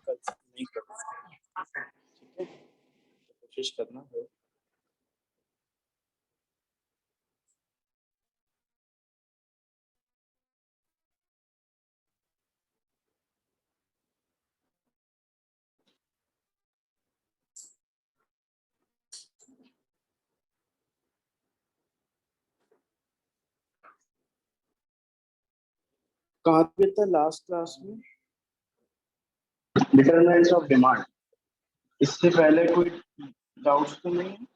नहीं करना, ठीक है, तो कोशिश करना है। कहाँ पे था लास्ट क्लास में? Determinants of demand. इससे पहले कोई डाउट्स तो नहीं है?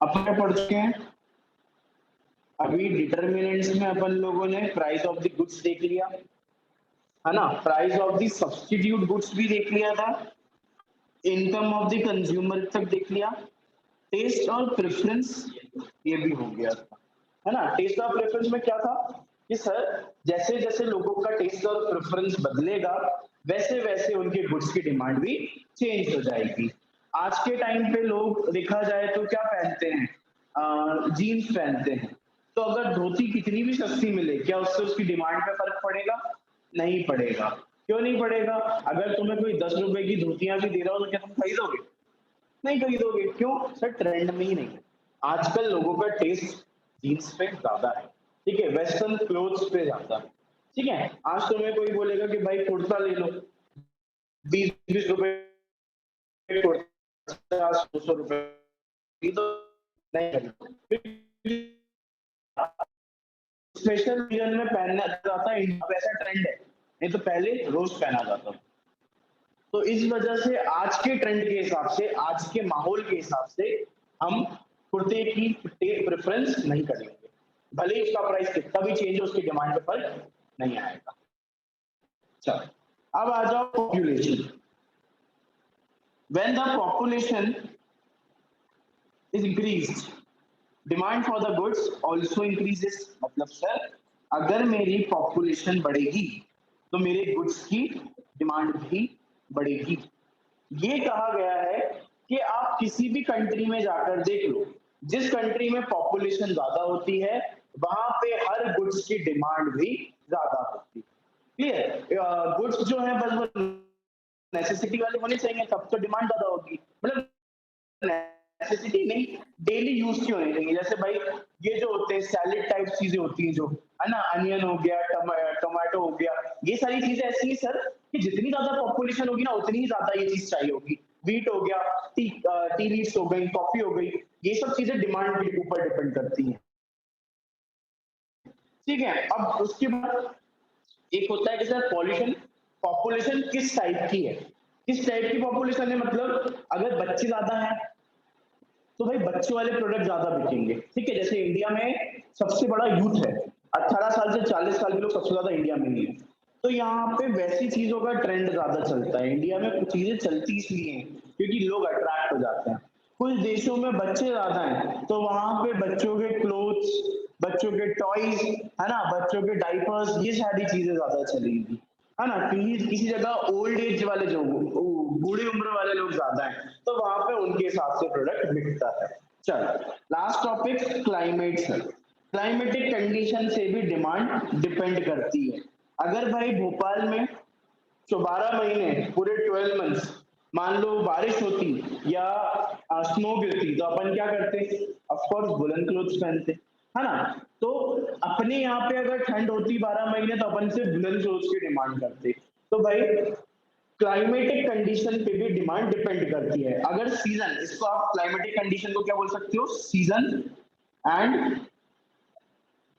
अपने पढ़ चुके हैं। अभी डिटरमिनेंट्स में अपन लोगों ने प्राइस ऑफ द गुड्स देख लिया है ना, price of the substitute goods भी देख लिया था, इनकम ऑफ द कंज्यूमर तक देख लिया, टेस्ट और प्रेफरेंस ये भी हो गया था, है ना। टेस्ट और प्रेफरेंस में क्या था कि सर जैसे जैसे लोगों का टेस्ट और प्रेफरेंस बदलेगा वैसे वैसे उनके गुड्स की डिमांड भी चेंज हो जाएगी। आज के टाइम पे लोग देखा जाए तो क्या पहनते हैं, जीन्स पहनते हैं, तो अगर धोती कितनी भी सस्ती मिले क्या उससे उसकी डिमांड पे फर्क पड़ेगा? नहीं पड़ेगा। क्यों नहीं पड़ेगा? अगर तुम्हें कोई 10 रुपए की धोतियां भी दे रहा हो तो क्या तुम खरीदोगे? नहीं खरीदोगे। क्यों? सर ट्रेंड में ही नहीं है। आजकल लोगों का टेस्ट जीन्स पे ज्यादा है, ठीक है, वेस्टर्न क्लोथ्स पे ज्यादा है, ठीक है। आज तुम्हें कोई बोलेगा कि भाई कुर्ता ले लो, 20-20 रुपए कुर्ता, 100 रुपए तो नहीं खरीदो। स्पेशल सीजन में पहनना जाता है, ऐसा ट्रेंड है, नहीं तो पहले रोज पहना जाता था। तो इस वजह से आज के ट्रेंड के हिसाब से, आज के माहौल के हिसाब से हम कुर्ते की प्रेफरेंस नहीं करेंगे, भले ही उसका प्राइस कितना भी चेंज हो उसकी डिमांड पे फर्क नहीं आएगा। चलो अब आ जाओ population. When the population is increased demand for the goods also increases. मतलब सर अगर मेरी पॉपुलेशन बढ़ेगी तो मेरे गुड्स की डिमांड भी बढ़ेगी। ये कहा गया है कि आप किसी भी कंट्री में जाकर देख लो, जिस कंट्री में पॉपुलेशन ज्यादा होती है वहां पे हर गुड्स की डिमांड भी ज्यादा होती है। क्लियर? गुड्स जो है बस नेसेसिटी वाले होने चाहिए तब तो डिमांड ज्यादा होगी, मतलब नेसेसिटी नहीं, डेली यूज की होनी चाहिए। जैसे भाई ये जो होते हैं सैलेड टाइप चीजें होती हैं जो, है ना, अनियन हो गया, टमाटो हो गया, ये सारी चीजें ऐसी हैं सर कि जितनी ज्यादा पॉपुलेशन होगी ना उतनी ही ज्यादा ये चीज चाहिए होगी। व्हीट हो गया, टी लीव्स हो गई, कॉफी हो गई, ये सब चीजें डिमांड के ऊपर डिपेंड करती हैं, ठीक है। अब उसके बाद एक होता है कि सर पॉपुलेशन किस टाइप की है, किस टाइप की पॉपुलेशन है, मतलब अगर बच्चे ज्यादा हैं तो भाई बच्चों वाले प्रोडक्ट ज्यादा बिकेंगे, ठीक है। जैसे इंडिया में सबसे बड़ा यूथ है, 18 साल से 40 साल के लोग सबसे ज्यादा इंडिया में ही है, तो यहाँ पे वैसी चीजों का ट्रेंड ज्यादा चलता है। इंडिया में कुछ चीजें चलती इसलिए हैं क्योंकि लोग अट्रैक्ट हो जाते हैं। कुछ देशों में बच्चे ज्यादा हैं तो वहां पे बच्चों के क्लोथ्स, बच्चों के टॉयज, है ना, बच्चों के डाइपर्स, ये सारी चीजें ज्यादा चलेंगी, है ना। किसी जगह ओल्ड एज वाले जो बूढ़ी उम्र वाले लोग ज्यादा हैं तो वहां पे उनके हिसाब से प्रोडक्ट बिकता है। चलो लास्ट टॉपिक क्लाइमेट है। क्लाइमेटिक कंडीशन से भी डिमांड डिपेंड करती है। अगर भाई भोपाल में 12 महीने पूरे 12 मंथ्स मान लो बारिश होती या स्नो गिरती तो अपन क्या करते? ऑफ कोर्स वुलन क्लोथ्स पहनते, है ना। तो अपने यहाँ पे अगर ठंड होती 12 महीने तो अपन से वुलन क्लोथ्स की डिमांड करते। तो भाई क्लाइमेटिक कंडीशन पे भी डिमांड डिपेंड करती है। अगर सीजन, इसको आप क्लाइमेटिक कंडीशन को क्या बोल सकते हो? Season and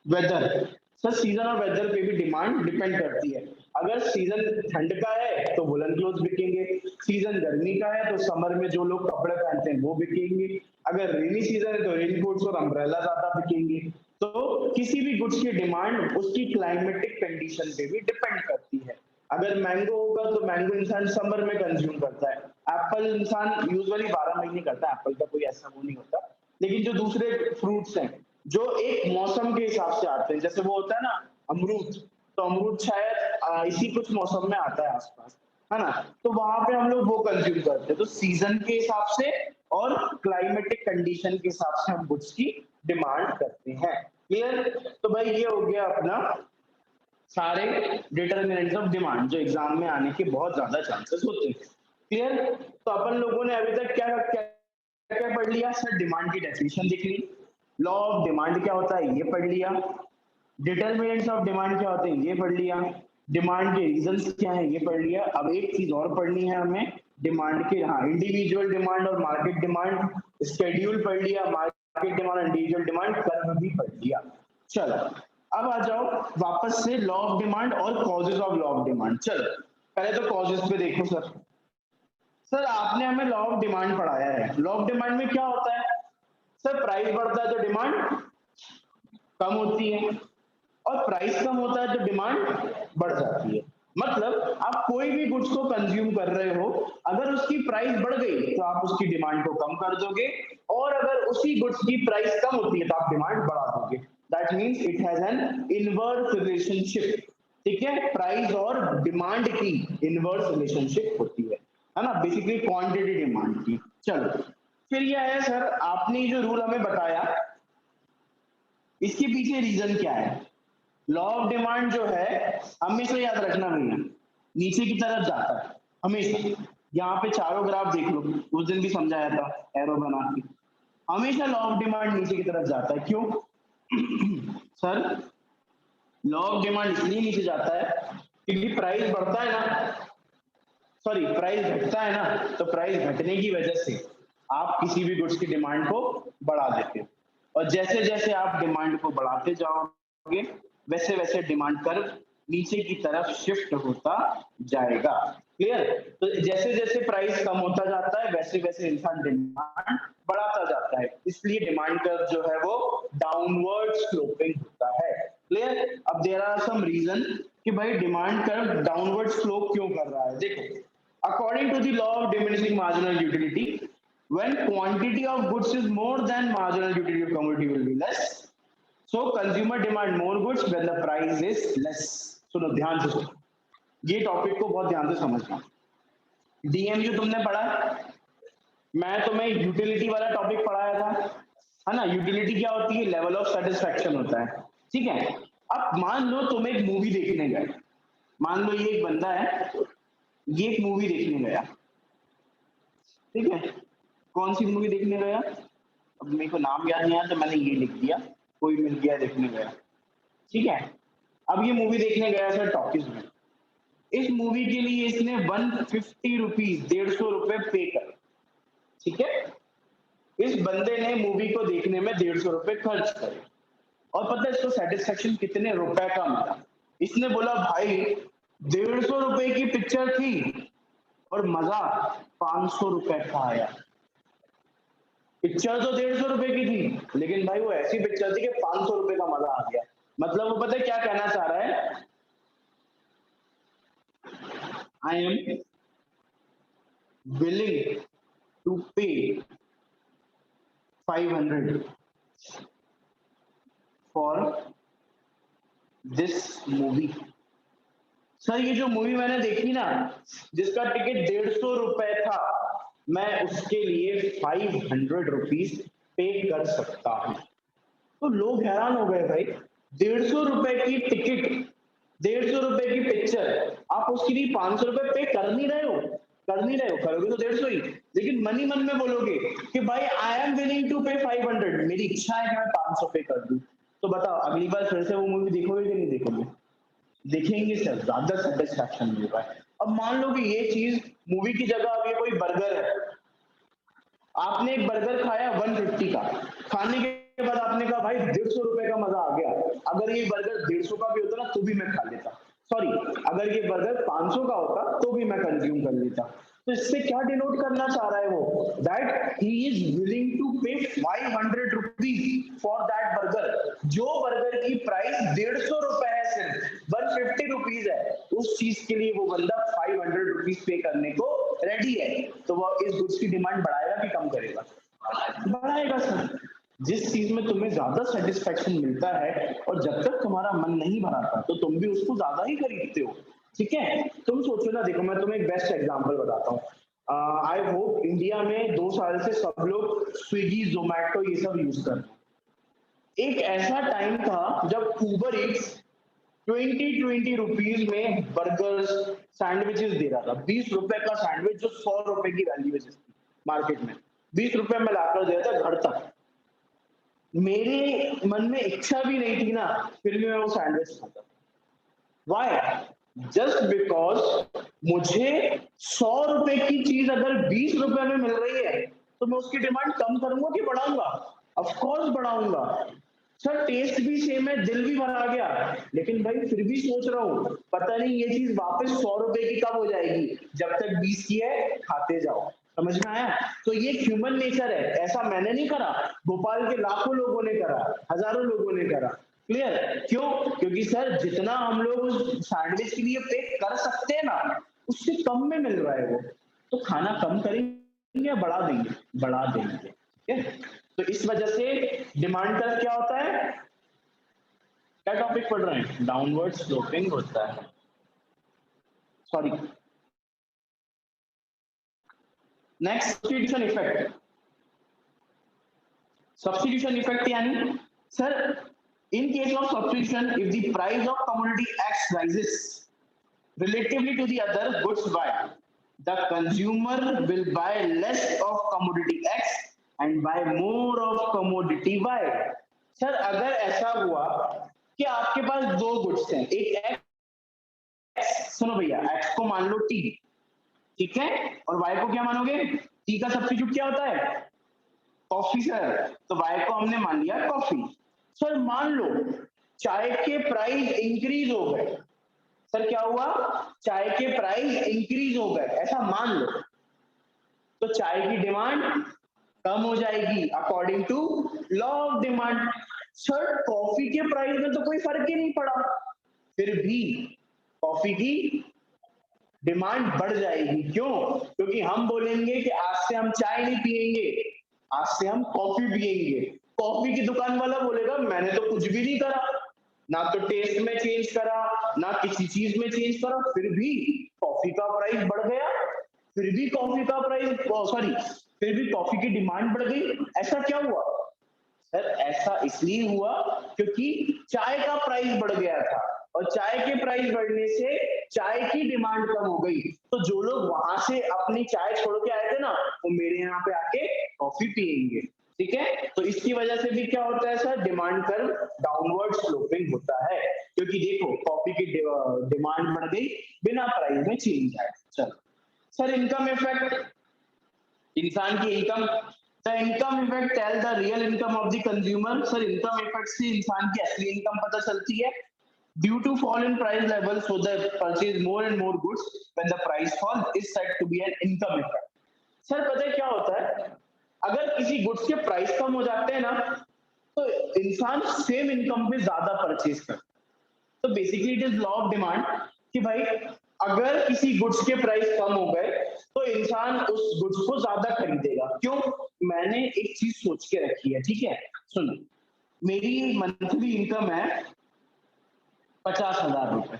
weather. Sir season और वेदर पे भी डिमांड डिपेंड करती है। अगर सीजन ठंड का है तो वुलन क्लोथ बिकेंगे, सीजन गर्मी का है तो समर में जो लोग कपड़े पहनते हैं वो बिकेंगे, अगर रेनी सीजन है तो रेन कोट्स और अम्ब्रेला ज्यादा बिकेंगे। तो किसी भी गुड्स की डिमांड उसकी क्लाइमेटिक कंडीशन पे भी डिपेंड करती है। अगर मैंगो होगा तो मैंगो इंसान समर में कंज्यूम करता है, एप्पल इंसान यूजुअली 12 महीने करता है, एप्पल का कोई ऐसा वो नहीं होता। लेकिन जो दूसरे फ्रूट्स हैं जो एक मौसम के हिसाब से आते हैं, जैसे वो होता है ना अमरूद, तो अमरूद शायद इसी कुछ मौसम में आता है आसपास, है ना, तो वहां पे हम लोग वो कंज्यूम करते हैं। तो सीजन के हिसाब से और क्लाइमेटिक कंडीशन के हिसाब से हम गुड्स की डिमांड करते हैं। क्लियर? तो भाई ये हो गया अपना सारे डिटरमिनेंट्स ऑफ डिमांड जो एग्जाम में आने के बहुत ज्यादा चांसेस होते हैं। क्लियर? तो अपन लोगों ने अभी तक क्या क्या क्या पढ़ लिया सर? डिमांड की डेफिनेशन देख ली, लॉ ऑफ डिमांड क्या होता है ये पढ़ लिया, डिटरमिनेंट्स ऑफ डिमांड क्या होते हैं ये पढ़ लिया, डिमांड के रीजंस क्या है ये पढ़ लिया। अब एक चीज और पढ़नी है हमें, डिमांड के, हाँ, इंडिविजुअल डिमांड और मार्केट डिमांड, स्केड्यूल पढ़ लिया, मार्केट डिमांड और इंडिविजुअल डिमांड कर्व भी पढ़ लिया। चलो अब आ जाओ वापस से लॉ ऑफ डिमांड और causes of law of demand. चलो पहले तो कॉजेज पे देखो सर। सर आपने हमें लॉ ऑफ डिमांड पढ़ाया है, लॉ ऑफ डिमांड में क्या होता है? सर प्राइस बढ़ता है तो डिमांड कम होती है, और प्राइस कम होता है तो डिमांड बढ़ जाती है। मतलब आप कोई भी गुड्स को कंज्यूम कर रहे हो, अगर उसकी प्राइस बढ़ गई तो आप उसकी डिमांड को कम कर दोगे, और अगर उसी गुड्स की प्राइस कम होती है तो आप डिमांड बढ़ा दोगे। That means it has an inverse relationship. ठीक है, प्राइस और डिमांड की इनवर्स रिलेशनशिप होती है ना, बेसिकली क्वांटिटी डिमांड की। चलो फिर यह है सर, आपने जो रूल हमें बताया इसके पीछे रीजन क्या है? लॉ ऑफ डिमांड जो है हमेशा याद रखना भैया नीचे की तरफ जाता है हमेशा। यहाँ पे चारों ग्राफ देख लो, उस दिन भी समझाया था एरो बना के। हमेशा लॉ ऑफ डिमांड नीचे की तरफ जाता है, क्यों? सर लॉ ऑफ डिमांड इसलिए नीचे जाता है क्योंकि प्राइस बढ़ता है ना, सॉरी प्राइस घटता है ना, तो प्राइस घटने की वजह से आप किसी भी गुड्स की डिमांड को बढ़ा देते हो, और जैसे जैसे आप डिमांड को बढ़ाते जाओगे वैसे वैसे डिमांड कर्व नीचे की तरफ शिफ्ट होता जाएगा। क्लियर? तो जैसे जैसे प्राइस कम होता जाता है वैसे वैसे इंसान डिमांड बढ़ाता जाता है, इसलिए डिमांड कर्व जो है वो डाउनवर्ड स्लोपिंग होता है। क्लियर? अब देयर आर सम रीजन कि भाई डिमांड कर्व डाउनवर्ड स्लोप क्यों कर रहा है। देखो, according to the law of diminishing marginal utility, when quantity of goods is more than marginal utility of commodity will be less, so consumer demand more goods when the price is less. सुनो ध्यान से सुनो, ये topic को बहुत ध्यान से समझना। डीएमयू तुमने पढ़ा, मैं तुम्हें यूटिलिटी वाला टॉपिक पढ़ाया था, है ना। यूटिलिटी क्या होती है? लेवल ऑफ सेटिस्फैक्शन होता है। ठीक है, अब मान लो तुम एक मूवी देखने गए, मान लो ये एक बंदा है, ये एक मूवी देखने गया, ठीक है, कौन सी मूवी देखने गया, अब मेरे को नाम याद नहीं आया तो मैंने ये लिख दिया, कोई मिल गया देखने गया। ठीक है, अब ये मूवी देखने गया सर टॉकीज में, इस मूवी के लिए इसने 150 रुपीज, 150 रुपए पे कर। ठीक है, इस बंदे ने मूवी को देखने में 150 रुपए खर्च करे, और पता है इसको सेटिस्फेक्शन कितने रुपए का मिला? इसने बोला भाई 150 रुपए की पिक्चर थी और मजा 500 रुपए का आया। पिक्चर तो 150 रुपए की थी, लेकिन भाई वो ऐसी पिक्चर थी कि 500 रुपए का मजा आ गया। मतलब वो पता है क्या कहना चाह रहा है? I am willing to pay 500 for this movie. Sir ये जो मूवी मैंने देखी ना, जिसका टिकट 150 रुपए था, मैं उसके लिए 500 रुपीज पे कर सकता हूं। तो लोग हैरान हो गए भाई, 150 रुपए की टिकट, 150 रुपए की पिक्चर, आप उसके लिए 500 रुपए पे कर नहीं रहे हो, कर नहीं रहे हो, करोगे तो 150 ही, लेकिन मनी मन में बोलोगे कि भाई I am willing to pay 500, मेरी इच्छा है कि मैं 500 पे कर दूं। तो बताओ अगली बार फिर से वो मूवी देखोगे कि नहीं देखोगे? देखेंगे सर, ज्यादा सेटिस्फैक्शन मिलेगा। अब मान लो कि ये चीज मूवी की जगह अब ये कोई बर्गर है, आपने एक बर्गर खाया 150 का, खाने के बाद आपने कहा भाई 150 रुपए का मजा आ गया, अगर ये बर्गर 150 का भी होता ना तो भी मैं खा लेता, सॉरी अगर ये बर्गर 500 का होता तो भी मैं कंज्यूम कर लेता। तो इससे क्या डिनोट करना चाह रहा है वो? That he is willing to pay 500 rupees for that burger. जो बर्गर की प्राइस 150 रुपए है, सिर्फ 150 रुपीज है, उस चीज के लिए वो बंदा 500 रुपीज पे करने को रेडी है। तो वो इस गुड्स की डिमांड बढ़ाएगा कि कम करेगा? बढ़ाएगा सर। जिस चीज में तुम्हें ज्यादा सेटिस्फेक्शन मिलता है और जब तक तुम्हारा मन नहीं भराता तो तुम भी उसको ज्यादा ही खरीदते हो। ठीक है। तुम सोचो ना, देखो मैं तुम्हें एक बेस्ट एग्जांपल बताता हूँ। आई होप इंडिया में 2 साल से सब लोग स्विगी जोमेटो ये सब यूज कर रहे हैं। एक ऐसा टाइम था जब उबर ईट्स 20 रुपीज में बर्गर्स सैंडविचेस दे रहा था। 20 रुपए का सैंडविच जो 100 रुपए की वैल्यू है जिसकी मार्केट में, 20 रुपए में लाकर दे रहा था घर तक। मेरे मन में इच्छा भी नहीं थी ना, फिर भी मैं वो सैंडविच खाता। वाई? जस्ट बिकॉज मुझे 100 रुपए की चीज अगर 20 रुपए में मिल रही है तो मैं उसकी डिमांड कम करूंगा कि बढ़ाऊंगा? ऑफकोर्स बढ़ाऊंगा। सर टेस्ट भी सेम है, दिल भी भरा गया, लेकिन भाई फिर भी सोच रहा हूँ पता नहीं ये चीज वापस 100 रुपए की कब हो जाएगी, जब तक 20 की है खाते जाओ। समझ में आया? तो ये ह्यूमन नेचर है, ऐसा मैंने नहीं करा, भोपाल के लाखों लोगों ने करा, हजारों लोगों ने करा। क्लियर? क्यों? क्योंकि सर जितना हम लोग उस सैंडविच के लिए पे कर सकते हैं ना, उससे कम में मिल रहा है वो, तो खाना कम करेंगे या बढ़ा देंगे? बढ़ा देंगे। ठीक है? तो इस वजह से डिमांड कर्व क्या होता है? क्या टॉपिक पढ़ रहे हैं? डाउनवर्ड स्लोपिंग होता है। Sorry, next substitution effect. Substitution effect यानी sir in case of substitution, if the price of commodity X rises relatively to the other goods Y, the consumer will buy less of commodity X and buy more of commodity Y. Sir अगर ऐसा हुआ कि आपके पास दो goods हैं, एक X, सुनो भैया, X को मान लो T, ठीक है, और Y को क्या मानोगे? T का सब्स्टिट्यूट क्या होता है? कॉफी सर, तो Y को हमने मान लिया कॉफी। सर मान लो चाय के प्राइस इंक्रीज हो गए। सर क्या हुआ? चाय के प्राइस इंक्रीज हो गए, ऐसा मान लो, तो चाय की डिमांड कम हो जाएगी according to law of demand. Sir coffee के प्राइस में तो कोई फर्क ही नहीं पड़ा, फिर भी कॉफी की डिमांड बढ़ जाएगी। क्यों? क्योंकि हम बोलेंगे कि आज से हम चाय नहीं पिएंगे, आज से हम कॉफी पिएंगे। कॉफी की दुकान वाला बोलेगा मैंने तो कुछ भी नहीं करा, ना तो टेस्ट में चेंज करा, ना किसी चीज में चेंज करा, फिर भी कॉफी का प्राइस बढ़ गया, फिर भी कॉफी का प्राइस सॉरी फिर भी कॉफी की डिमांड बढ़ गई। ऐसा क्या हुआ? सर ऐसा इसलिए हुआ क्योंकि चाय का प्राइस बढ़ गया था, और चाय के प्राइस बढ़ने से चाय की डिमांड कम हो गई, तो जो लोग वहां से अपनी चाय छोड़ के आए थे ना, वो मेरे यहाँ पे आके कॉफी पिएंगे। ठीक है? तो इसकी वजह से भी क्या होता है sir? Demand curve downward sloping होता है, क्योंकि देखो कॉफी की डिमांड बढ़ गई बिना प्राइस में चेंज आए। चलो सर इनकम इफेक्ट, इंसान की income, the income effect tell the real income of the consumer. Sir income effect से इंसान की असली इनकम पता चलती है। Due to fall in price level, so they purchase more and more goods. When the price falls, is said to be an income effect. Sir पता है क्या होता है? अगर किसी गुड्स के प्राइस कम हो जाते हैं ना, तो इंसान सेम इनकम पे ज्यादा परचेज करता है। तो basically it is law of demand कि भाई अगर किसी गुड्स के प्राइस कम हो गए तो इंसान उस गुड्स को ज्यादा खरीदेगा। क्यों? मैंने एक चीज सोच के रखी है, ठीक है? सुनो, मेरी मंथली इनकम है 50,000 रुपए,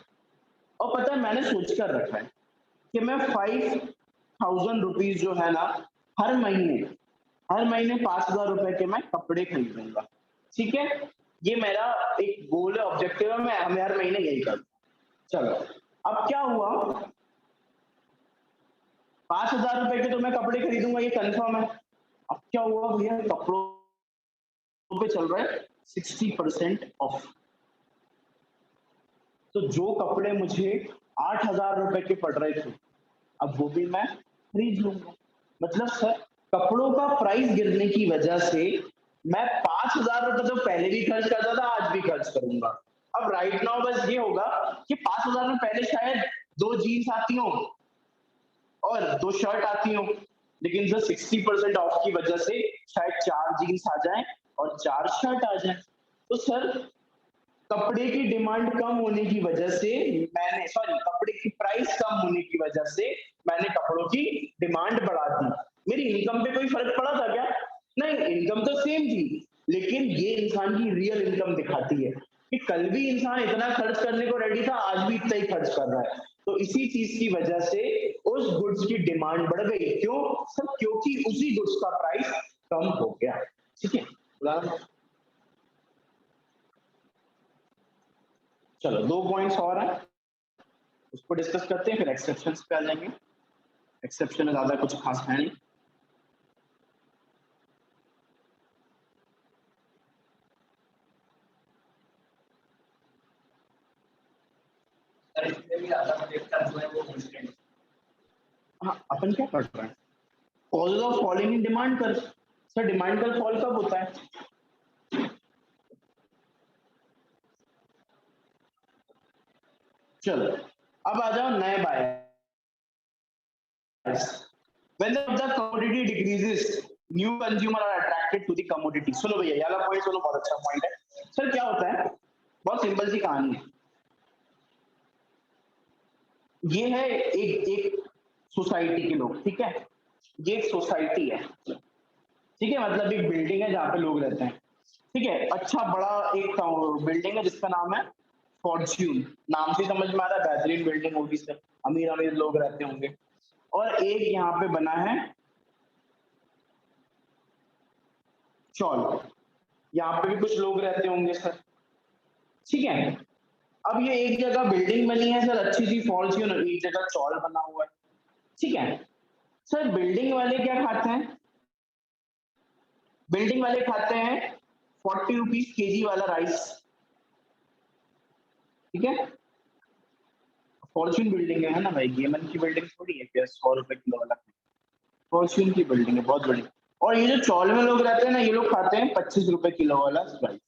और पता है मैंने सोच कर रखा है कि मैं 5,000 रुपीज जो है ना, हर महीने 5,000 रुपए के मैं कपड़े खरीदूंगा। ठीक है? ये मेरा एक गोल है, ऑब्जेक्टिव है, मैं हर महीने यही करता। चलो अब क्या हुआ, 5,000 रुपए के तो मैं कपड़े खरीदूंगा, ये कंफर्म है। अब क्या हुआ भैया, कपड़ों पे चल रहा है 60% ऑफ, तो जो कपड़े मुझे 8,000 रुपए के पड़ रहे थे, अब वो भी मैं खरीद लूंगा। मतलब सर कपड़ों का प्राइस गिरने की वजह से मैं 5,000 रुपए तो पहले भी खर्च करता था, आज भी खर्च करूंगा। अब राइट नाउ बस ये होगा कि 5,000 में पहले शायद 2 जीन्स आती हो और 2 शर्ट आती हो, लेकिन सर 60% ऑफ की वजह से शायद 4 जीन्स आ जाए और 4 शर्ट आ जाए। तो सर कपड़े की डिमांड कम होने की वजह से कपड़े की प्राइस कम होने की वजह से मैंने कपड़ों की डिमांड बढ़ा दी। मेरी इनकम पे कोई फर्क पड़ा था क्या? नहीं, इनकम तो सेम थी, लेकिन ये इंसान की रियल इनकम दिखाती है कि कल भी इंसान इतना खर्च करने को रेडी था, आज भी इतना ही खर्च कर रहा है। तो इसी चीज की वजह से उस गुड्स की डिमांड बढ़ गई। क्यों सर? क्योंकि उसी गुड्स का प्राइस कम हो गया। ठीक है, चलो 2 पॉइंट्स और हैं, उसको डिस्कस करते हैं, फिर एक्सेप्शंस पे आ जाएंगे। एक्सेप्शन में ज्यादा कुछ खास है नहीं। हाँ, अपन क्या पढ़ रहे हैं? Causes of falling in demand curve. Sir demand curve fall कब होता है? चलो अब आ जाओ नए buyers. When the commodity decreases, new consumer are attracted to the commodity. सुनो भैया, ये वाला पॉइंट सुनो, बहुत अच्छा पॉइंट है। सर क्या होता है, बहुत सिंपल सी कहानी है। ये है एक एक सोसाइटी के लोग, ठीक है, ये एक सोसाइटी है, ठीक है, मतलब एक बिल्डिंग है जहाँ पे लोग रहते हैं, ठीक है, अच्छा बड़ा एक बिल्डिंग है जिसका नाम है फॉर्च्यून। नाम से समझ में आ रहा है बेहतरीन बिल्डिंग होगी, सर अमीर अमीर लोग रहते होंगे। और एक यहाँ पे बना है चौल, यहाँ पे भी कुछ लोग रहते होंगे सर, ठीक है। अब ये एक जगह बिल्डिंग बनी है सर अच्छी सी फॉर्च्यून, और एक जगह चौल बना हुआ है, ठीक है। सर बिल्डिंग वाले क्या खाते हैं? बिल्डिंग वाले खाते हैं 40 रुपीज केजी वाला राइस, ठीक है। फॉर्च्यून बिल्डिंग है ना भाई, गेमन की बिल्डिंग थोड़ी है क्या 100 रुपए किलो वाला। फॉर्च्यून की बिल्डिंग है बहुत बड़ी। और ये जो चौल में लोग रहते हैं ना, ये लोग खाते हैं 25 रुपए किलो वाला राइस।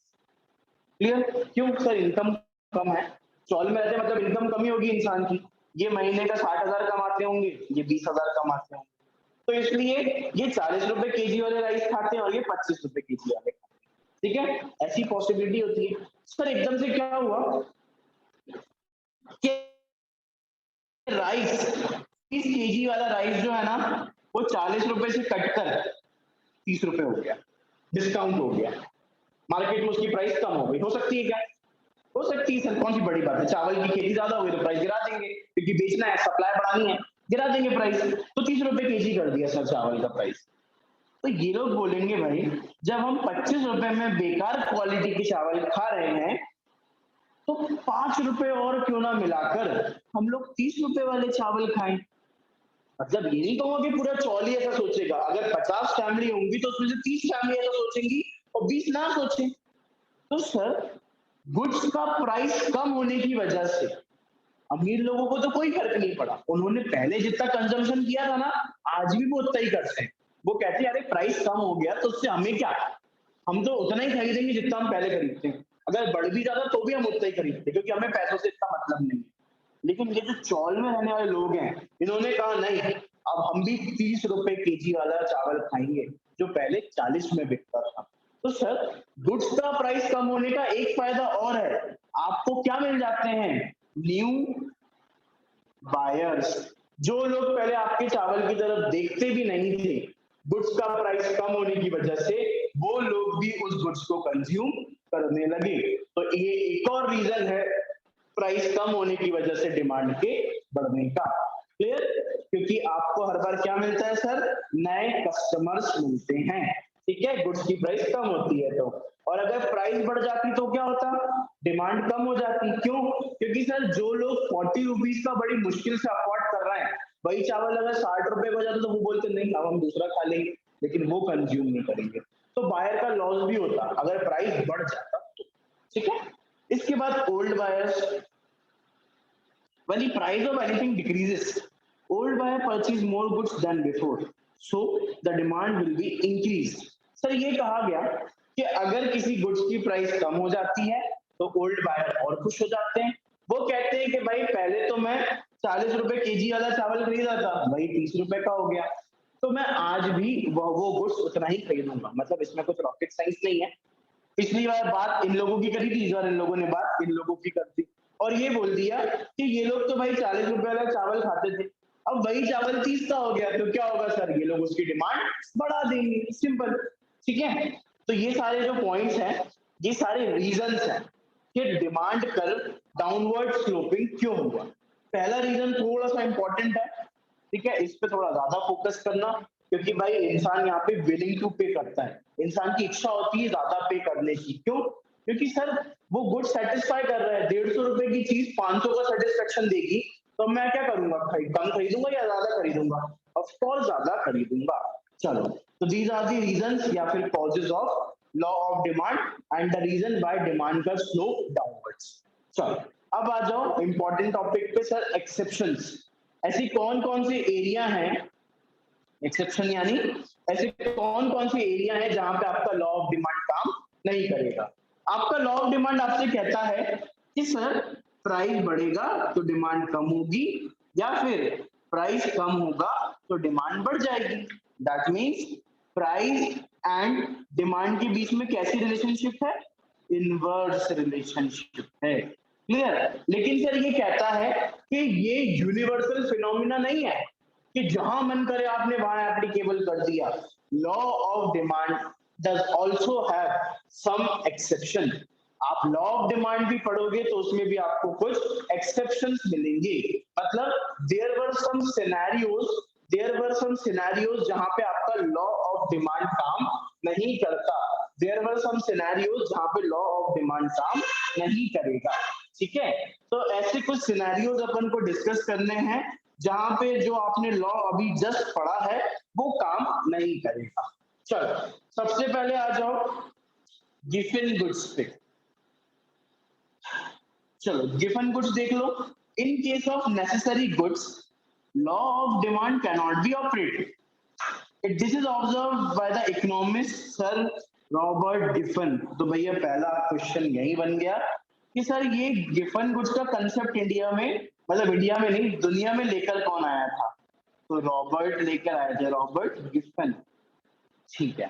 क्लियर? क्यों सर? इनकम कम है, चौल में रहते हैं मतलब इनकम कमी होगी इंसान की। ये महीने का 60,000 कमाते होंगे, ये 20,000 कमाते होंगे, तो इसलिए ये 40 रुपए केजी वाले राइस खाते हैं और ये 25 रुपए केजी वाले खाते हैं, ठीक है। ऐसी पॉसिबिलिटी होती है। सर एकदम से क्या हुआ कि राइस 30 केजी वाला राइस जो है ना, वो 40 रुपए से कटकर 30 रुपए हो गया, डिस्काउंट हो गया, मार्केट में उसकी प्राइस कम हो गई। हो सकती है क्या? हो सकती है सर, कौन सी बड़ी बात है, चावल की खेती ज्यादा हो गई तो प्राइस गिरा देंगे, क्योंकि बेचना है, सप्लाई बढ़ानी है, गिरा देंगे प्राइस। तो 30 रुपए केजी कर दिया सर चावल का प्राइस। तो ये लोग बोलेंगे भाई, जब हम 25 रुपए में बेकार क्वालिटी के चावल खा रहे हैं, तो 5 रुपए और क्यों ना मिलाकर हम लोग 30 रुपए वाले चावल खाएं। मतलब ये नहीं कहूंगा कि पूरा चौल ही ऐसा सोचेगा, अगर 50 फैमिली होंगी तो उसमें से 30 फैमिली ऐसा सोचेंगी और 20 ना सोचें। तो सर गुड्स का प्राइस कम होने की वजह से अमीर लोगों को तो कोई फर्क नहीं पड़ा, उन्होंने पहले जितना कंजम्पशन किया था ना, आज भी वो उतना ही करते हैं। वो कहते हैं अरे प्राइस कम हो गया तो उससे हमें क्या, हम तो उतना ही खरीदेंगे जितना हम पहले खरीदते हैं, अगर बढ़ भी जाता तो भी हम उतना ही खरीदते हैं, क्योंकि हमें पैसों से इतना मतलब नहीं है। लेकिन ये जो चौल में रहने वाले लोग हैं, इन्होंने कहा नहीं, अब हम भी 30 रुपए केजी वाला चावल खाएंगे जो पहले 40 में बिकता था। तो सर गुड्स का प्राइस कम होने का एक फायदा और है, आपको क्या मिल जाते हैं, न्यू बायर्स। जो लोग पहले आपके चावल की तरफ देखते भी नहीं थे, गुड्स का प्राइस कम होने की वजह से वो लोग भी उस गुड्स को कंज्यूम करने लगे। तो ये एक और रीजन है प्राइस कम होने की वजह से डिमांड के बढ़ने का। क्लियर? क्योंकि आपको हर बार क्या मिलता है सर, नए कस्टमर्स मिलते हैं, ठीक है, गुड्स की प्राइस कम होती है तो। और अगर प्राइस बढ़ जाती तो क्या होता, डिमांड कम हो जाती। क्यों? क्योंकि सर जो लोग 40 रुपीज का बड़ी मुश्किल से अफोर्ड कर रहे हैं, वही चावल अगर 60 रुपए हो जाता तो वो बोलते नहीं अब हम दूसरा खा लेंगे, लेकिन वो कंज्यूम नहीं करेंगे, तो बायर का लॉस भी होता अगर प्राइस बढ़ जाता तो, ठीक है। इसके बाद old buyers, when the price of anything decreases, old buyer purchase more goods than before, so the demand will be increased। Sir ये कहा गया कि अगर किसी गुड्स की प्राइस कम हो जाती है तो ओल्ड बायर और खुश हो जाते हैं। वो कहते हैं कि भाई पहले तो मैं 40 रुपए केजी वाला चावल खरीदा था, वही 30 रुपए का हो गया, तो मैं आज भी वो गुड्स उतना ही खरीदूंगा। मतलब इसमें कुछ रॉकेट साइंस नहीं है। पिछली बार बात इन लोगों की करी थी, इस बार इन लोगों ने बात इन लोगों की कर दी, और ये बोल दिया कि ये लोग तो भाई 40 रुपए वाला चावल खाते थे, अब वही चावल 30 का हो गया, तो क्या होगा सर, ये लोग उसकी डिमांड बढ़ा देंगे, सिंपल, ठीक है। तो ये सारे जो पॉइंट्स हैं, ये सारे रीजंस हैं कि डिमांड कर्व डाउनवर्ड स्लोपिंग क्यों हुआ। पहला रीजन थोड़ा सा इंपॉर्टेंट है, ठीक है, इस पे थोड़ा ज्यादा फोकस करना, क्योंकि भाई इंसान यहाँ पे विलिंग टू पे करता है, इंसान की इच्छा होती है ज्यादा पे करने की। क्यों? क्योंकि सर वो गुड सेटिस्फाई कर रहा है, 150 रुपए की चीज 500 का सेटिस्फेक्शन देगी, तो मैं क्या करूंगा, कम खरीदूंगा या ज्यादा खरीदूंगा? ऑफ कोर्स ज्यादा खरीदूंगा। चलो, तो दीज आर दी रीजंस या फिर causes of law of demand and the reason why demand का स्लोप डाउनवर्ड्स। चलो, अब आ जाओ इंपॉर्टेंट टॉपिक पे सर, एक्सेप्शंस। ऐसी कौन कौन सी एरिया हैं, एक्सेप्शन यानी ऐसे कौन कौन सी एरिया है जहां पे आपका लॉ ऑफ डिमांड काम नहीं करेगा? आपका लॉ ऑफ डिमांड आपसे कहता है कि सर प्राइस बढ़ेगा तो डिमांड कम होगी, या फिर प्राइस कम होगा तो डिमांड बढ़ जाएगी। That means price and demand के बीच में कैसी रिलेशनशिप है? इनवर्स रिलेशनशिप है। क्लियर? लेकिन सर ये कहता है कि ये यूनिवर्सल फिनोमिना नहीं है कि जहां मन करे आपने वहां एप्लीकेबल कर दिया। Law of demand does also have some exception. आप लॉ ऑफ डिमांड भी पढ़ोगे तो उसमें भी आपको कुछ एक्सेप्शंस मिलेंगे। मतलब देयर वर सम सिनेरियोज जहां पे आपका लॉ ऑफ डिमांड काम नहीं करता, देयर वर सम सिनेरियोज जहां पे लॉ ऑफ डिमांड काम नहीं करेगा। ठीक है, तो ऐसे कुछ सिनेरियोज अपन को डिस्कस करने हैं जहां पे जो आपने लॉ अभी जस्ट पढ़ा है वो काम नहीं करेगा। चलो, सबसे पहले आ जाओ गिवन गुड्स पे। चलो, गिवन गुड्स देख लो। In case of necessary goods law of demand can not be operated. This is observe by the economist sir Robert Giffen. तो भैया पहला क्वेश्चन यही बन गया कि सर ये गिफन गुड्स का कंसेप्ट इंडिया में, मतलब इंडिया में नहीं दुनिया में लेकर कौन आया था? तो रॉबर्ट लेकर आए थे, रॉबर्ट गिफन। ठीक है।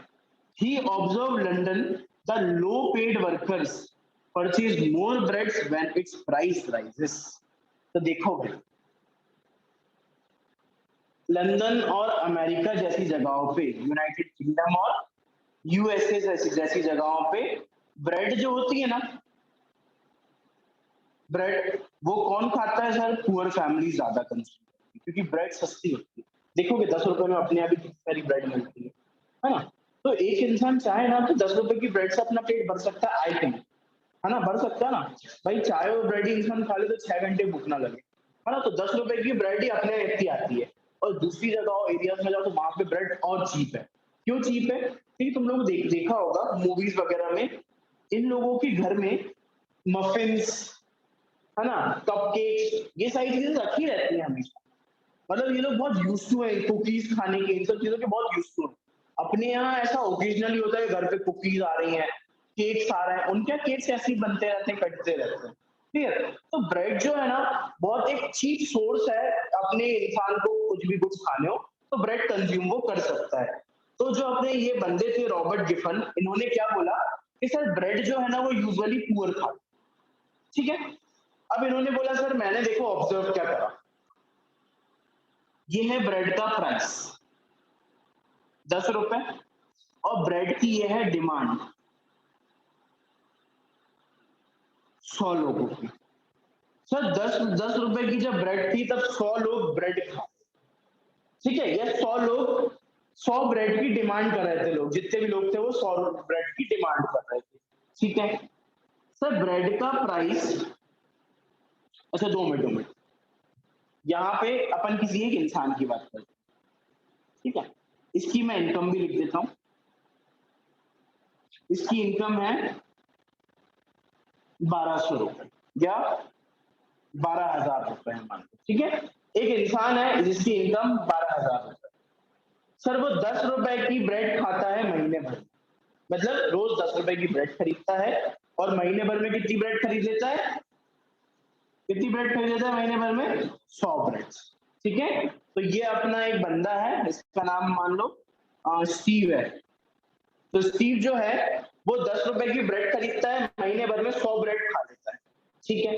He observed London, the low paid workers purchase more breads when its price rises. तो देखो भाई, लंदन और अमेरिका जैसी जगहों पे, यूनाइटेड किंगडम और यूएसए जैसी जगहों पे ब्रेड जो होती है ना, ब्रेड वो कौन खाता है सर? पुअर फैमिली ज्यादा कंज्यूम करती है, क्योंकि ब्रेड सस्ती होती है। देखोगे 10 रुपए में अपने आप ही कितनी सारी ब्रेड मिलती है ना? तो एक इंसान चाहे ना तो 10 रुपए की ब्रेड से अपना पेट भर सकता है, आई थिंक, है ना? भर सकता है ना भाई? चाय और ब्रेड ही इंसान खा ले तो 6 घंटे भूख ना लगे, है ना? तो 10 रुपए की ब्रेड ही अपने इतनी आती है। और दूसरी जगह एरियाज में जाओ तो वहां पे ब्रेड और चीप है। क्यों चीप है? क्योंकि तुम लोग देखा होगा मूवीज वगैरह में, इन लोगों के घर में मफिन्स, है ना, कपकेक्स, ये सारी चीजें रखी रहती है हमेशा। मतलब ये लोग बहुत यूज टू है कुकीज खाने के, इन सब चीजों के बहुत यूज टू है। अपने यहाँ ऐसा ओकेजनली होता है घर पे कुकीज आ रही हैं, केक्स आ रहे हैं, उनके यहाँ केक्स ऐसे ही बनते रहते हैं, कटते रहते हैं। ठीक है, तो ब्रेड जो है ना बहुत एक चीप सोर्स है, अपने इंसान को कुछ भी कुछ खाने हो तो ब्रेड कंज्यूम वो कर सकता है। तो जो अपने ये बंदे थे रॉबर्ट गिफन, इन्होंने क्या बोला कि सर ब्रेड जो है ना वो यूजुअली पुअर खाते। ठीक है, अब इन्होंने बोला सर मैंने देखो ऑब्जर्व क्या करा, ये है ब्रेड का प्राइस 10 रुपए, और ब्रेड की ये है डिमांड 100 लोगों की। सर 10 रुपए की जब ब्रेड थी तब 100 लोग ब्रेड खा, ठीक है, ये 100 लोग 100 ब्रेड की डिमांड कर रहे थे, लोग जितने भी लोग थे वो 100 ब्रेड की डिमांड कर रहे थे। ठीक है, सर ब्रेड का प्राइस, अच्छा 2 मिनट यहाँ पे अपन किसी एक इंसान की बात करते हैं। ठीक है, इसकी मैं इनकम भी लिख देता हूं। इसकी इनकम है 1200 रुपए या 12,000 रुपए है मान लो। ठीक है, एक इंसान है जिसकी इनकम 12,000 रुपए। सर वो 10 रुपए की ब्रेड खाता है महीने भर, मतलब रोज 10 रुपए की ब्रेड खरीदता है, और महीने भर में कितनी ब्रेड खरीद लेता है? कितनी ब्रेड खरीद लेता है महीने भर में? 100 ब्रेड। ठीक है, तो ये अपना एक बंदा है, इसका नाम मान लो स्टीव है। तो स्टीव जो है वो 10 रुपए की ब्रेड खरीदता है, महीने भर में 100 ब्रेड खा लेता है। ठीक है,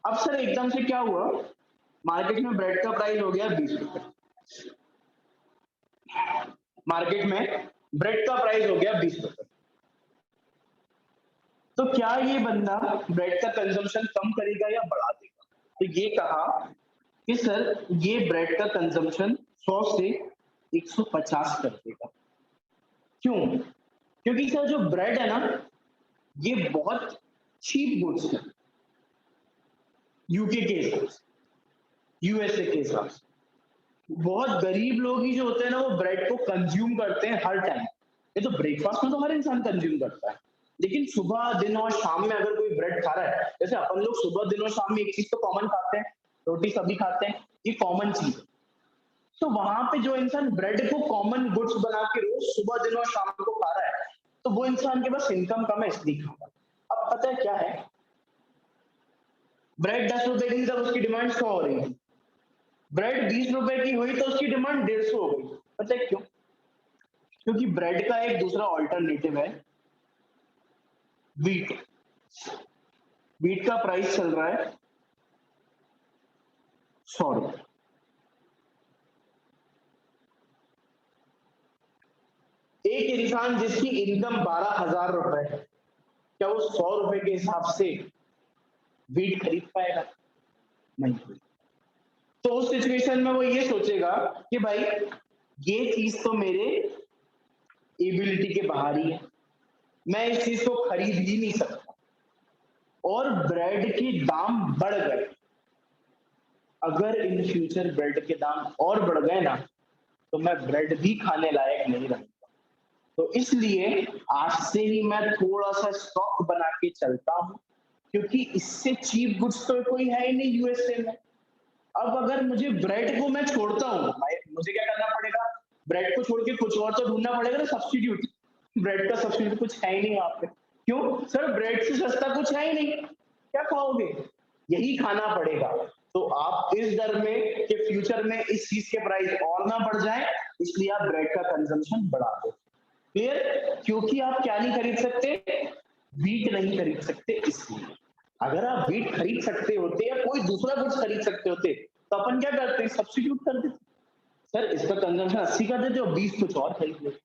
अब सर एकदम से क्या हुआ, मार्केट में ब्रेड का प्राइस हो गया 20 रुपए। मार्केट में ब्रेड का प्राइस हो गया 20 रुपए। तो क्या ये बंदा ब्रेड का कंजम्पशन कम करेगा या बढ़ा देगा? तो ये कहा कि सर ये ब्रेड का कंजम्पशन 100 से 150 कर देगा। क्यों? क्योंकि सर जो ब्रेड है ना, ये बहुत चीप गुड्स है यूके के हिसाब से, यूएसए के हिसाब से। बहुत गरीब लोग ही जो होते हैं ना, वो ब्रेड को कंज्यूम करते हैं हर टाइम। ये तो ब्रेकफास्ट में तो हर इंसान कंज्यूम करता है, लेकिन सुबह, दिन और शाम में अगर कोई ब्रेड खा रहा है, जैसे अपन लोग सुबह, दिन और शाम में एक चीज तो कॉमन खाते हैं, रोटी सभी खाते हैं, ये कॉमन चीज है। तो वहां पे जो इंसान ब्रेड को कॉमन गुड्स बना के रोज सुबह, दिन और शाम को खा रहा है, तो वो इंसान के पास इनकम कम है, इसलिए खा रहा है। अब पता है क्या है, ब्रेड 10 रुपए की तब उसकी डिमांड 100 हो रही थी, ब्रेड 20 रुपए की हुई तो उसकी डिमांड 150 हो गई। पता है क्यों? क्योंकि ब्रेड का एक दूसरा ऑल्टरनेटिव है व्हीट। व्हीट का प्राइस चल रहा है 100 रुपए। एक इंसान जिसकी इनकम 12,000 रुपए है, क्या वो 100 रुपए के हिसाब से व्हीट खरीद पाएगा? नहीं। तो उस सिचुएशन में वो ये सोचेगा कि भाई ये चीज तो मेरे एबिलिटी के बाहर ही है, मैं इस चीज को खरीद ही नहीं सकता, और ब्रेड के दाम बढ़ गए। अगर इन फ्यूचर ब्रेड के दाम और बढ़ गए ना, तो मैं ब्रेड भी खाने लायक नहीं रहूंगा। तो इसलिए आज से ही मैं थोड़ा सा स्टॉक बना के चलता हूं, क्योंकि इससे चीप गुड्स तो कोई है ही नहीं यूएसए में। अब अगर मुझे ब्रेड को मैं छोड़ता हूँ, मुझे क्या करना पड़ेगा, ब्रेड को छोड़ के कुछ और तो ढूंढना पड़ेगा ना, सब्स्टिट्यूट। ब्रेड का सब्स्टिट्यूट कुछ है ही नहीं यहाँ पे। क्यों सर? ब्रेड से सस्ता कुछ है ही नहीं, क्या खाओगे? यही खाना पड़ेगा। तो आप इस डर में कि फ्यूचर में इस चीज के प्राइस और ना बढ़ जाए, इसलिए आप ब्रेड का कंजम्पशन बढ़ा दो। क्लियर? क्योंकि आप क्या नहीं खरीद सकते, व्हीट नहीं खरीद सकते, इसलिए। अगर आप व्हीट खरीद सकते होते या कोई दूसरा कुछ खरीद सकते होते, तो अपन क्या करते, सब्स्टिट्यूट कर देते, सर इसका कंजम्पशन 80 कर देते और 20 कुछ और खरीद लेते।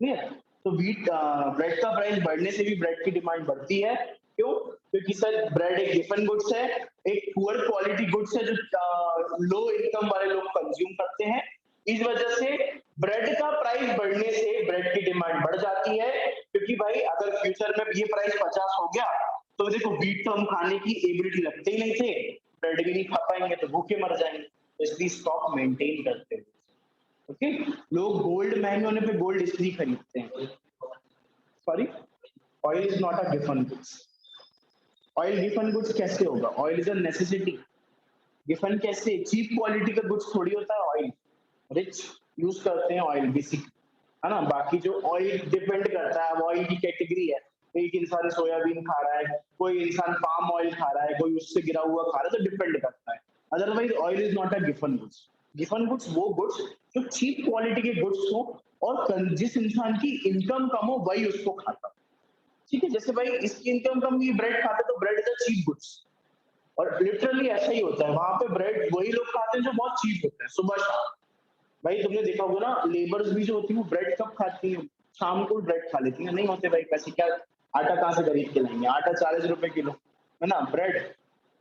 क्लियर? तो व्हीट ब्रेड का प्राइस बढ़ने से भी ब्रेड की डिमांड बढ़ती है। क्यों? क्योंकि सर ब्रेड एक गिफन गुड्स है, एक पुअर क्वालिटी गुड्स है, जो लो इनकम वाले लोग कंज्यूम करते हैं। इस वजह से ब्रेड का प्राइस बढ़ने से ब्रेड की डिमांड बढ़ जाती है, क्योंकि भाई अगर फ्यूचर में ये प्राइस 50 हो गया, तो देखो व्हीट तो हम खाने की एबिलिटी रखते ही नहीं थे, ब्रेड भी नहीं खा पाएंगे तो भूखे मर जाएंगे, तो इसलिए स्टॉक मेंटेन करते हैं। ओके? लोग गोल्ड महंगे होने पे गोल्ड इसलिए खरीदते हैं। Sorry, oil is not a Giffen goods. Oil Giffen goods कैसे होगा? Oil is a necessity. Giffen कैसे? चीप क्वालिटी का गुड्स थोड़ी होता है ऑयल। रिच यूज करते हैं ऑयल बेसिक, है ना। बाकी जो ऑयल डिपेंड करता है, ऑयल की कैटेगरी है, एक इंसान सोयाबीन खा रहा है, कोई इंसान पाम ऑयल खा रहा है, कोई उससे गिरा हुआ खा रहा है, तो डिपेंड करता है। Otherwise oil is not a Giffen goods. Giffen goods वो गुड्स जो चीप क्वालिटी के गुड्स हो, और जिस इंसान की इनकम कम हो वही उसको खाता। ठीक है? जैसे भाई इसकी इनकम कम, ये ब्रेड खाते, तो bread is a cheap goods. और लिटरली ऐसा ही होता है, वहां पे ब्रेड वही लोग खाते हैं जो बहुत चीप होते हैं, सुबह शाम। भाई तुमने देखा होगा ना, लेबर्स भी जो होती है वो ब्रेड कब खाती है? शाम को ब्रेड खा लेती है। नहीं होते भाई पैसे, क्या आटा कहाँ से खरीद के लाएंगे? आटा 40 रुपए किलो, है ना। ब्रेड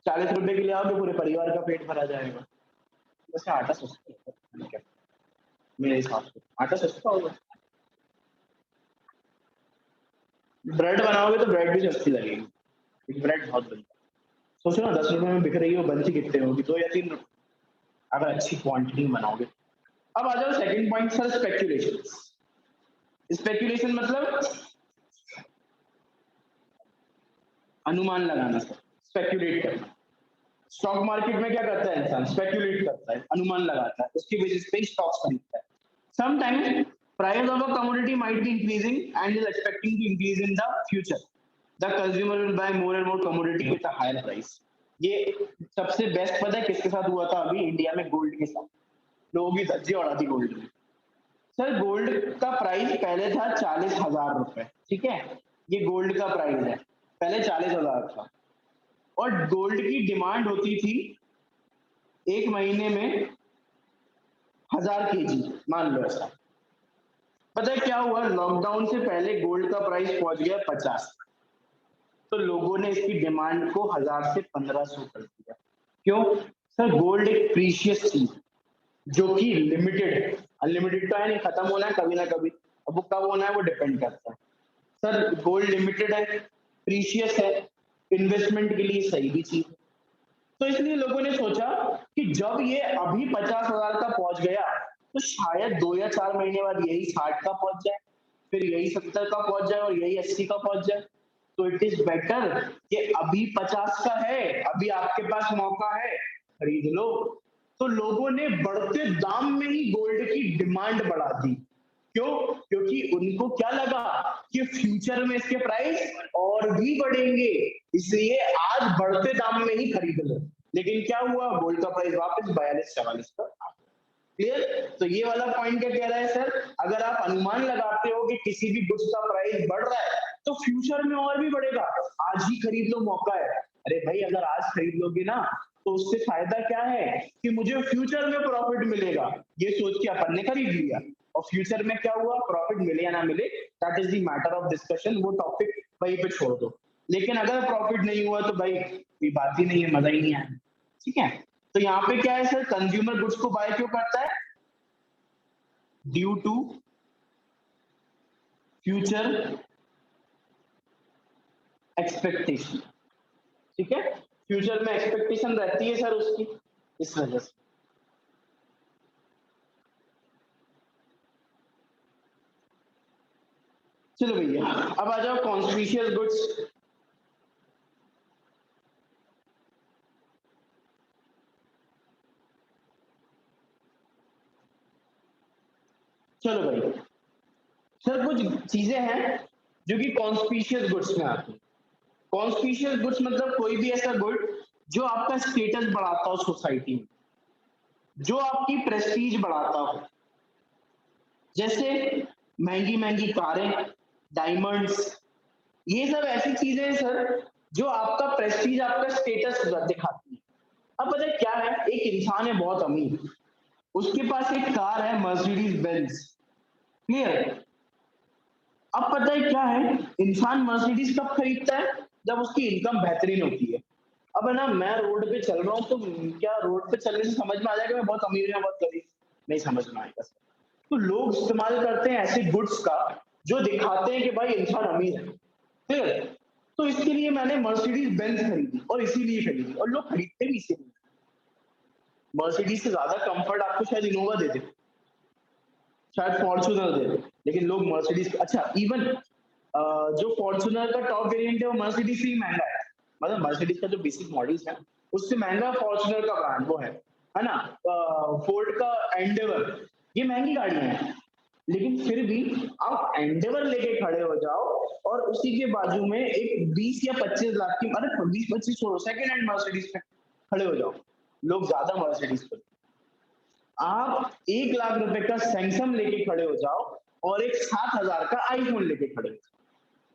40 रुपए के लिए आओगे, पूरे परिवार का पेट भरा जाएगा। वैसे आटा सस्ता होता है क्या? मेरे हिसाब से आटा सस्ता होगा। ब्रेड बनाओगे तो ब्रेड भी सस्ती लगेगी, ब्रेड बहुत बनता है। सोचो ना, 10 रुपए में बिक रही है, वो बनती कितने होगी? 2 या 3 रुपए, अगर अच्छी क्वांटिटी में बनाओगे। अब आ जाओ second point sir, speculation. Speculation मतलब अनुमान लगाना सर, स्पेक्यूलेट करना। स्टॉक मार्केट में क्या करता है इंसान? स्पेक्यूलेट करता है, अनुमान लगाता है, उसकी बेसिस पे स्टॉक्स खरीदता है। Sometimes price of a commodity might be increasing and is expecting to increase in the future. The consumer will buy more and more commodity with a higher price. ये सबसे बेस्ट पता है किसके साथ हुआ था अभी इंडिया में? गोल्ड के साथ। लोगों की धज्जी उड़ा थी गोल्ड में। सर गोल्ड का प्राइस पहले था 40,000 रुपए, ठीक है? ये गोल्ड का प्राइस है, पहले 40,000 था, और गोल्ड की डिमांड होती थी एक महीने में 1000 kg, मान लो ऐसा। पता है क्या हुआ? लॉकडाउन से पहले गोल्ड का प्राइस पहुंच गया 50, तो लोगों ने इसकी डिमांड को 1000 से 1500 कर दिया। क्यों सर? गोल्ड एक प्रीशियस चीज जो कि लिमिटेड है, अनलिमिटेड तो है नहीं, खत्म होना है कभी ना कभी, अब वो कब होना है वो डिपेंड करता है। सर गोल्ड लिमिटेड है, प्रीशियस है, इन्वेस्टमेंट के लिए सही भी चीज है। तो इसलिए लोगों ने सोचा कि जब ये अभी 50,000 का पहुंच गया तो शायद 2 या 4 महीने बाद यही 60 का पहुंच जाए, फिर यही 70 का पहुंच जाए और यही 80 का पहुंच जाए। तो इट इज बेटर कि अभी 50 का है, अभी आपके पास मौका है, खरीद लो। तो लोगों ने बढ़ते दाम में ही गोल्ड की डिमांड बढ़ा दी। क्यों? क्योंकि उनको क्या लगा कि फ्यूचर में इसके प्राइस और भी बढ़ेंगे, इसलिए आज बढ़ते दाम में ही खरीद लो। लेकिन क्या हुआ? गोल्ड का प्राइस वापस 42-44 पर आ गया। क्लियर? तो ये वाला पॉइंट क्या कह रहा है सर? अगर आप अनुमान लगाते हो कि किसी भी गुड्स का प्राइस बढ़ रहा है तो फ्यूचर में और भी बढ़ेगा, आज ही खरीद लो, मौका है। अरे भाई अगर आज खरीद लोगे ना तो उससे फायदा क्या है कि मुझे फ्यूचर में प्रॉफिट मिलेगा, ये सोच के अपन ने खरीद लिया। और फ्यूचर में क्या हुआ? प्रॉफिट मिले या ना मिले, that is the matter of discussion, वो टॉपिक वहीं पे छोड़ दो। लेकिन अगर प्रॉफिट नहीं हुआ तो भाई कोई बात ही नहीं है, मजा ही नहीं आया। ठीक है? तो यहाँ पे क्या है सर? कंज्यूमर गुड्स को बाय क्यों करता है? Due to future expectation. ठीक है? फ्यूचर में एक्सपेक्टेशन रहती है सर उसकी, इस वजह से। चलो भैया अब आ जाओ कॉन्स्पिशियस गुड्स। चलो भाई सर कुछ चीजें हैं जो कि कॉन्स्पिशियस गुड्स में आती है। कॉन्स्पिशियस गुड्स मतलब कोई भी ऐसा गुड जो आपका स्टेटस बढ़ाता हो सोसाइटी में, जो आपकी प्रेस्टीज बढ़ाता हो। जैसे महंगी महंगी कारें, डायमंड्स, ये सब ऐसी चीजें हैं सर जो आपका प्रेस्टीज, आपका स्टेटस दिखाती है। अब पता है क्या है? एक इंसान है बहुत अमीर, उसके पास एक कार है मर्सिडीज बेंज। क्लियर? अब पता है क्या है? इंसान मर्सिडीज कब खरीदता है? जब उसकी इनकम बेहतरीन होती है। अब है ना, मैं रोड पे चल रहा हूँ तो क्या रोड पे चलने से समझ में आ जाएगा मैं बहुत अमीर हूँ या बहुत गरीब? नहीं समझ में आएगा। तो लोग इस्तेमाल करते हैं ऐसे गुड्स का जो दिखाते हैं कि भाई इंसान अमीर है। ठीक है? तो इसके लिए मैंने मर्सिडीज बेंज खरीदी और इसीलिए खरीदी, और लोग खरीदते भी इसीलिए। मर्सिडीज से ज्यादा कंफर्ट आपको शायद इनोवा दे दे, शायद फॉर्च्यूनर दे दे, लेकिन लोग मर्सिडीज। अच्छा इवन जो फॉर्च्यूनर का टॉप वेरिएंट है वो मर्सिडीज से ही महंगा है। मतलब मर्सिडीज का जो बेसिक मॉडल्स है उससे महंगा फॉर्च्यूनर का ब्रांड वो है ना? फोर्ड का एंडेवर, ये महंगी गाड़ियां हैं, लेकिन फिर भी आप एंडेवर लेके खड़े हो जाओ और उसी के बाजू में एक 20 या 25 लाख की, अरे 20-25 छोड़ो, सेकेंड हैंड मर्सिडीज पे खड़े हो जाओ, लोग ज्यादा मर्सिडीज पे। आप 1 लाख रुपए का सैमसंग लेके खड़े हो जाओ और एक 7,000 का आईफोन लेके खड़े हो जाओ,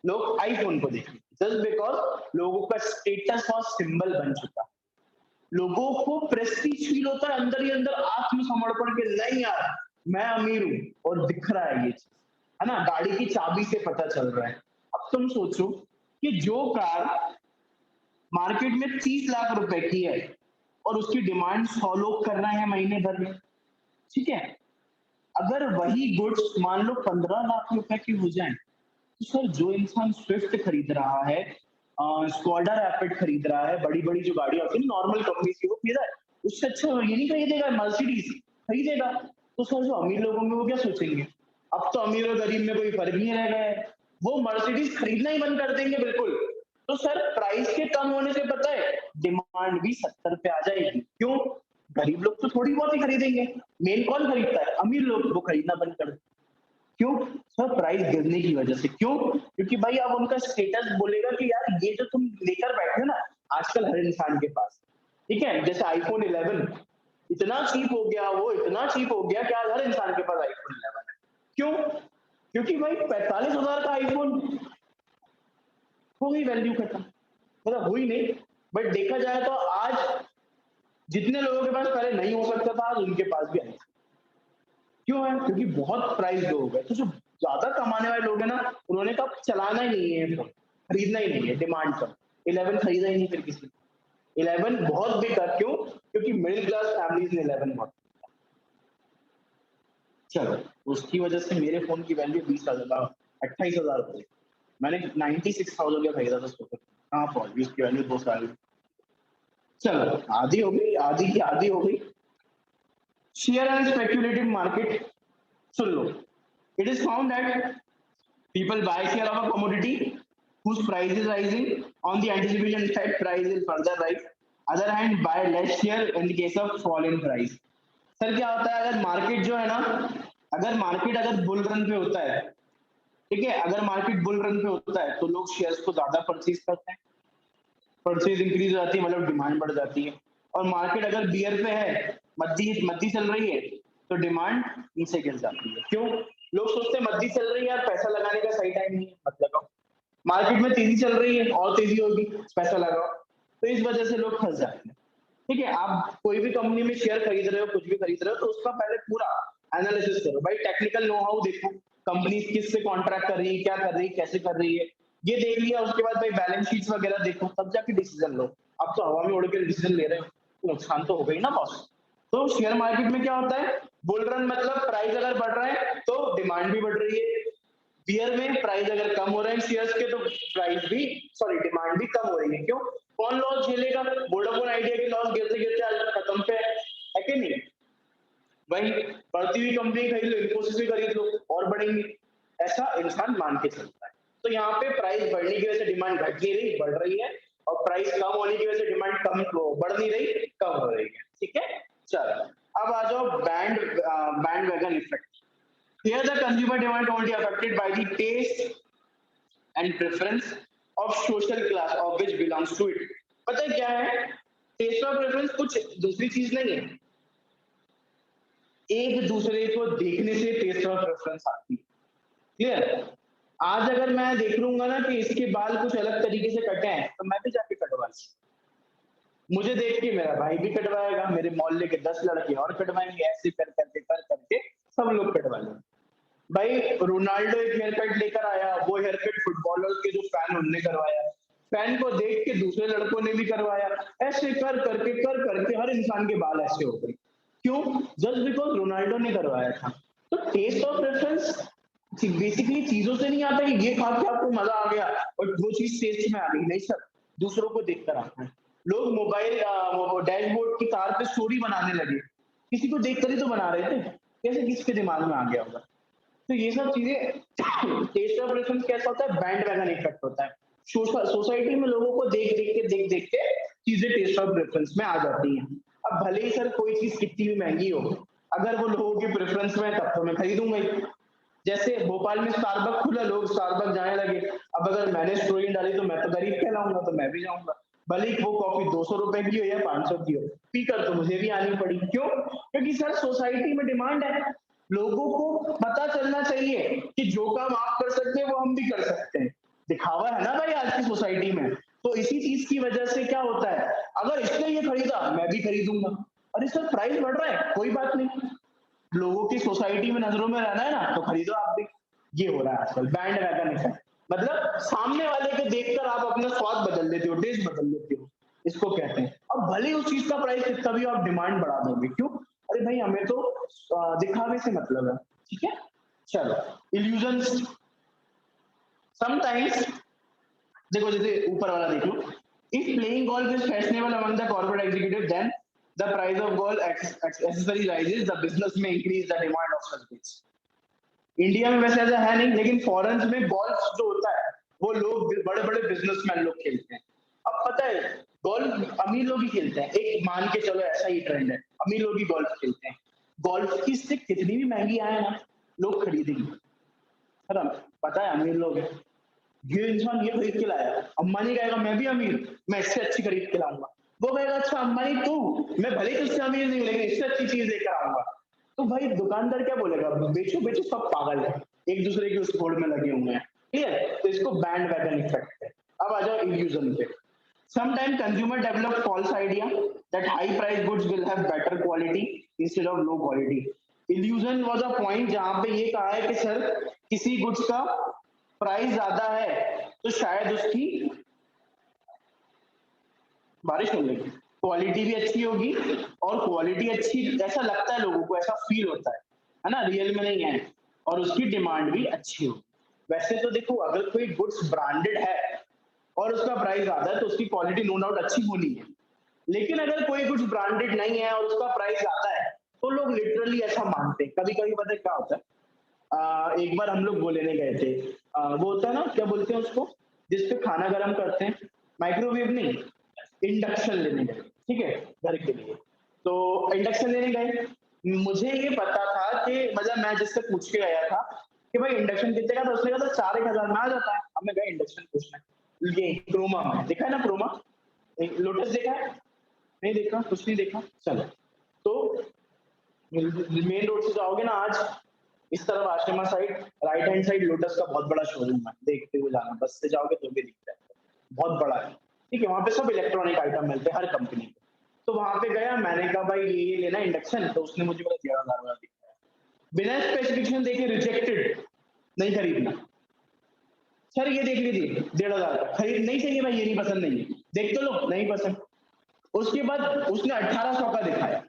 लोग आईफोन को देखेंगे, जस्ट बिकॉज लोगों का स्टेटस और सिंबल बन चुका है। लोगों को प्रेस्टीज फील होता है अंदर ही अंदर, आत्मसमर्पण के, नहीं यार मैं अमीर हूं, और दिख रहा है ये चीज, है ना? गाड़ी की चाबी से पता चल रहा है। अब तुम सोचो कि जो कार मार्केट में 30 लाख रुपए की है और उसकी डिमांड 100 लोग कर रहे हैं महीने भर में, ठीक है? अगर वही गुड्स मान लो 15 लाख रुपए की हो जाए तो सर जो इंसान स्विफ्ट खरीद रहा है, स्क्वाडा रैपिड खरीद रहा है, बड़ी बड़ी जो गाड़ियां होती है नॉर्मल कंपनी की वो खरीद रहा है, उससे अच्छा ये नहीं खरीदेगा, मर्सिडीज खरीदेगा। तो सर जो अमीर लोग होंगे वो क्या सोचेंगे? अब तो अमीर और गरीब में कोई फर्क नहीं रह गया है, वो मर्सिडीज खरीदना ही बंद कर देंगे बिल्कुल। तो सर प्राइस के कम होने से पता है डिमांड भी 70 पे आ जाएगी। क्यों? गरीब लोग तो थोड़ी बहुत ही खरीदेंगे, मेन कौन खरीदता है? अमीर लोग, वो खरीदना बंद कर देंगे। क्यों? सर प्राइस गिरने की वजह से। क्यों? क्योंकि भाई अब उनका स्टेटस बोलेगा कि यार ये जो तुम लेकर बैठे हो ना, आजकल हर इंसान के पास, ठीक है, जैसे आईफोन 11 इतना चीप हो गया, वो इतना चीप हो गया कि आज हर इंसान के पास आईफोन 11 है। क्यों? क्योंकि भाई 45,000 का आईफोन, हो गई वैल्यू खत्म, मतलब हुई नहीं, बट देखा जाए तो आज जितने लोगों के पास पहले नहीं हो सकता था आज उनके पास भी आई। क्यों है? क्योंकि बहुत प्राइस लो हो गए। तो जो ज्यादा कमाने वाले लोग हैं ना, उन्होंने कहा चलाना ही नहीं है फोन, खरीदना ही नहीं है, डिमांड पर 11 खरीदा ही नहीं फिर किसी ने। 11 बहुत बेकार, क्यों? क्योंकि मिडिल क्लास फैमिलीज ने 11 बहुत। चलो, उसकी वजह से मेरे फोन की वैल्यू 20,000 28,000 रुपए, मैंने 96,000 का खरीदा था उसको, कहाँ पहुंच गई उसकी वैल्यू 2 साल में। चलो, आधी हो गई, आधी की आधी हो गई। Share and speculative market, soon low. It is found that people buy share of a commodity whose price is rising on the anticipation that price will further rise. Other hand, buy less share in the case of fall in price. Sir क्या होता है, अगर market जो है ना, अगर market अगर bull run पे होता है, ठीक है, अगर मार्केट बुल रन पे होता है तो लोग शेयर्स को ज्यादा परचेज करते हैं, परचेज इंक्रीज हो जाती है, मतलब डिमांड बढ़ जाती है। और मार्केट अगर बियर पे है, मद्दी मद्दी चल रही है, तो डिमांड नीचे गिर जाती है। क्यों? लोग सोचते हैं मद्दी चल रही है यार, पैसा लगाने का सही टाइम नहीं है, मत लगाओ। मार्केट में तेजी चल रही है, और तेजी होगी, पैसा लगाओ। तो इस वजह से लोग फंस जाते हैं। ठीक है, आप कोई भी कंपनी में शेयर खरीद रहे हो, कुछ भी खरीद रहे हो, तो उसका पहले पूरा एनालिसिस करो भाई, टेक्निकल नो हाउ देखो, कंपनी किस से कॉन्ट्रैक्ट कर रही है, क्या कर रही है, कैसे कर रही है, ये देख लिया। उसके बाद भाई बैलेंस शीट्स वगैरह देखो, तब जाके डिसीजन लो। अब तो हवा में उड़ के डिसीजन ले रहे हो, तो नुकसान तो हो गई ना बॉस। तो शेयर मार्केट में क्या होता है, बुल रन मतलब प्राइस अगर बढ़ रहा है तो डिमांड भी बढ़ रही है, बियर में प्राइस अगर कम हो रहे हैं शेयर्स के, तो प्राइस भी, सॉरी, डिमांड भी कम हो रही है। क्यों? कौन लॉस झेलेगा? वोडाफोन आइडिया की लॉस गिरते गिरते आज खत्म पे है कि नहीं? वही बढ़ती हुई कंपनी खरीद लो, इन्फोसिस भी खरीद लो, और बढ़ेंगी। ऐसा इंसान मान के चलता है। तो यहाँ पे प्राइस बढ़ने की वजह से डिमांड घट नहीं रही, बढ़ रही है, और प्राइस कम होने की वजह से डिमांड कम, बढ़ नहीं रही, कम हो रही है। ठीक है, चलो अब आ जाओ band wagon effect. Here the consumer demand only affected by the taste and preference of social class of which belongs to it. पता है क्या है? टेस्ट और प्रेफरेंस कुछ दूसरी चीज नहीं है, एक दूसरे को देखने से टेस्ट और प्रेफरेंस आती है। क्लियर? आज अगर मैं देख लूंगा ना कि इसके बाल कुछ अलग तरीके से कटे हैं, तो मैं भी जाके कटवा लूंगा। मुझे देख के मेरा भाई भी कटवाएगा, मेरे मोहल्ले के 10 लड़के और कटवाएंगे, ऐसे कर करके सब लोग कटवा लेंगे। भाई रोनाल्डो एक हेयर कट लेकर आया, वो हेयर कट फुटबॉलर के जो फैन उनने करवाया, फैन को देख के दूसरे लड़कों ने भी करवाया, ऐसे कर करके हर इंसान के बाल ऐसे हो गए। क्यों? जस्ट बिकॉज रोनाल्डो ने करवाया था। तो टेस्ट ऑफ प्रेफरेंस बेसिकली चीजों से नहीं आता कि ये खा के आपको मजा आ गया और वो चीज टेस्ट में आ गई, नहीं सर, दूसरों को देखकर आता है। लोग मोबाइल डैशबोर्ड की कार पे स्टोरी बनाने लगे, किसी को देखकर ही तो बना रहे थे, कैसे किसके दिमाग में आ गया होगा। तो ये सब चीजें टेस्ट ऑफ प्रेफरेंस कैसा होता है, बैंड वैगन इफेक्ट होता है। सोसाइटी में लोगों को देख देख के चीजें टेस्ट ऑफ प्रेफरेंस में आ जाती हैं। अब भले ही सर कोई चीज कितनी भी महंगी हो, अगर वो लोगों की प्रेफरेंस में है तब तो मैं खरीदूंगा ही। जैसे भोपाल में स्टारबक खुला, लोग स्टारबक जाने लगे, अब अगर मैंने स्टोरी डाली तो मैं तो गरीब कहलाऊंगा, तो मैं भी जाऊंगा, भले ही वो कॉफी 200 रुपए की हो या 500 की हो, पीकर तो मुझे भी आनी पड़ी। क्यों? क्योंकि सर सोसाइटी में डिमांड है, लोगों को पता चलना चाहिए कि जो काम आप कर सकते हैं वो हम भी कर सकते हैं। दिखावा है ना भाई आज की सोसाइटी में, तो इसी चीज की वजह से क्या होता है, अगर इसने ये खरीदा मैं भी खरीदूंगा, अरे सर प्राइस बढ़ रहा है कोई बात नहीं, लोगों की सोसाइटी में नजरों में रहना है ना, तो खरीदो आप भी। ये हो रहा है आजकल बैंड वैगन इफेक्ट, मतलब सामने वाले के देखकर आप अपना स्वाद बदल लेते हो, टेस्ट बदल लेते हो, इसको कहते हैं। अब भले ही उस चीज का प्राइस कितना भी आप डिमांड बढ़ा दोगे, क्यों? अरे भाई हमें तो दिखावे से मतलब है। ठीक है, चलो, इल्यूजन्स समटाइम्स, देखो जैसे ऊपर वाला देख लो, if playing golf is fashionable among the corporate executive then the price of gold accessory rises, the business may increase the demand of such goods. India में वैसे ऐसा है नहीं, लेकिन फॉरेन में गोल्फ जो होता है वो लोग बड़े बड़े बिजनेसमैन लोग खेलते हैं। अब पता है गोल्फ अमीर लोग ही खेलते हैं, एक मान के चलो ऐसा ही ट्रेंड है, अमीर लोग ही गोल्फ खेलते हैं। गोल्फ की स्टिक कितनी भी महंगी आए ना, लोग खरीदेंगे। है ना? पता है अमीर लोग है, ये इंसान ये खरीद के लाया, अंबानी कहेगा मैं भी अमीर, मैं इससे अच्छी खरीद के लाऊंगा। वो कहेगा अच्छा अंबानी तू, मैं भले ही तुझसे अमीर नहीं लेकिन इससे अच्छी चीज लेकर आऊंगा। तो भाई दुकानदार क्या बोलेगा, बेचो बेचो, सब पागल है, एक दूसरे की उस होड़ में लगे हुए हैं। क्लियर? तो इसको बैंड वैगन इफेक्ट है। अब आ जाओ इल्यूजन पे। Sometimes consumer develop false idea that high price goods will have better quality instead of low quality. Illusion was a point जहां पे ये कहा है कि सर किसी गुड्स का प्राइस ज्यादा है तो शायद उसकी बारिश होने लगी, क्वालिटी भी अच्छी होगी, और क्वालिटी अच्छी ऐसा लगता है लोगों को, ऐसा फील होता है ना, रियल में नहीं है, और उसकी डिमांड भी अच्छी होगी। वैसे तो देखो, अगर कोई गुड्स ब्रांडेड है और उसका प्राइस ज्यादा है तो उसकी क्वालिटी नो डाउट अच्छी होनी है। लेकिन अगर कोई कुछ ब्रांडेड नहीं है और उसका प्राइस ज्यादा है तो लोग लिटरली ऐसा मानते हैं। कभी कभी पता है क्या होता है, एक बार हम लोग वो लेने गए थे, वो होता है ना, क्या बोलते हैं उसको, जिसपे खाना गर्म करते हैं, माइक्रोवेव नहीं, इंडक्शन लेने गए, ठीक है, घर के लिए। तो इंडक्शन लेने गए, मुझे ये पता था कि मतलब मैं जिससे पूछ के गया था कि भाई इंडक्शन कितने का था, उसने कहा था 4,000 में आ जाता है। अब मैं गया इंडक्शन पूछने, ये क्रोमा में देखा है ना, क्रोमा लोटस देखा है, नहीं देखा, कुछ नहीं देखा, चलो। तो मेन रोड से जाओगे ना आज, इस तरफ Ashima side, right hand side lotus का बहुत बड़ा शोरूम है, देखते हुए जाना, बस से जाओगे तो भी दिखता है, बहुत बड़ा है, ठीक है। वहां पे सब इलेक्ट्रॉनिक आइटम मिलते हैं हर कंपनी के। तो वहां पे गया, मैंने कहा भाई ये लेना इंडक्शन, तो उसने मुझे बोला 13,000 वाला दिखाया, बिना स्पेसिफिकेशन देखे रिजेक्टेड, नहीं खरीदना। सर ये देख लीजिए 1,500 का, खरीद नहीं चाहिए भाई, ये नहीं पसंद, नहीं है, देख तो लो, नहीं पसंद। उसके बाद उसने 1800 का दिखाया,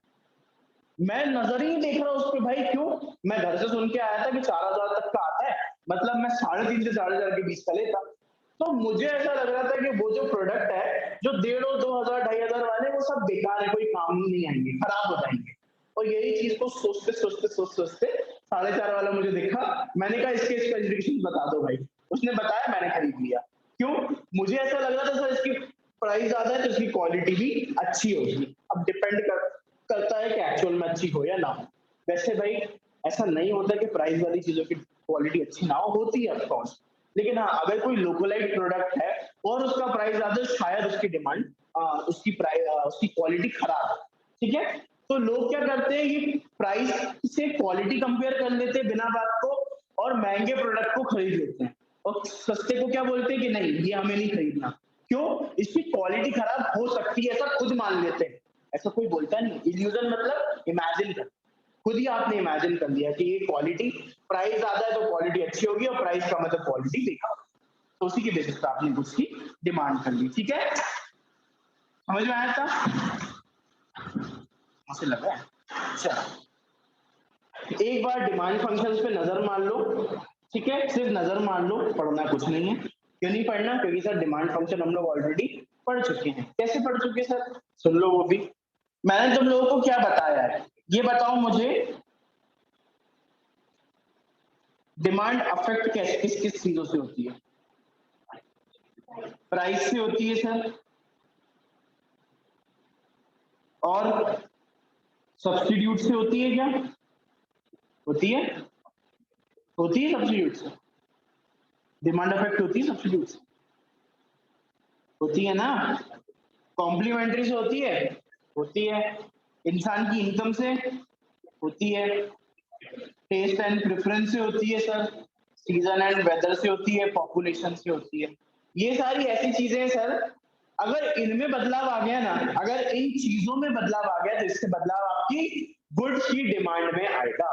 मैं नजर ही नहीं देख रहा उस पे भाई, क्यों, मैं घर से सुन के आया था कि 4,000 तक का आता है, मतलब मैं 3.5 से 4,500 के बीच का लेता। तो मुझे ऐसा लग रहा था कि वो जो प्रोडक्ट है, जो 1,500, 2,000, 2,500 वाले, वो सब बेकार है, कोई काम ही नहीं आएंगे, खराब हो जाएंगे। और यही चीज को सोचते सोचते सोचते सोचते 4,500 वाला मुझे दिखा, मैंने कहा इसके स्पेसिफिकेशन बता दो भाई, उसने बताया, मैंने खरीद लिया। क्यों, मुझे ऐसा लग रहा था सर इसकी प्राइस ज्यादा है तो इसकी क्वालिटी भी अच्छी होगी। अब डिपेंड करता है कि एक्चुअल में अच्छी हो या ना हो। वैसे भाई ऐसा नहीं होता कि प्राइस वाली चीजों की क्वालिटी अच्छी ना हो, होती है ऑफकोर्स। लेकिन हाँ, अगर कोई लोकलाइज प्रोडक्ट है और उसका प्राइस ज्यादा, शायद उसकी डिमांड, उसकी प्राइस, उसकी क्वालिटी खराब है, ठीक है। तो लोग क्या करते हैं, ये प्राइस से क्वालिटी कंपेयर कर लेते हैं बिना बात को, और महंगे प्रोडक्ट को खरीद लेते हैं, और सस्ते को क्या बोलते हैं कि नहीं ये हमें नहीं खरीदना। क्यों, इसकी क्वालिटी खराब हो सकती है, ऐसा खुद मान लेते हैं। ऐसा कोई बोलता नहीं, इल्यूजन मतलब इमेजिन कर, खुद ही आपने इमेजिन कर लिया कि ये क्वालिटी, प्राइस ज्यादा है तो क्वालिटी अच्छी होगी, और प्राइस कम है तो क्वालिटी बेकार। तो उसी के बेसिस पे आपने गुड्स की डिमांड कर ली, ठीक है, समझ में आया था, मुझे लगा है। चलो, एक बार डिमांड फंक्शंस पे नजर मार लो, ठीक है, सिर्फ नजर मार लो, पढ़ना कुछ नहीं है। क्यों नहीं पढ़ना, क्योंकि सर डिमांड फंक्शन हम लोग ऑलरेडी पढ़ चुके हैं। कैसे पढ़ चुके सर, सुन लो वो भी। मैंने तुम लोगों को क्या बताया है, ये बताओ मुझे, डिमांड अफेक्ट कैसे, किस किस चीजों से होती है, प्राइस से होती है सर, और सब्स्टिट्यूट से होती है क्या, होती है, होती है सब्स्टिट्यूट से, डिमांड अफेक्ट होती है सब्स्टिट्यूट से, होती है ना, कॉम्प्लीमेंट्री से होती है, होती है, इंसान की इनकम से होती है, टेस्ट एंड प्रेफरेंस से होती है सर, सीजन एंड वेदर से होती है, पॉपुलेशन से होती है। ये सारी ऐसी चीजें हैं सर, अगर इनमें बदलाव आ गया ना, अगर इन चीजों में बदलाव आ गया तो इससे बदलाव आपकी गुड्स की डिमांड में आएगा।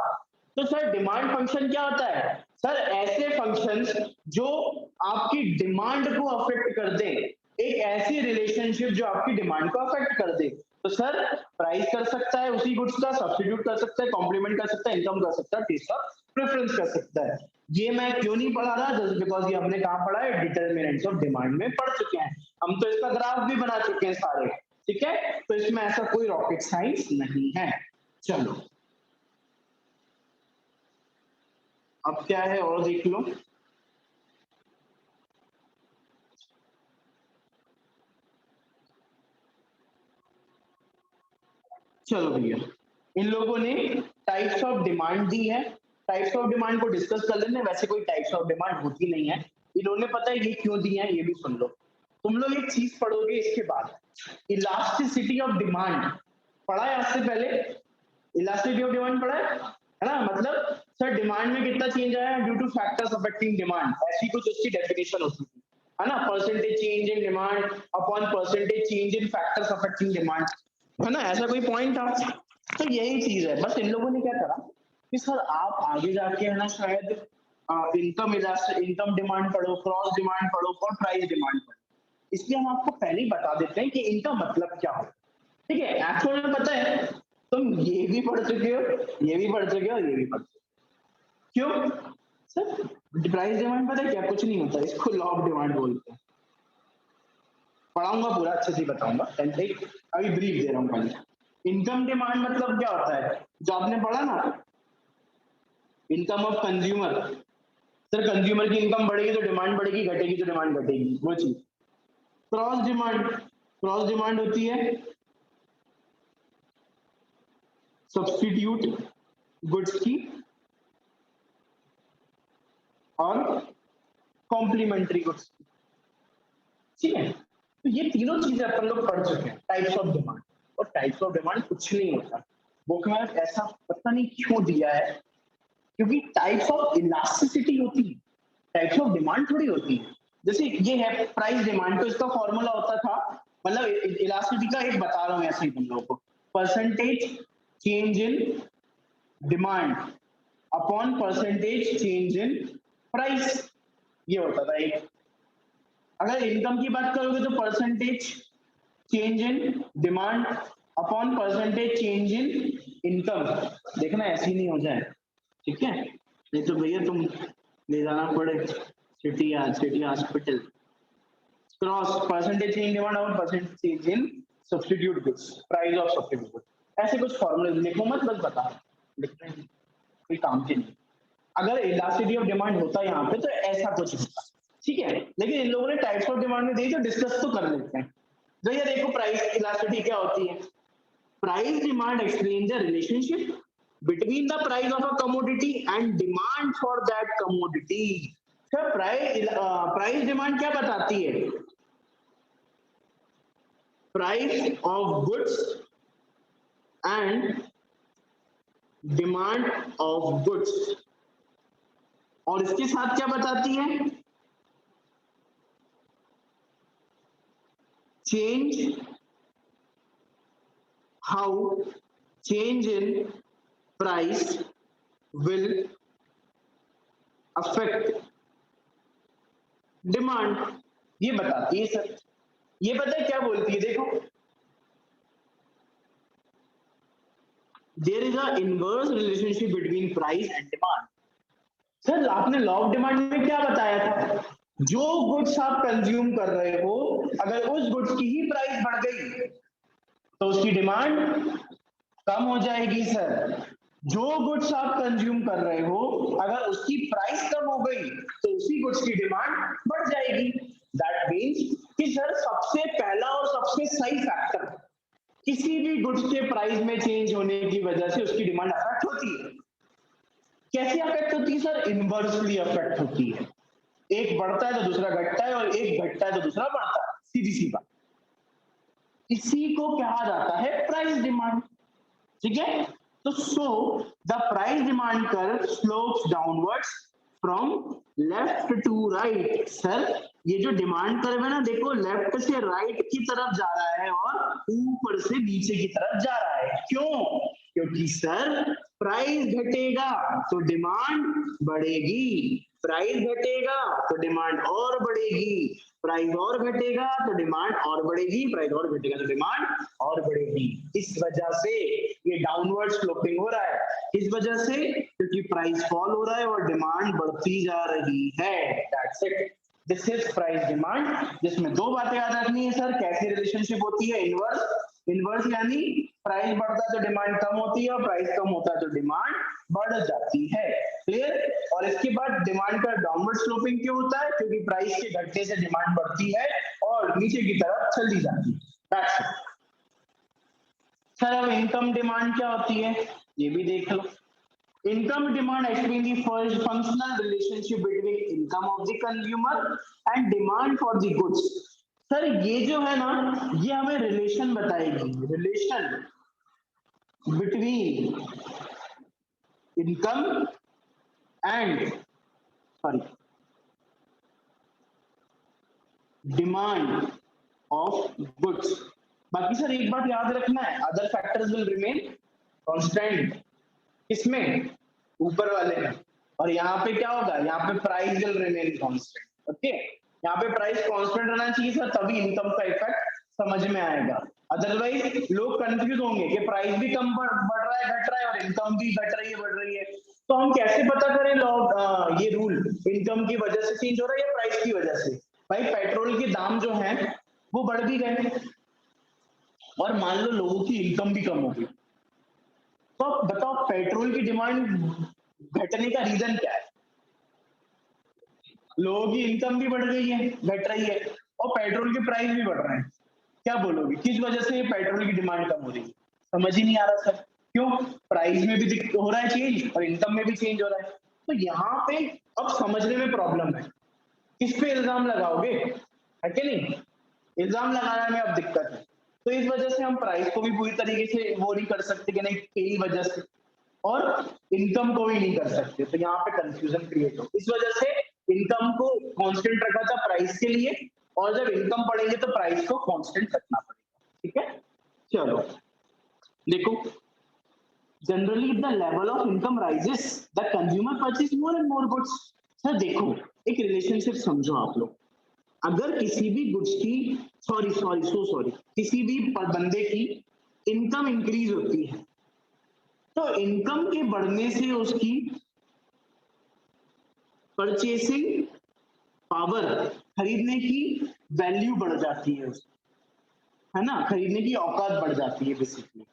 तो सर डिमांड फंक्शन क्या होता है, सर ऐसे फंक्शंस जो आपकी डिमांड को अफेक्ट कर दे, एक ऐसी रिलेशनशिप जो आपकी डिमांड को अफेक्ट कर दे। तो सर प्राइस कर सकता है उसी गुड्स का, सब्स्टिट्यूट कर सकता है, कॉम्प्लीमेंट कर सकता है, इनकम कर सकता है, टेस्ट और प्रेफरेंस कर सकता है। ये मैं क्यों नहीं पढ़ा रहा, जस्ट बिकॉज ये हमने कहां पढ़ा है, डिटर्मिनेंट्स ऑफ डिमांड में पढ़ चुके हैं, हम तो इसका ग्राफ भी बना चुके हैं सारे, ठीक है। तो इसमें ऐसा कोई रॉकेट साइंस नहीं है। चलो अब क्या है और देख लो। चलो भैया, इन लोगों ने टाइप्स ऑफ डिमांड दी है, टाइप्स ऑफ डिमांड को डिस्कस कर लेने, वैसे कोई टाइप्स ऑफ डिमांड होती नहीं है, इन्होंने पता है ये क्यों दी है, ये भी सुन लो। तुम लोग एक चीज पढ़ोगे इसके बाद, इलास्टिसिटी ऑफ डिमांड पढ़ा है आज से पहले, इलास्टिसिटी ऑफ डिमांड पढ़ा है ना, मतलब सर डिमांड में कितना चेंज आया due two factors affecting demand, ऐसी कुछ उसकी डेफिनेशन होती है ना, percentage change in demand upon percentage change in factors affecting demand, है ना, ऐसा कोई पॉइंट था। तो यही चीज है, बस इन लोगों ने क्या करा कि सर आप आगे जाके है ना शायद इनकम डिमांड पढ़ो, क्रॉस डिमांड पढ़ो और प्राइस डिमांड पढ़ो, इसलिए हम आपको पहले ही बता देते हैं कि इनका मतलब क्या हो, ठीक है। एक्चुअल में पता है तुम ये भी पढ़ चुके हो, ये भी पढ़ चुके हो, ये भी पढ़ चुके हो। क्यों सर? प्राइस डिमांड पता है क्या? कुछ नहीं होता, इसको लॉ ऑफ डिमांड बोलते हैं। पढ़ाऊंगा पूरा, अच्छे से बताऊंगा, अभी ब्रीफ दे रहा हूँ पहले। इनकम डिमांड मतलब क्या होता है, जो आपने पढ़ा ना, income of consumer. Sir consumer की इनकम बढ़ेगी तो डिमांड बढ़ेगी, घटेगी तो डिमांड घटेगी, वो चीज। क्रॉस डिमांड, क्रॉस डिमांड होती है सब्स्टिट्यूट गुड्स की और कॉम्प्लीमेंट्री गुड्स की, ठीक है। तो ये तीनों चीजें अपन लोग पढ़ चुके हैं, टाइप्स ऑफ डिमांड। और टाइप्स ऑफ डिमांड कुछ नहीं होता, बुक में ऐसा पता नहीं क्यों दिया है, क्योंकि टाइप्स ऑफ इलास्टिसिटी होती है, टाइप्स ऑफ डिमांड थोड़ी होती है। जैसे ये है प्राइस डिमांड, तो इसका फॉर्मूला होता था, मतलब इलास्टिसिटी का एक बता रहा हूँ ऐसे ही तुम लोगों को, percentage change in demand upon percentage change in price, ये होता था एक। अगर इनकम की बात करोगे तो percentage change in demand upon percentage change in income. देखना ऐसे ही नहीं हो जाए, ठीक है, नहीं तो भैया तुम ले जाना पड़े city hospital. Cross percentage change demand और percentage change in substitute goods, price of substitute goods. ऐसे कुछ फॉर्मूले लिखो मत, बस बता लिखने कोई काम के नहीं। अगर इलास्टिसिटी ऑफ डिमांड होता है यहाँ पे तो ऐसा कुछ होता, ठीक है। लेकिन इन लोगों ने टाइप्स ऑफ डिमांड में दी तो डिस्कस तो कर लेते हैं। भैया देखो प्राइस इलास्टिसिटी क्या होती है। Price demand explain the relationship between the price of a commodity and demand for that commodity। Sir price demand क्या बताती है? Price of goods and demand of goods, और इसके साथ क्या बताती है? Change how change in price will affect demand, ये बताती है सर। ये पता है क्या बोलती है, देखो, there is a inverse relationship between price and demand. Sir आपने लॉ ऑफ डिमांड में क्या बताया था? जो गुड्स आप कंज्यूम कर रहे हो, अगर उस गुड्स की ही प्राइस बढ़ गई तो उसकी डिमांड कम हो जाएगी सर। जो गुड्स आप कंज्यूम कर रहे हो, अगर उसकी प्राइस कम हो गई तो उसी गुड्स की डिमांड बढ़ जाएगी। दैट मीन्स कि सर सबसे पहला और सबसे सही फैक्टर, किसी भी गुड्स के प्राइस में चेंज होने की वजह से उसकी डिमांड अफेक्ट होती है। कैसे अफेक्ट होती है सर? इनवर्सली अफेक्ट होती है। एक बढ़ता है तो दूसरा घटता है, और एक घटता है तो दूसरा बढ़ता है, सीधी सी बात। इसी को कहा जाता है प्राइस डिमांड, ठीक है। तो so the price demand curve slopes downwards from left to right. Sir ये जो डिमांड कर्व है ना, देखो लेफ्ट से राइट की तरफ जा रहा है और ऊपर से नीचे की तरफ जा रहा है। क्यों? क्योंकि सर प्राइस घटेगा तो डिमांड बढ़ेगी, प्राइस घटेगा तो डिमांड और बढ़ेगी, प्राइस और घटेगा तो डिमांड और बढ़ेगी, प्राइस और घटेगा तो डिमांड और बढ़ेगी। इस वजह से ये डाउनवर्ड स्लोपिंग हो रहा है। इस वजह से क्योंकि प्राइस फॉल हो रहा है और डिमांड बढ़ती जा रही है। That's it, this is price demand, जिसमें दो बातें याद रखनी है सर। कैसी रिलेशनशिप होती है? इनवर्स, इनवर्स यानी प्राइस बढ़ता है तो डिमांड कम होती है, और प्राइस कम होता है तो डिमांड बढ़ जाती है। क्लियर? और इसके बाद डिमांड का डाउनवर्ड स्लोपिंग क्यों होता है? क्योंकि प्राइस के घटने से डिमांड बढ़ती है और नीचे की तरफ चली जाती है। That's it. सर अब इनकम डिमांड क्या होती है ये भी देख लो। Income demand explain the first functional relationship between income of the consumer and demand for the goods। Sir ये जो है ना, ये हमें रिलेशन बताएगी, relation between income and demand of goods. बाकी सर एक बात याद रखना है, other factors will remain constant. किसमें? ऊपर वाले में। और यहाँ पे क्या होगा? यहाँ पे price will remain constant. Okay, यहाँ पे प्राइस कांस्टेंट रहना चाहिए सर, तभी इनकम का इफेक्ट समझ में आएगा। अदरवाइज लोग कंफ्यूज होंगे कि प्राइस भी कम बढ़ रहा है, घट रहा है, और इनकम भी घट रही है, बढ़ रही है। तो हम कैसे पता करें लॉ ये रूल इनकम की वजह से चेंज हो रहा है या प्राइस की वजह से? भाई पेट्रोल के दाम जो हैं वो बढ़ भी गए और मान लो लोगों की इनकम भी कम हो गई, तो अब बताओ पेट्रोल की डिमांड घटने का रीजन क्या है? लोगों की इनकम भी बढ़ गई है, घट रही है, और पेट्रोल के प्राइस भी बढ़ रहे हैं। क्या बोलोगे किस वजह से पेट्रोल की डिमांड कम हो रही है? समझ ही नहीं आ रहा सर। क्यों? प्राइस में भी हो रहा है चेंज और इनकम में भी चेंज हो रहा है। तो यहाँ पे अब समझने में प्रॉब्लम है, किस पे इल्जाम लगाओगे, है कि नहीं? इल्जाम लगाने में अब दिक्कत है। तो इस वजह से हम प्राइस को भी पूरी तरीके से वो नहीं कर सकते कि नहीं यही वजह से, और इनकम को भी नहीं कर सकते, तो यहाँ पे कंफ्यूजन क्रिएट हो। इस वजह से इनकम को कांस्टेंट रखा था प्राइस के लिए, और जब इनकम बढ़ेंगे तो प्राइस को कांस्टेंट रखना पड़ेगा। ठीक है, चलो देखो, generally the level of income rises the consumer purchase more and more goods. Sir देखो, एक रिलेशनशिप समझो आप लोग, अगर किसी भी गुड्स की सॉरी किसी भी बंदे की इनकम इंक्रीज होती है, तो इनकम के बढ़ने से उसकी परचेसिंग पावर, खरीदने की वैल्यू बढ़ जाती है उसकी, है ना, खरीदने की औकात बढ़ जाती है बेसिकली।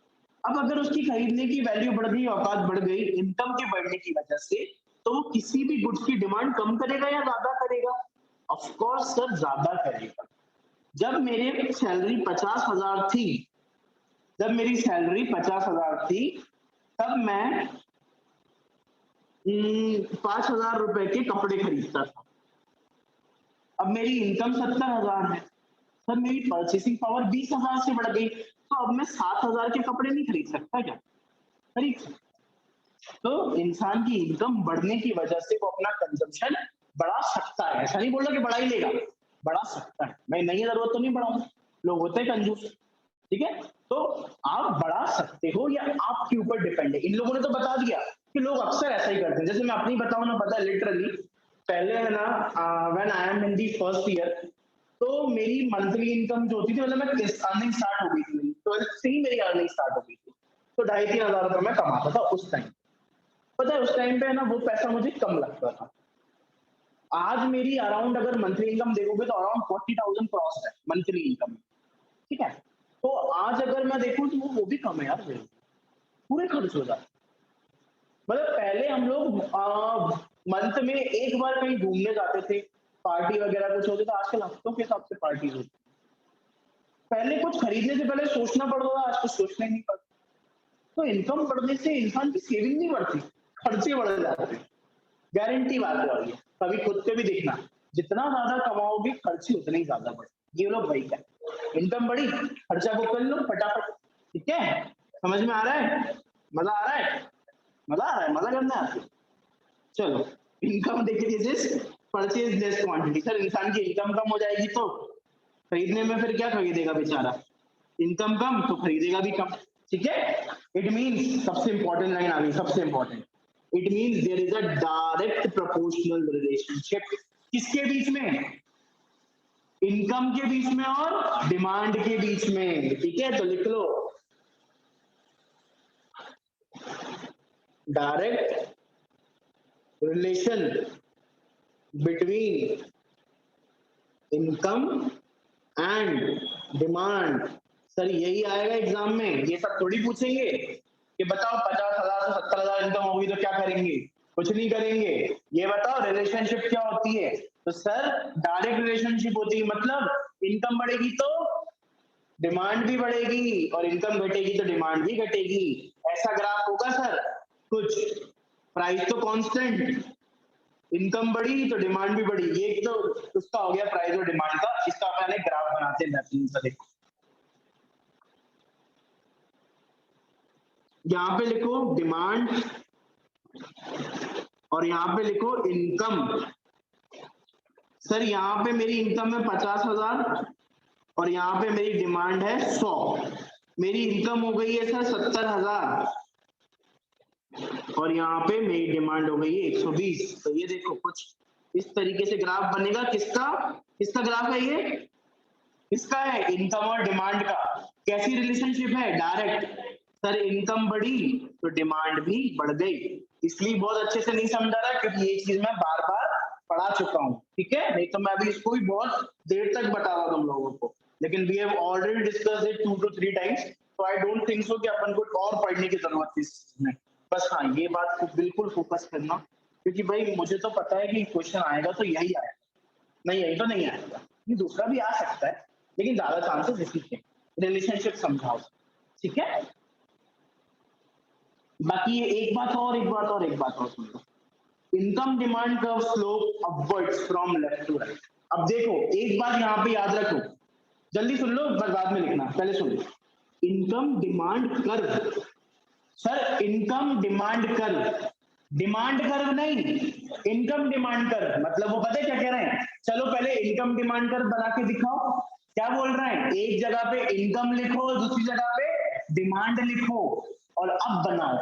अब अगर उसकी खरीदने की वैल्यू बढ़ गई, औकात बढ़ गई इनकम के बढ़ने की वजह से, तो वो किसी भी गुड्स की डिमांड कम करेगा या ज्यादा करेगा? ऑफ कोर्स सर ज्यादा करेगा। जब मेरे सैलरी 50,000 थी, जब मेरी सैलरी 50,000 थी, तब मैं 5,000 रुपए के कपड़े खरीदता था। अब मेरी इनकम 70,000 है, सर मेरी परचेसिंग पावर 20,000 से बढ़ गई, तो अब मैं 7,000 के कपड़े नहीं खरीद सकता क्या? खरीद सकता। तो इंसान की इनकम बढ़ने की वजह से वो अपना कंजम्पशन बढ़ा सकता है, ऐसा नहीं बोल रहा कि बढ़ा ही लेगा, बढ़ा सकता है। मैं नहीं जरूरत तो नहीं बढ़ाऊंगा, लोग होते हैं कंजूस, ठीक है? तो आप बढ़ा सकते हो या आपके ऊपर डिपेंड है। इन लोगों ने तो बता दिया कि लोग अक्सर ऐसा ही करते हैं। जैसे मैं अपनी बताऊं ना, पता है लिटरली पहले है ना, when I am in the first year, तो मेरी मंथली इनकम जो होती थी, मतलब मैं अर्निंग स्टार्ट हो गई थी, 12th से ही मेरी अर्निंग स्टार्ट हो गई थी, तो 2,500-3,000 रुपए मैं कमाता था उस टाइम। पता है उस टाइम पे है ना वो पैसा मुझे कम लगता था। आज मेरी अराउंड अगर मंथली इनकम देखोगे तो अराउंड 40,000 क्रॉस है मंथली इनकम, ठीक है? तो आज अगर मैं देखूं तो वो भी कम है यार, मेरे पूरे खर्च हो जाते। मतलब पहले हम लोग मंथ में एक बार कहीं घूमने जाते थे, पार्टी वगैरह कुछ होती, तो आजकल हफ्तों के हिसाब से पार्टी होती। पहले कुछ खरीदने से पहले सोचना पड़ता था, आज कुछ सोचना ही नहीं पड़ता। तो इनकम बढ़ने से इंसान की सेविंग नहीं बढ़ती, खर्चे बढ़ जाते। गारंटी बात है, और ये कभी खुद पे भी देखना, जितना ज्यादा कमाओगे खर्चे उतने ही ज्यादा बढ़े। ये लोग वही का, इनकम बढ़ी खर्चा को कर लो फटाफट, ठीक है? समझ में आ रहा है? मजा आ रहा है? मजा आ रहा है? मजा करना है आपको? चलो, income decreases purchase less quantity. Sir इंसान की इनकम कम हो जाएगी तो खरीदने में फिर क्या खरीदेगा बेचारा? इनकम कम तो खरीदेगा भी कम, ठीक है? इट मींस, सबसे इंपॉर्टेंट लाइन आ गई, सबसे important, it means there is a direct proportional relationship किसके बीच में? इनकम के बीच में और डिमांड के बीच में, ठीक है? तो लिख लो, direct relation between income and demand. Sir यही आएगा एग्जाम में, ये सब थोड़ी पूछेंगे कि बताओ 50,000 से 70,000 इनकम होगी तो क्या करेंगे? कुछ नहीं करेंगे। ये बताओ रिलेशनशिप क्या होती है? तो सर डायरेक्ट रिलेशनशिप होती है, मतलब इनकम बढ़ेगी तो डिमांड भी बढ़ेगी, और इनकम घटेगी तो डिमांड भी घटेगी। ऐसा ग्राफ होगा सर कुछ, प्राइस तो कांस्टेंट, इनकम बढ़ी तो डिमांड भी बढ़ी, ये तो उसका हो गया प्राइस और डिमांड का। इसका मैंने ग्राफ बनाते हैं, देखो यहाँ पे लिखो डिमांड और यहाँ पे लिखो इनकम। सर यहाँ पे मेरी इनकम है 50,000 और यहाँ पे मेरी डिमांड है 100। मेरी इनकम हो गई है सर 70,000 और यहाँ पे मेरी डिमांड हो गई है 120। तो ये देखो कुछ इस तरीके से ग्राफ बनेगा। किसका किसका ग्राफ है ये? किसका है? इनकम और डिमांड का। कैसी रिलेशनशिप है? डायरेक्ट। सर इनकम बढ़ी तो डिमांड भी बढ़ गई। इसलिए बहुत अच्छे से नहीं समझा रहा क्योंकि ये चीज मैं बार बार पढ़ा चुका हूँ, ठीक है? नहीं तो मैं अभी इसको भी बहुत देर तक बता रहा हूँ तुम लोगों को, लेकिन we have already discussed it 2 to 3 times, तो आई डोंट थिंक सो कि अपन को और पढ़ने की जरूरत है इस चीज में। बस हाँ, ये बात को बिल्कुल फोकस करना, क्योंकि भाई मुझे तो पता है कि क्वेश्चन आएगा तो यही आएगा, नहीं यही तो नहीं आएगा, ये दूसरा भी आ सकता है, लेकिन ज्यादा चांसेस इसी के। रिलेशनशिप समझाओ, ठीक है? बाकी ये एक बात और सुन लो। Income demand curve slope upwards from left to right. अब देखो एक बात यहाँ पे याद रखो, जल्दी सुन लो, बाद में लिखना, पहले सुन लो। Income demand curve, sir income demand curve, demand curve नहीं, इनकम डिमांड कर्व। मतलब वो पता है क्या कह रहे हैं? चलो पहले इनकम डिमांड कर्व बना के दिखाओ। क्या बोल रहे हैं? एक जगह पे इनकम लिखो, दूसरी जगह पे डिमांड लिखो, और अब बनाओ।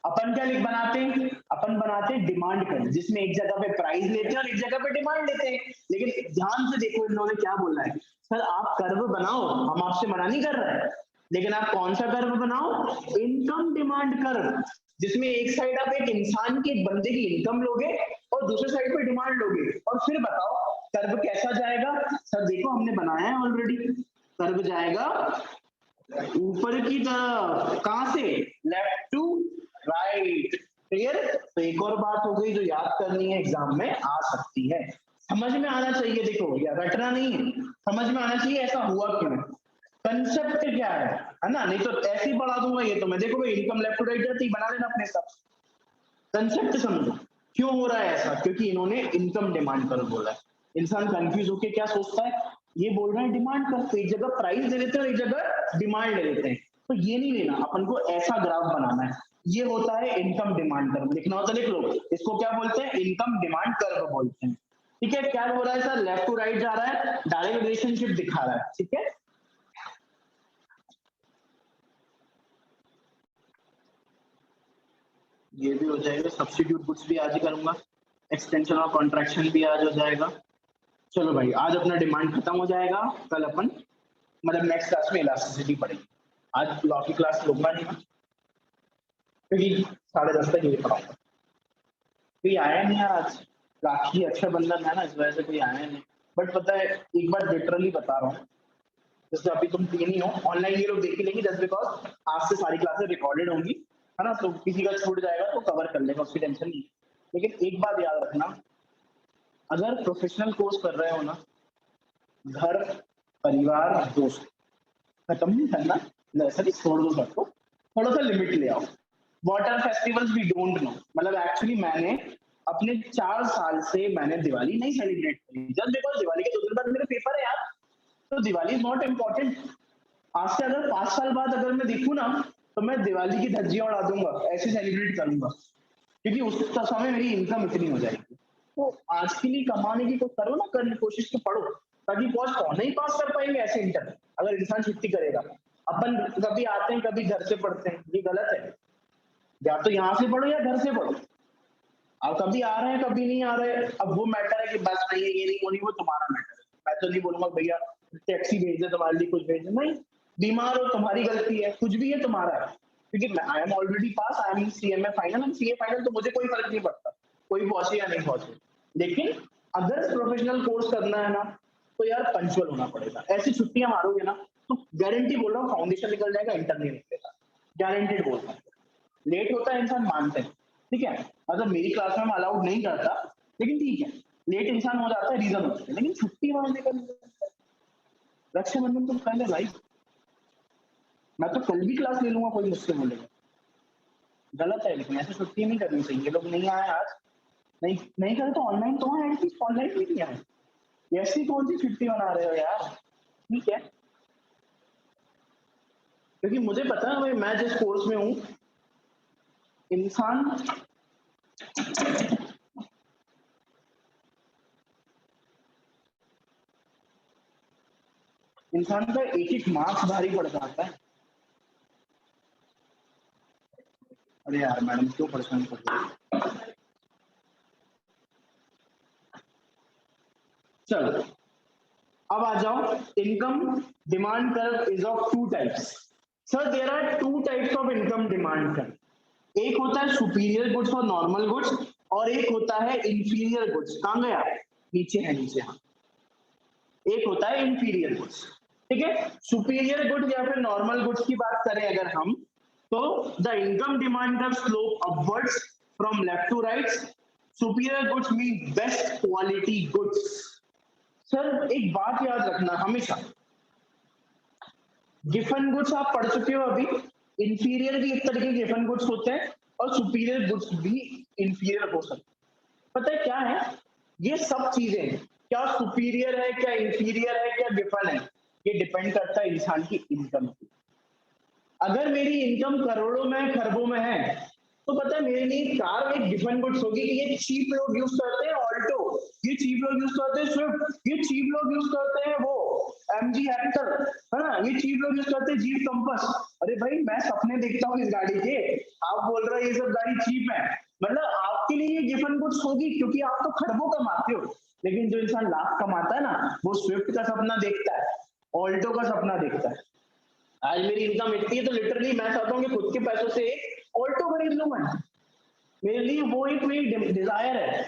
अपन क्या लिख बनाते हैं? अपन बनाते हैं डिमांड कर्व, जिसमें एक जगह पे प्राइस लेते हैं और एक जगह पे डिमांड लेते हैं। लेकिन ध्यान से देखो इन लोगों ने क्या बोला है, सर आप कर्व बनाओ, हम आपसे मना नहीं कर रहे हैं, लेकिन आप कौन सा कर्व बनाओ? इनकम डिमांड कर्व, जिसमें एक साइड आप एक इंसान की, एक बंदे की इनकम लोगे और दूसरे साइड पे डिमांड लोगे, और फिर बताओ कर्व कैसा जाएगा। सर देखो हमने बनाया है ऑलरेडी, कर्व जाएगा ऊपर की तरफ। कहां से? Left to right. क्लियर? तो एक और बात हो गई जो याद करनी है, एग्जाम में आ सकती है, समझ में आना चाहिए। देखो या रटना नहीं है, समझ में आना चाहिए ऐसा हुआ क्यों, कंसेप्ट क्या है ना? नहीं तो ऐसे ही पढ़ा दूंगा ये तो मैं, देखो भाई इनकम लेफ्ट टू राइट जाती, बना लेना अपने हिसाब से। कंसेप्ट समझो क्यों हो रहा है ऐसा, क्योंकि इन्होंने इनकम डिमांड कर बोला है। इंसान कंफ्यूज होके क्या सोचता है, ये बोल रहा है डिमांड कर, तो एक जगह प्राइस दे देते हैं और एक जगह डिमांड ले लेते हैं, तो ये नहीं लेना, अपन को ऐसा ग्राफ बनाना है। ये होता है इनकम डिमांड कर्व। लिखना हो तो लिख लो, इसको क्या बोलते हैं? इनकम डिमांड कर्व बोलते हैं। ठीक है? क्या हो रहा है सर? लेफ्ट टू राइट जा रहा है, डायरेक्ट रिलेशनशिप दिखा रहा है, ठीक है? ये भी हो जाएगा, सब्स्टिट्यूट गुड्स भी आज ही करूंगा, एक्सटेंशन और कॉन्ट्रैक्शन भी आज हो जाएगा। चलो भाई आज अपना डिमांड खत्म हो जाएगा, कल अपन मतलब नेक्स्ट क्लास में इलास्टिसिटी पढ़ेंगे। आज लॉ की क्लास लूंगा नहीं मैं, क्योंकि 10:30 तक ये पढ़ाऊंगा। कोई आया नहीं यार आज, राखी रक्षाबंधन है ना, इस वजह से कोई आया नहीं। बट पता है एक बार लिटरली बता रहा हूँ, जैसे अभी तुम तीन ही हो, ऑनलाइन ये लोग देख ही लेंगे जस्ट बिकॉज आज से सारी क्लासेस रिकॉर्डेड होंगी, है ना? तो किसी का छूट जाएगा तो कवर कर लेगा, उसकी टेंशन नहीं है। लेकिन एक बात याद रखना, अगर प्रोफेशनल कोर्स कर रहे हो ना, घर परिवार दोस्त खत्म नहीं करना, नर्सरी छोड़ दो सबको, थोड़ा सा लिमिट ले आओ। Water festivals we don't know, मतलब एक्चुअली मैंने अपने 4 साल से मैंने दिवाली नहीं सेलिब्रेट करी, जस्ट बिकॉज दिवाली के 2 दिन बाद मेरे पेपर है यार, तो दिवाली इज नॉट इम्पोर्टेंट। आज से अगर 5 साल बाद अगर मैं देखूँ ना, तो मैं दिवाली की धज्जियां उड़ा दूंगा, ऐसे सेलिब्रेट करूंगा, क्योंकि उस समय मेरी इनकम इतनी हो जाएगी। तो आज के लिए कमाने की कोई करो ना, करने की कोशिश तो पढ़ो, ताकि पहुंच नहीं पास कर पाएंगे ऐसे इंटर, अगर इंसान छुट्टी करेगा। अपन कभी आते हैं कभी घर से पढ़ते हैं, ये गलत है। या तो यहाँ से पढ़ो या घर से पढ़ो। अब कभी आ रहे हैं कभी नहीं आ रहे, अब वो मैटर है कि बस नहीं है, ये नहीं होनी, वो तुम्हारा मैटर है। मैं तो नहीं बोलूंगा भैया टैक्सी भेज दे तुम्हारे लिए, कुछ भेज दे, नहीं। बीमार हो तुम्हारी गलती है, कुछ भी है तुम्हारा है, क्योंकि I am already pass, I am CMA final, हम सीए फाइनल, तो मुझे कोई फर्क नहीं पड़ता कोई पहुंचे या नहीं पहुंचे। लेकिन अगर प्रोफेशनल कोर्स करना है ना, तो यार पंचुअल होना पड़ेगा। ऐसी छुट्टियां मारोगे ना तो गारंटी बोल रहा हूँ फाउंडेशन निकल जाएगा, इंटर नहीं निकलेगा, गारंटेड बोल रहा हूँ। लेट होता है इंसान मानते हैं, ठीक है? मतलब मेरी क्लास में मैं अलाउड नहीं करता, लेकिन ठीक है लेट इंसान हो जाता है, रीजन होता है, लेकिन छुट्टी मारने का रक्षाबंधन तो पहले भाई, मैं तो कल भी क्लास ले लूंगा, कोई मुझसे बोलेगा। गलत है, लेकिन ऐसे छुट्टी नहीं करनी चाहिए। ये लोग नहीं आए आज, नहीं नहीं करे तो ऑनलाइन तो है, एटलीस्ट ऑनलाइन भी नहीं आए, ऐसी कौन सी छुट्टी मना रहे हो यार? ठीक है, क्योंकि मुझे पता है भाई मैं जिस कोर्स में हूँ, इंसान इंसान का एक एक मार्क्स भारी पड़ जाता है। अरे यार मैडम क्यों परेशान कर रही है? चलो अब आ जाओ, income demand curve is of two types. Sir there are two types of income demand curve. एक होता है सुपीरियर गुड्स और नॉर्मल गुड्स, और एक होता है इंफीरियर गुड्स। कहां गया, नीचे है, नीचे। हाँ, एक होता है इंफीरियर गुड्स, ठीक है। सुपीरियर गुड्स या फिर नॉर्मल गुड्स की बात करें अगर हम, तो the income demand curve slope upwards from left to right. Superior goods mean best quality goods. Sir एक बात याद रखना हमेशा, गिफन गुड्स आप पढ़ चुके हो अभी, इंफीरियर भी एक तरह के गिफन गुड्स होते हैं और सुपीरियर गुड्स भी इंफीरियर हो सकते हैं। पता है क्या है, ये सब चीजें क्या सुपीरियर है, क्या इंफीरियर है, क्या गिफन है, ये डिपेंड करता है इंसान की इनकम पे। अगर मेरी इनकम करोड़ों में खरबों में है, तो पता है मेरे लिए कार एक गिफन गुड्स होगी कि ये चीप लोग यूज करते हैं ऑल्टो, ये चीप लोग यूज करते हैं स्विफ्ट, ये चीप लोग यूज करते हैं वो एमजी हेक्टर, है ना, ये चीप लोग यूज करते हैं जीप कंपस। अरे भाई मैं सपने देखता हूँ इस गाड़ी के, आप बोल रहे हो ये सब गाड़ी चीप है, मतलब आपके लिए ये गिफन गुड्स होगी क्योंकि आप तो खरबों कमाते हो। लेकिन जो इंसान लाख कमाता है ना, वो स्विफ्ट का सपना देखता है, ऑल्टो का सपना देखता है। आज मेरी इनकम इतनी है तो लिटरली मैं चाहता हूँ कि खुद के पैसों से एक ऑल्टो खरीद लूं मैं, मेरे लिए वो एक मेरी डिजायर है,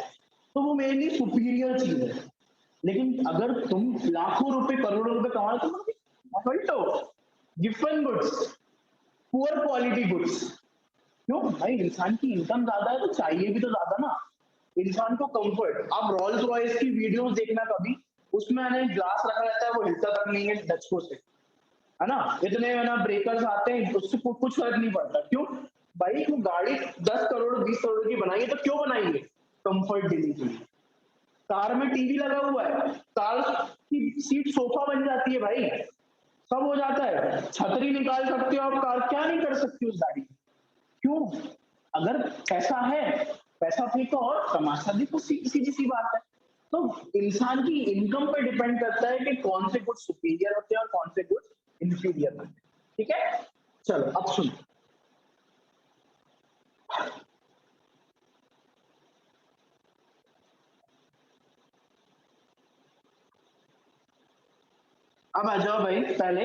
तो वो मेरे लिए सुपीरियर चीज है। लेकिन अगर तुम लाखों रुपए करोड़ों रुपए कमा रहे हो तो Alto, Giffen goods, poor quality goods. क्यों भाई, इंसान की इनकम ज्यादा है तो चाहिए भी तो ज्यादा ना इंसान को कंफर्ट। आप रोल्स रॉयस की वीडियोस देखना कभी, उसमें ग्लास रखा रहता है, वो हिलता तक नहीं है डचको से, है ना, इतने है ना ब्रेकर्स आते हैं, उससे कुछ फर्क नहीं पड़ता। क्यों भाई, वो गाड़ी 10 करोड़ 20 करोड़ की बनाई है तो क्यों बनाई है, कंफर्ट देने के लिए। कार में टीवी लगा हुआ है, कार की सीट सोफा बन जाती है भाई, सब हो जाता है, छतरी निकाल सकते हो आप, कार क्या नहीं कर सकती उस गाड़ी में। क्यों, अगर पैसा है, पैसा फेंको और तमाशा देखो, सीधी सी बात है। तो इंसान की इनकम पर डिपेंड करता है कि कौन से गुड्स सुपीरियर होते हैं और कौन से गुड्स इंफीरियर होते हैं, ठीक है। चलो अब सुनो, अब आ जाओ भाई पहले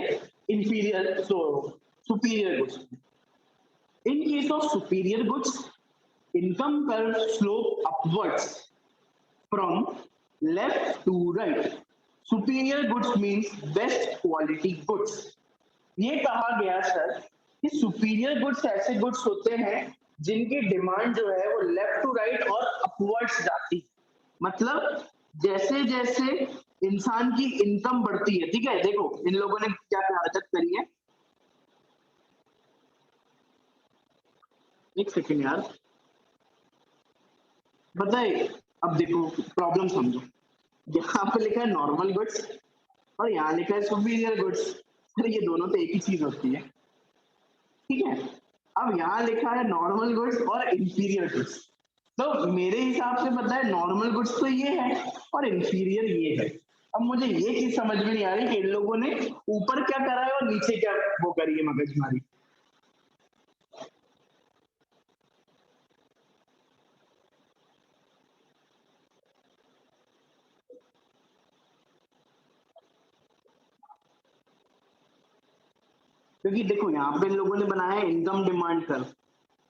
inferior superior goods. In case of superior goods, income curve slope upwards from left to right. Superior goods means best quality goods. ये कहा गया सर कि सुपीरियर गुड्स ऐसे गुड्स होते हैं जिनकी डिमांड जो है वो लेफ्ट टू राइट और अपवर्ड्स जाती है। मतलब जैसे जैसे इंसान की इनकम बढ़ती है, ठीक है, देखो इन लोगों ने क्या क्या हरकत करी है, एक सेकेंड यार, बताइए। अब देखो प्रॉब्लम समझो, यहाँ पे लिखा है नॉर्मल गुड्स और यहाँ लिखा है सुपीरियर गुड्स। सर ये दोनों तो एक ही चीज होती है, ठीक है। अब यहाँ लिखा है नॉर्मल गुड्स और इंफीरियर गुड्स, तो मेरे हिसाब से पता है नॉर्मल गुड्स तो ये है और इंफीरियर ये है। अब मुझे ये चीज समझ में नहीं आ रही कि इन लोगों ने ऊपर क्या करा है और नीचे क्या वो करी है मगजमारी। क्योंकि देखो यहाँ पे इन लोगों ने बनाया है income demand curve,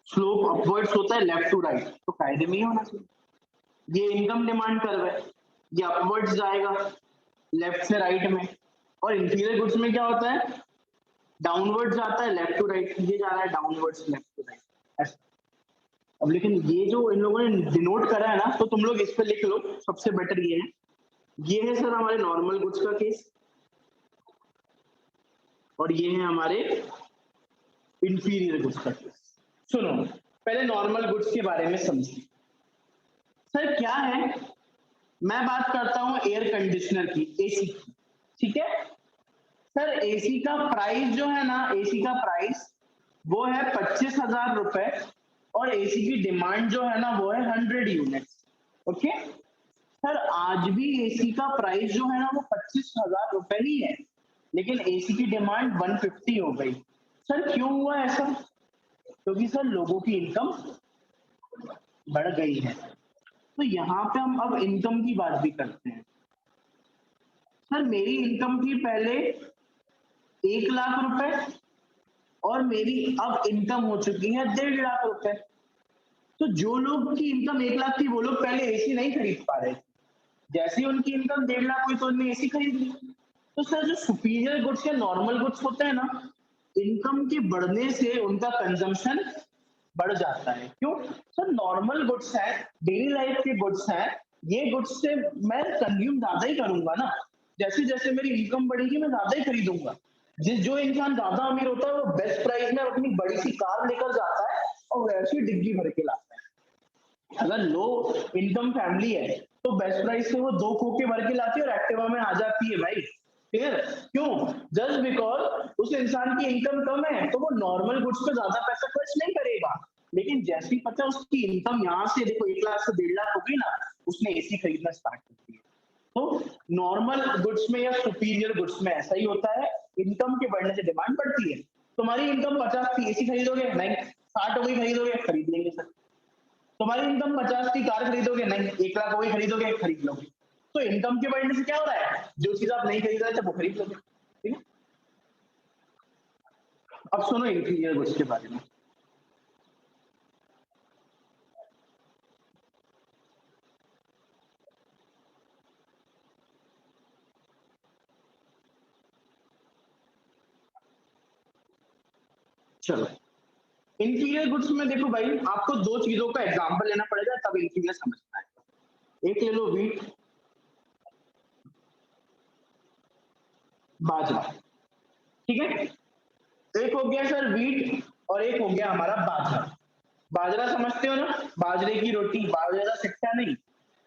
slope upwards होता है लेफ्ट टू राइट, तो कायदे में ही होना चाहिए। ये इनकम डिमांड कर्व है, ये अपवर्ड्स जाएगा लेफ्ट से राइट में, और इंफीरियर गुड्स में क्या होता है, डाउनवर्ड्स जाता है लेफ्ट टू राइट, ये जा रहा है डाउनवर्ड्स लेफ्ट टू राइट। अब लेकिन ये जो इन लोगों ने डिनोट करा है ना, तो तुम लोग इस पे लिख लो, सबसे बेटर ये है। ये है सर हमारे नॉर्मल गुड्स का केस और ये है हमारे इंफीरियर गुड्स का केस। सुनो पहले नॉर्मल गुड्स के बारे में समझिए। सर क्या है, मैं बात करता हूं एयर कंडीशनर की, एसी की, ठीक है। सर एसी का प्राइस जो है ना, एसी का प्राइस वो है 25,000 रुपए और एसी की डिमांड जो है ना वो है 100 यूनिट्स, ओके। सर आज भी एसी का प्राइस जो है ना वो 25,000 रुपए ही है, लेकिन एसी की डिमांड 150 हो गई। सर क्यों हुआ ऐसा, क्योंकि सर लोगों की इनकम बढ़ गई है। तो यहाँ पे हम अब इनकम की बात भी करते हैं। सर मेरी इनकम थी पहले 1 लाख रुपए और मेरी अब इनकम हो चुकी है 1.5 लाख रुपए। तो जो लोग की इनकम 1 लाख थी वो लोग पहले एसी नहीं खरीद पा रहे थे, जैसे ही उनकी इनकम 1.5 लाख हुई तो उन्होंने एसी खरीद ली। तो सर जो सुपीरियर गुड्स या नॉर्मल गुड्स होते हैं ना, इनकम के बढ़ने से उनका कंजम्पशन बढ़ जाता है। क्यों? सर नॉर्मल गुड्स है, डेली लाइफ के गुड्स हैं, ये गुड्स से मैं कंज्यूम ज्यादा ही करूंगा ना, जैसे जैसे मेरी इनकम बढ़ेगी मैं ज्यादा ही खरीदूंगा। जो इंसान ज्यादा अमीर होता है वो बेस्ट प्राइस में अपनी बड़ी सी कार लेकर जाता है और वैसी डिग्गी भर के लाता है। अगर लो इनकम फैमिली है तो बेस्ट प्राइस से वो 2 खोके भर के लाती है और एक्टिवा में आ जाती है भाई। क्लियर? क्यों? जस्ट बिकॉज उस इंसान की इनकम कम है तो वो नॉर्मल गुड्स पे ज्यादा पैसा खर्च नहीं करेगा, लेकिन जैसे ही पता उसकी इनकम यहाँ से देखो 1 लाख से 1.5 लाख हो गई ना, उसने एसी खरीदना स्टार्ट कर दिया। तो नॉर्मल गुड्स में या सुपीरियर गुड्स में ऐसा ही होता है, इनकम के बढ़ने से डिमांड बढ़ती है। तुम्हारी इनकम 50 थी, एसी खरीदोगे? नहीं। 60 हो गई, खरीदोगे? खरीद लेंगे सर। तुम्हारी इनकम 50 थी, कार खरीदोगे? नहीं। 1 लाख हो गई, खरीदोगे? खरीद लोगे। तो इनकम के बढ़ने से क्या हो रहा है, जो चीज आप नहीं खरीद रहे थे वो खरीद लोगे। ठीक है? अब सुनो इंटीरियर गुड्स के बारे में। चलो इंटीरियर गुड्स में देखो भाई, आपको 2 चीजों का एग्जांपल लेना पड़ेगा तब इंटीरियर समझ में आएगा। एक ले लो व्हीट, बाजरा। ठीक है? एक हो गया सर व्हीट और एक हो गया हमारा बाजरा। बाजरा समझते हो ना, बाजरे की रोटी, बाजरे का सिट्टा नहीं,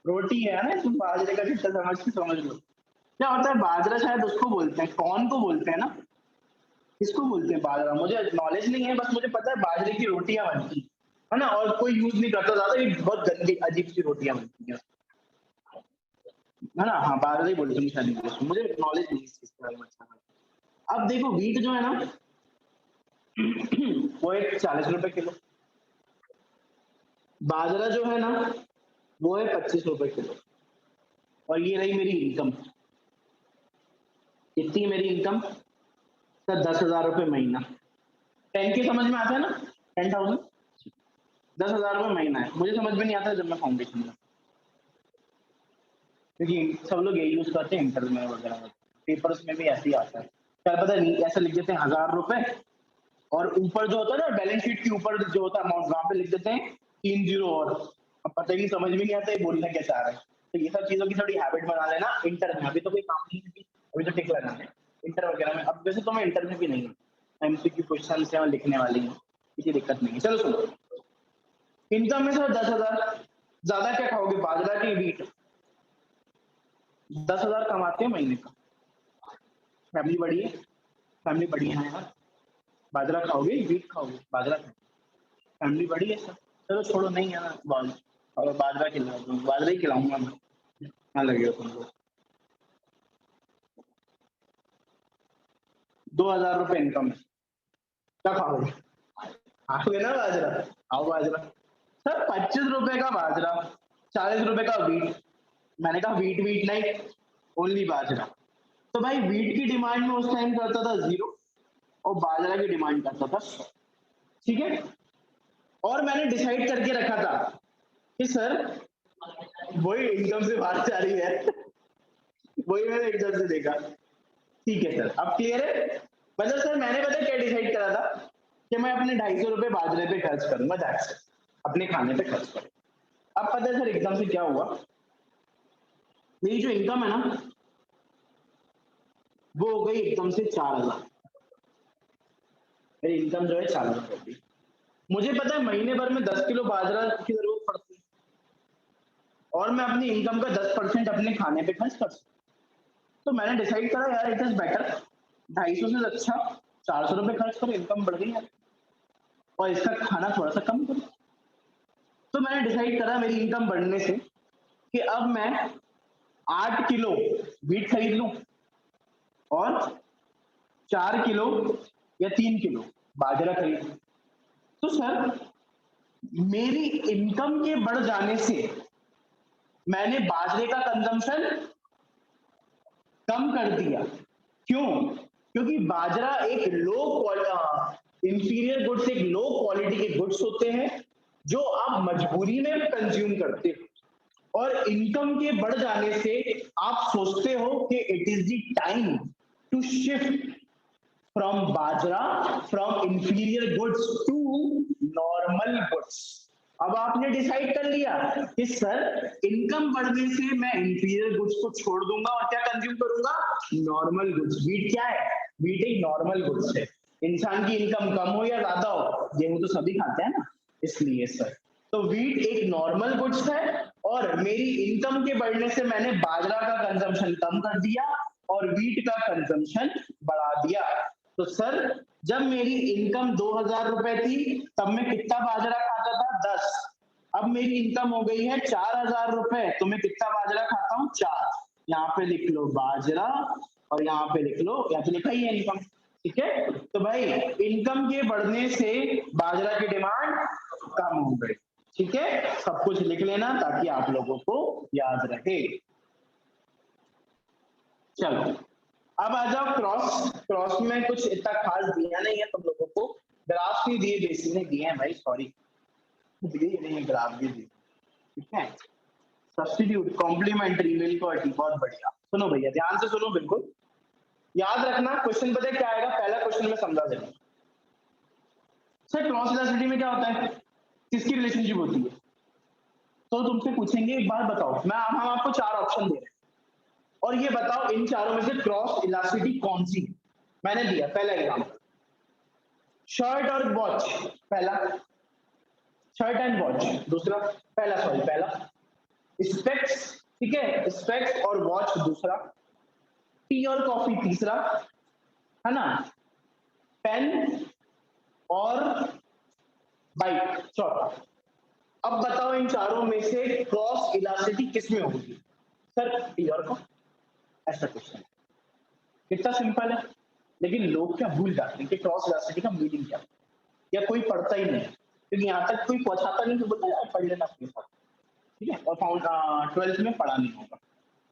रोटी है ना, तुम बाजरे का सिट्टा समझ के समझ लो। क्या होता है बाजरा, शायद उसको बोलते हैं, कॉर्न को बोलते हैं ना, किसको बोलते हैं बाजरा, मुझे नॉलेज नहीं है, बस मुझे पता है बाजरे की रोटियां बनती है ना, और कोई यूज नहीं करता ज्यादा, ये बहुत गंदी अजीब सी रोटियां बनती है ना। हाँ बाजरा ही बोलते हैं शायद, मुझे नॉलेज नहीं है इस चीज के बारे में अच्छा। अब देखो व्हीट जो है ना वो है 40 रुपए किलो, बाजरा जो है ना वो है 25 रुपए किलो, और ये रही मेरी इनकम। कितनी है मेरी इनकम? सर 10,000 रुपए महीना। 10 के समझ में आता है ना, 10,000, 10,000 रुपए महीना है। मुझे समझ में नहीं आता जब मैं फाउंडेशन में, क्योंकि सब लोग ये यूज करते हैं इंटर में वगैरह, पेपर्स में भी ऐसे ही आता है। क्या पता नहीं ऐसा लिख देते हैं 1,000 रुपए, और ऊपर जो होता है ना बैलेंस शीट के ऊपर जो होता है अमाउंट, वहां पे लिख देते हैं 3 जीरो और, अब पता ही नहीं, समझ में नहीं आता ये बोलना क्या चाह रहा है। तो ये सब चीजों की थोड़ी हैबिट बना लेना इंटर में, अभी तो कोई काम नहीं है, अभी तो टिक लगाना है इंटर वगैरह में। अब वैसे तो मैं इंटर में भी नहीं है, एमसीक्यू क्वेश्चन से मैं लिखने वाली हूँ, किसी दिक्कत नहीं है। चलो सुनो, इनकम में सर 10,000, ज्यादा क्या खाओगे, बाजरा की व्हीट, 10,000 कमाते हैं महीने का, फैमिली बड़ी है, फैमिली बड़ी है यार, बाजरा खाओगे, व्हीट खाओगे, बाजरा खाओगे, फैमिली बड़ी है सर। चलो छोड़ो, नहीं है ना और बाजरा खिला दूँ, बाजरा ही खिलाऊंगा मैं, क्या लगेगा तुमको। 2,000 रुपए इनकम है, क्या खाओगे? खाओगे ना बाजरा? आओ बाजरा। सर 25 रुपए का बाजरा, 40 रुपए का व्हीट, मैंने कहा व्हीट व्हीट नहीं, ओनली बाजरा। तो भाई व्हीट की डिमांड में उस टाइम करता था 0 और बाजरा की डिमांड करता था 100। ठीक है? और मैंने डिसाइड करके रखा था कि सर वही इनकम से बात जा रही है वही मैंने एकदम से देखा। ठीक है सर, अब क्लियर है? मतलब सर मैंने पता क्या डिसाइड करा था कि मैं अपने 250 रुपए बाजरे पे खर्च करूंगा, दैट्स इट, अपने खाने पे खर्च करूंगा। अब पता है सर एकदम से क्या हुआ, मेरी जो इनकम है ना वो हो गई एकदम से 4,000, मेरी इनकम जो है 4,000 हो गई। मुझे पता है महीने भर में 10 किलो बाजरा की जरूरत पड़ती है, और मैं अपनी इनकम का 10% अपने खाने पे खर्च कर सकता हूँ। तो मैंने डिसाइड करा यार इट इज बेटर 250 से अच्छा 400 रुपए खर्च करो, इनकम बढ़ गई यार, और इसका खाना थोड़ा सा कम करो। तो मैंने डिसाइड करा मेरी इनकम बढ़ने से कि अब मैं 8 किलो व्हीट खरीद लूं और 4 किलो या 3 किलो बाजरा खरीद लूं। तो सर मेरी इनकम के बढ़ जाने से मैंने बाजरे का कंजम्पशन कम कर दिया। क्यों? क्योंकि बाजरा एक इंफीरियर गुड्स, एक लो क्वालिटी के गुड्स होते हैं जो आप मजबूरी में कंज्यूम करते हो, और इनकम के बढ़ जाने से आप सोचते हो कि it is the time to shift from bajra, from inferior goods to normal goods. अब आपने डिसाइड कर लिया कि सर इनकम बढ़ने से मैं इंफीरियर गुड्स को छोड़ दूंगा और क्या कंज्यूम करूंगा, नॉर्मल गुड्स। वीट क्या है? वीट एक नॉर्मल गुड्स है। इंसान की इनकम कम हो या ज्यादा हो, गेहूं तो सभी खाते हैं ना, इसलिए सर तो वीट एक नॉर्मल गुड्स है, और मेरी इनकम के बढ़ने से मैंने बाजरा का कंजम्पशन कम कर दिया और वीट का कंजम्पशन बढ़ा दिया। तो सर जब मेरी इनकम 2000 रुपए थी तब मैं कितना बाजरा खाता था, 10। अब मेरी इनकम हो गई है 4000 रुपए, तो मैं कितना बाजरा खाता हूँ, 4। यहाँ पे लिख लो बाजरा और यहाँ पे लिख लो, या तो लिखा ही है इनकम। ठीक है, तो भाई इनकम के बढ़ने से बाजरा की डिमांड कम हो गई। ठीक है, सब कुछ लिख लेना ताकि आप लोगों को याद रहे। चलो अब आ जाओ क्रॉस। क्रॉस में कुछ इतना खास दिया नहीं है तुम लोगों को, ग्राफ भी दिए, बेसिक ने दिए हैं भाई, सॉरी दिए नहीं है, ग्राफ भी दिए। ठीक है, सब्स्टिट्यूट, कॉम्प्लीमेंट्री, मिलकॉटी, बहुत बढ़िया। सुनो भैया ध्यान से सुनो, बिल्कुल याद रखना। क्वेश्चन पता है क्या आएगा, पहला क्वेश्चन में समझा देना। सर क्रॉस इलास्टिसिटी में क्या होता है, किसकी रिलेशनशिप होती है? तो तुमसे पूछेंगे एक बार बताओ, हम आपको 4 ऑप्शन दे रहे हैं और ये बताओ इन चारों में से क्रॉस इलास्टिसिटी कौन सी है। मैंने दिया पहला एग्जांपल, शर्ट और वॉच, पहला शर्ट एंड वॉच, दूसरा पहला सॉरी पहला स्पेक्स, ठीक है स्पेक्स और वॉच दूसरा, टी और कॉफी तीसरा, है ना, पेन और बाइक चौथा। अब बताओ इन चारों में से क्रॉस इलास्टिसिटी किसमें होगी? सर टी और कॉफी, ऐसा क्वेश्चन कितना सिंपल है, लेकिन लोग क्या भूल जाते हैं कि क्रॉस इलास्टिसिटी का मीनिंग क्या है, या कोई पढ़ता ही नहीं, क्योंकि यहाँ तक कोई पहुंचाता नहीं तो बोलता है पढ़ लेना अपने साथ। ठीक है, और 12th में पढ़ा नहीं होगा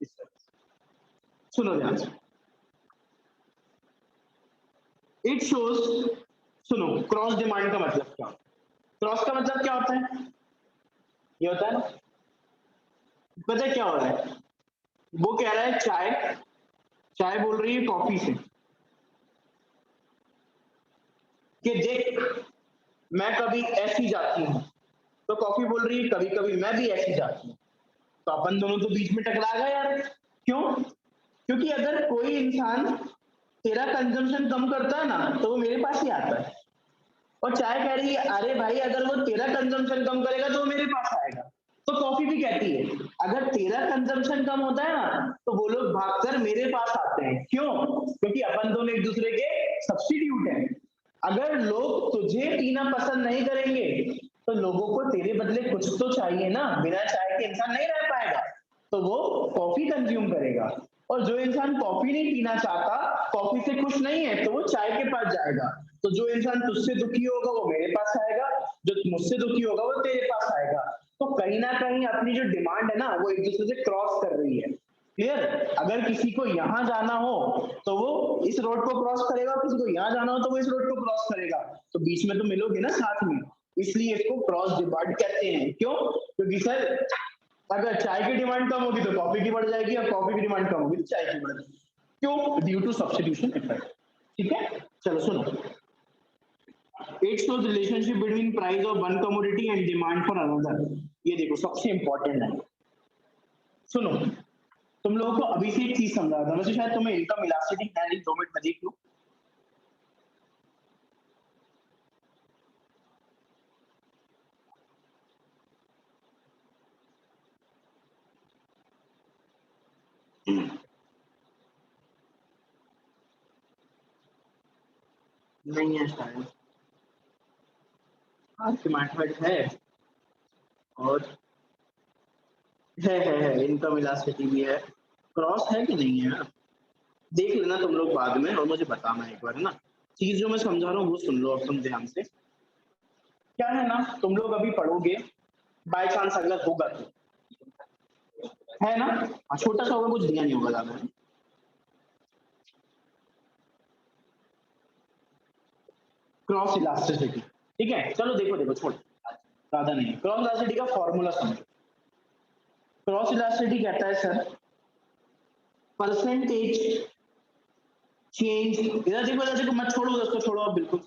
इस तरह। सुनो ध्यान से, इट शोज, सुनो क्रॉस डिमांड का मतलब क्या, क्रॉस का मतलब क्या होता है, ये होता है ना, पता है क्या हो रहा है, वो कह रहा है चाय, चाय बोल रही है कॉफी से कि देख मैं कभी ऐसी जाती हूँ, तो कॉफी बोल रही है कभी कभी मैं भी ऐसी जाती हूँ, तो अपन दोनों तो बीच में टकरा गए यार। क्यों? क्योंकि अगर कोई इंसान तेरा कंजम्पशन कम करता है ना तो वो मेरे पास ही आता है, और चाय कह रही है अरे भाई अगर वो तेरा कंजम्पशन कम करेगा तो वो मेरे पास आएगा। तो कॉफी भी कहती है अगर तेरा कंजम्पशन कम होता है ना तो वो लोग भागकर मेरे पास आते हैं। क्यों? क्योंकि अपन दोनों एक दूसरे के सब्स्टिट्यूट हैं। अगर लोग तुझे पीना पसंद नहीं करेंगे तो लोगों को तेरे बदले कुछ तो चाहिए ना, बिना चाय के इंसान नहीं रह पाएगा, तो वो कॉफी कंज्यूम करेगा। और जो इंसान कॉफी नहीं पीना चाहता, कॉफी से खुश नहीं है, तो वो चाय के पास जाएगा। तो जो इंसान तुझसे दुखी होगा वो मेरे पास आएगा, जो मुझसे दुखी होगा वो तेरे पास आएगा। तो कहीं ना कहीं अपनी जो डिमांड है ना वो एक दूसरे से क्रॉस कर रही है। क्लियर? अगर किसी को यहाँ जाना हो तो वो इस रोड को क्रॉस करेगा, किसी को यहाँ जाना हो तो वो इस रोड को क्रॉस करेगा, तो बीच में तो मिलोगे ना साथ में। इसलिए इसको क्रॉस डिमांड कहते हैं। क्यों? क्योंकि सर अगर चाय की डिमांड कम होगी तो कॉफी की बढ़ जाएगी, और कॉफी की डिमांड कम होगी तो चाय की बढ़ जाएगी। क्यों? Due to substitution effect. ठीक है, चलो सुनो, it shows relationship between price of one commodity and demand for another. ये देखो सबसे इंपॉर्टेंट है, सुनो तुम लोगों को अभी से एक चीज समझा था, वैसे शायद तुम्हें इनकम इलास्टिसिटी है नहीं, 2 मिनट में देख लो। नहीं है शायद, हाँ सिमेट्रिक है, और है इनकम इलास्टिसिटी भी है, क्रॉस है कि नहीं है, देख लेना तुम लोग बाद में और मुझे बताना एक बार ना। चीज जो मैं समझा रहा हूँ वो सुन लो अब तुम ध्यान से। क्या है ना, तुम लोग अभी पढ़ोगे, बाय चांस अगर होगा तो, है ना, छोटा सा होगा, कुछ दिया नहीं होगा ज्यादा, क्रॉस इलास्टिसिटी, ठीक है। चलो देखो देखो छोड़, ज्यादा नहीं, क्रॉस इलास्टिसिटी का फॉर्मूला समझो। क्रॉस इलास्टिसिटी कहता है सर परसेंटेज चेंज, इधर देखो मत छोड़ो उसको, छोड़ो आप बिल्कुल।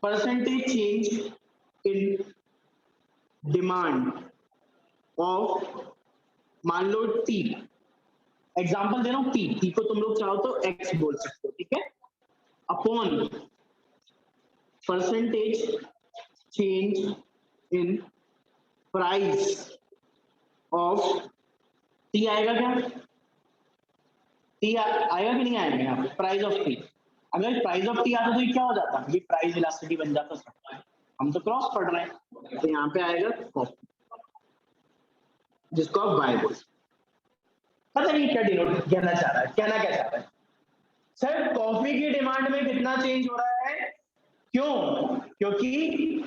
Percentage change in demand of, मान लो टी, एग्जांपल दे रहा हूं, टी को तुम लोग चाहो तो एक्स बोल सकते हो, ठीक है, upon percentage change in price of T, आएगा क्या? टी आएगा कि नहीं आएगा यहाँ पे? प्राइस ऑफ टी, अगर प्राइस ऑफ टी आता तो ये क्या हो जाता? ये प्राइस इलास्टिसिटी बन जाता सकता है, हम तो क्रॉस पढ़ रहे हैं, तो यहाँ पे आएगा कॉफी, जिसको आप बाय बोल, पता नहीं क्या डिनोट कहना चाह रहा है, कहना क्या चाह रहा है सर? कॉफी की डिमांड में कितना चेंज हो रहा है? क्यों? क्योंकि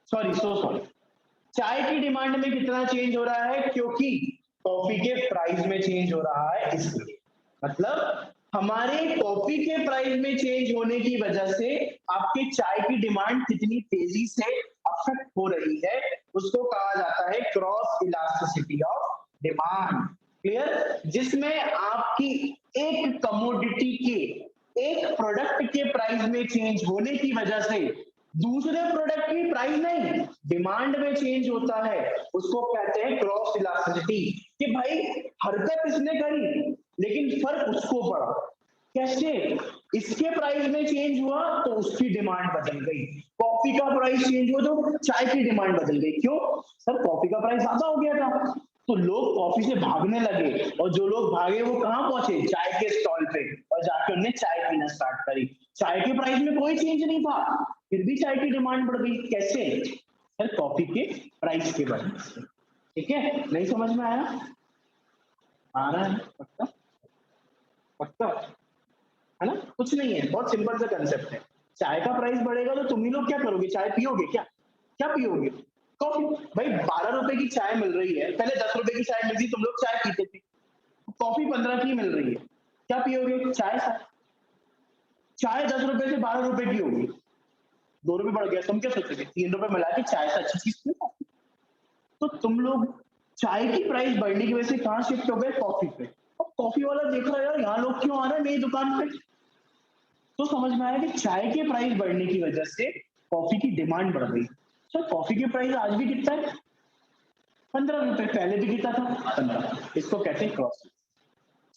सॉरी चाय की डिमांड में कितना चेंज हो रहा है? क्योंकि कॉफी के प्राइस में चेंज हो रहा है, इसलिए। मतलब हमारे कॉफी के प्राइस में चेंज होने की वजह से आपके चाय की डिमांड कितनी तेजी से अफेक्ट हो रही है, उसको कहा जाता है cross elasticity of demand. Clear? जिसमें आपकी एक कमोडिटी के, एक प्रोडक्ट के प्राइस में चेंज होने की वजह से दूसरे प्रोडक्ट की प्राइस नहीं, डिमांड में चेंज होता है, उसको कहते हैं क्रॉस इलास्टिसिटी। कि भाई हरकत इसने करी लेकिन फर्क उसको पड़ा, कैसे? इसके प्राइस में चेंज हुआ तो उसकी डिमांड बदल गई, कॉफी का प्राइस चेंज हुआ तो चाय की डिमांड बदल गई। क्यों सर? कॉफी का प्राइस ज्यादा हो गया था, तो लोग कॉफी से भागने लगे, और जो लोग भागे वो कहां पहुंचे? चाय के स्टॉल पे, और जाके उन्होंने चाय पीना स्टार्ट करी। चाय के प्राइस में कोई चेंज नहीं था, फिर भी चाय की डिमांड बढ़ गई, कैसे? सर कॉफी के प्राइस के वजह से। ठीक है, नहीं समझ में आया? आ रहा है? पक्का पक्का है ना? कुछ नहीं है, बहुत सिंपल सा कंसेप्ट है। चाय का प्राइस बढ़ेगा तो तुम ही लोग क्या करोगे? चाय पियोगे क्या? क्या पियोगे? कॉफी। भाई 12 रुपए की चाय मिल रही है, पहले 10 रुपए की चाय मिलती, तुम लोग चाय पीते थे, कॉफी 15 की मिल रही है, क्या पियोगे? चाय। चाय 10 रुपए से 12 रुपए की होगी, 2 रुपए बढ़ गया, तुम क्या सोचोगे? 3 रुपए मिला के चाय से अच्छी चीज क्यों? तो तुम लोग चाय की प्राइस बढ़ने की वजह से कहाँ शिफ्ट हो गए? कॉफी पे। अब कॉफी वाला देख रहा है यार यहाँ लोग क्यों आ रहे हैं मेरी दुकान पे, तो समझ में आया कि चाय के प्राइस बढ़ने की वजह से कॉफी की डिमांड बढ़ गई। सर कॉफी के प्राइस आज भी कितना है? 15 रुपए, पहले भी कितना था? 15। इसको कहते हैं क्रॉस।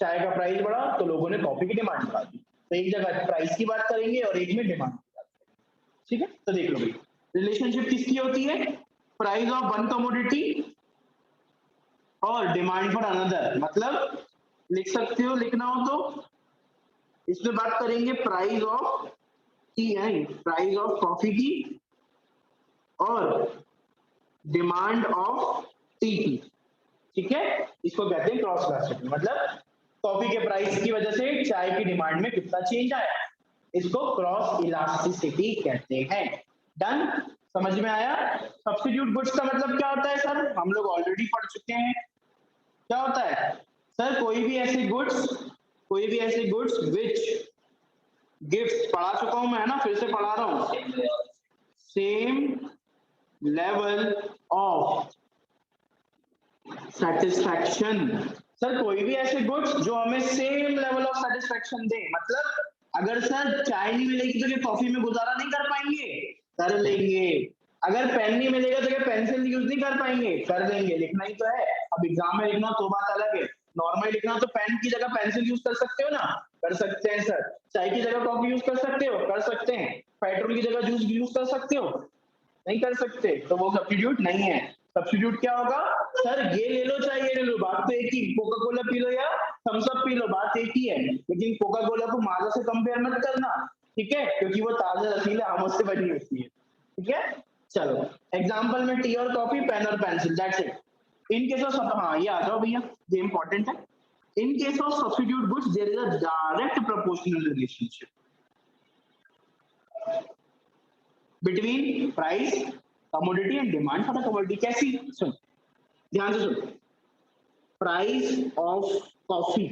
चाय का प्राइस बढ़ा तो लोगों ने कॉफी की डिमांड बढ़ा दी, तो एक जगह प्राइस की बात करेंगे और एक में डिमांड की बात करेंगे। ठीक है, तो देख लो भाई, रिलेशनशिप किसकी होती है? प्राइस ऑफ वन कमोडिटी और डिमांड फॉर अनदर। मतलब लिख सकते हो, लिखना हो तो इसमें बात करेंगे प्राइस ऑफ टी है, प्राइस ऑफ कॉफी की और डिमांड ऑफ टी की। ठीक है, इसको कहते हैं क्रॉस इलास्टिसिटी। मतलब कॉफी के प्राइस की वजह से चाय की डिमांड में कितना चेंज आया, इसको क्रॉस इलास्टिसिटी कहते हैं। डन? समझ में आया? सब्स्टिट्यूट गुड्स का मतलब क्या होता है सर? हम लोग ऑलरेडी पढ़ चुके हैं। क्या होता है सर? कोई भी ऐसे गुड्स विच गिफ्ट, पढ़ा चुका हूं मैं, है ना, फिर से पढ़ा रहा हूं, same level of satisfaction. Sir कोई भी ऐसे गुड्स जो हमें सेम लेवल ऑफ सेटिस्फैक्शन दे, मतलब अगर सर चाय नहीं मिलेगी तो क्या कॉफी में गुजारा नहीं कर पाएंगे? कर लेंगे। अगर पेन नहीं मिलेगा तो क्या पेंसिल यूज नहीं कर पाएंगे? कर लेंगे। लिखना ही तो है, अब एग्जाम में लिखना तो बात अलग है, नॉर्मल लिखना तो पेन की जगह पेंसिल यूज कर सकते हो ना? कर सकते हैं सर। चाय की जगह कॉफी यूज कर सकते हो? कर सकते हैं। पेट्रोल की जगह जूस यूज कर सकते हो? नहीं कर सकते, तो वो सब्स्टिट्यूट नहीं है। सब्स्टिट्यूट क्या होगा? सर ये ले लो चाहे ये ले लो, बात तो एक ही, कोका कोला पी लो या थम्स अप पी लो, बात एक ही है। लेकिन कोका कोला को माजा से कंपेयर मत करना, ठीक है, क्योंकि वो ताजा रसीले आमों से बनी होती है। ठीक है, चलो एग्जांपल में टी और कॉफी, पेन और pencil, that's it. In case of, हाँ ये आ जाओ भैया, ये इंपॉर्टेंट है। In case of substitute goods there is a direct proportional relationship between price, commodity and demand for the commodity. कैसी? सुन, ध्यान से सुन। प्राइस ऑफ कॉफी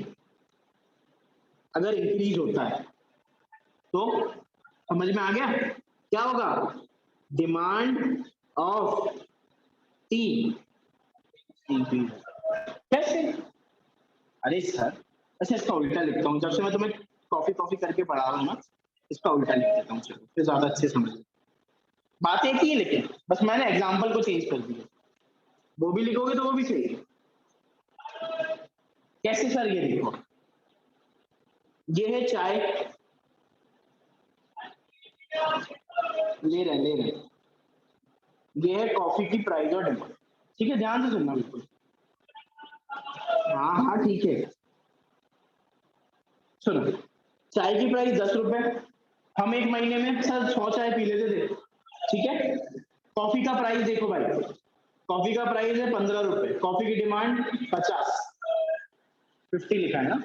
अगर इंक्रीज होता है तो समझ में आ गया? क्या होगा? Demand of tea increase. कैसे? अरे सर, अच्छा इसका उल्टा लिखता हूँ, जब से मैं तुम्हें कॉफी कॉफी करके पढ़ा रहा हूँ ना, इसका उल्टा लिख देता हूँ, चलो फिर ज्यादा अच्छे समझ। बात एक ही है, लेकिन बस मैंने एग्जाम्पल को चेंज कर दिया। वो भी लिखोगे तो वो भी सही है। कैसे सर? ये देखो, ये है चाय, ले रहे ये है कॉफी की प्राइस और डिमांड। ठीक है, ध्यान से सुनना बिल्कुल। हाँ हाँ ठीक है, सुनो। चाय की प्राइस 10 रुपए, हम एक महीने में सर 100 चाय पी लेते थे, ठीक है। कॉफी का प्राइस देखो भाई, कॉफी का प्राइस है 15 रुपए, कॉफी की डिमांड 50 लिखा है ना।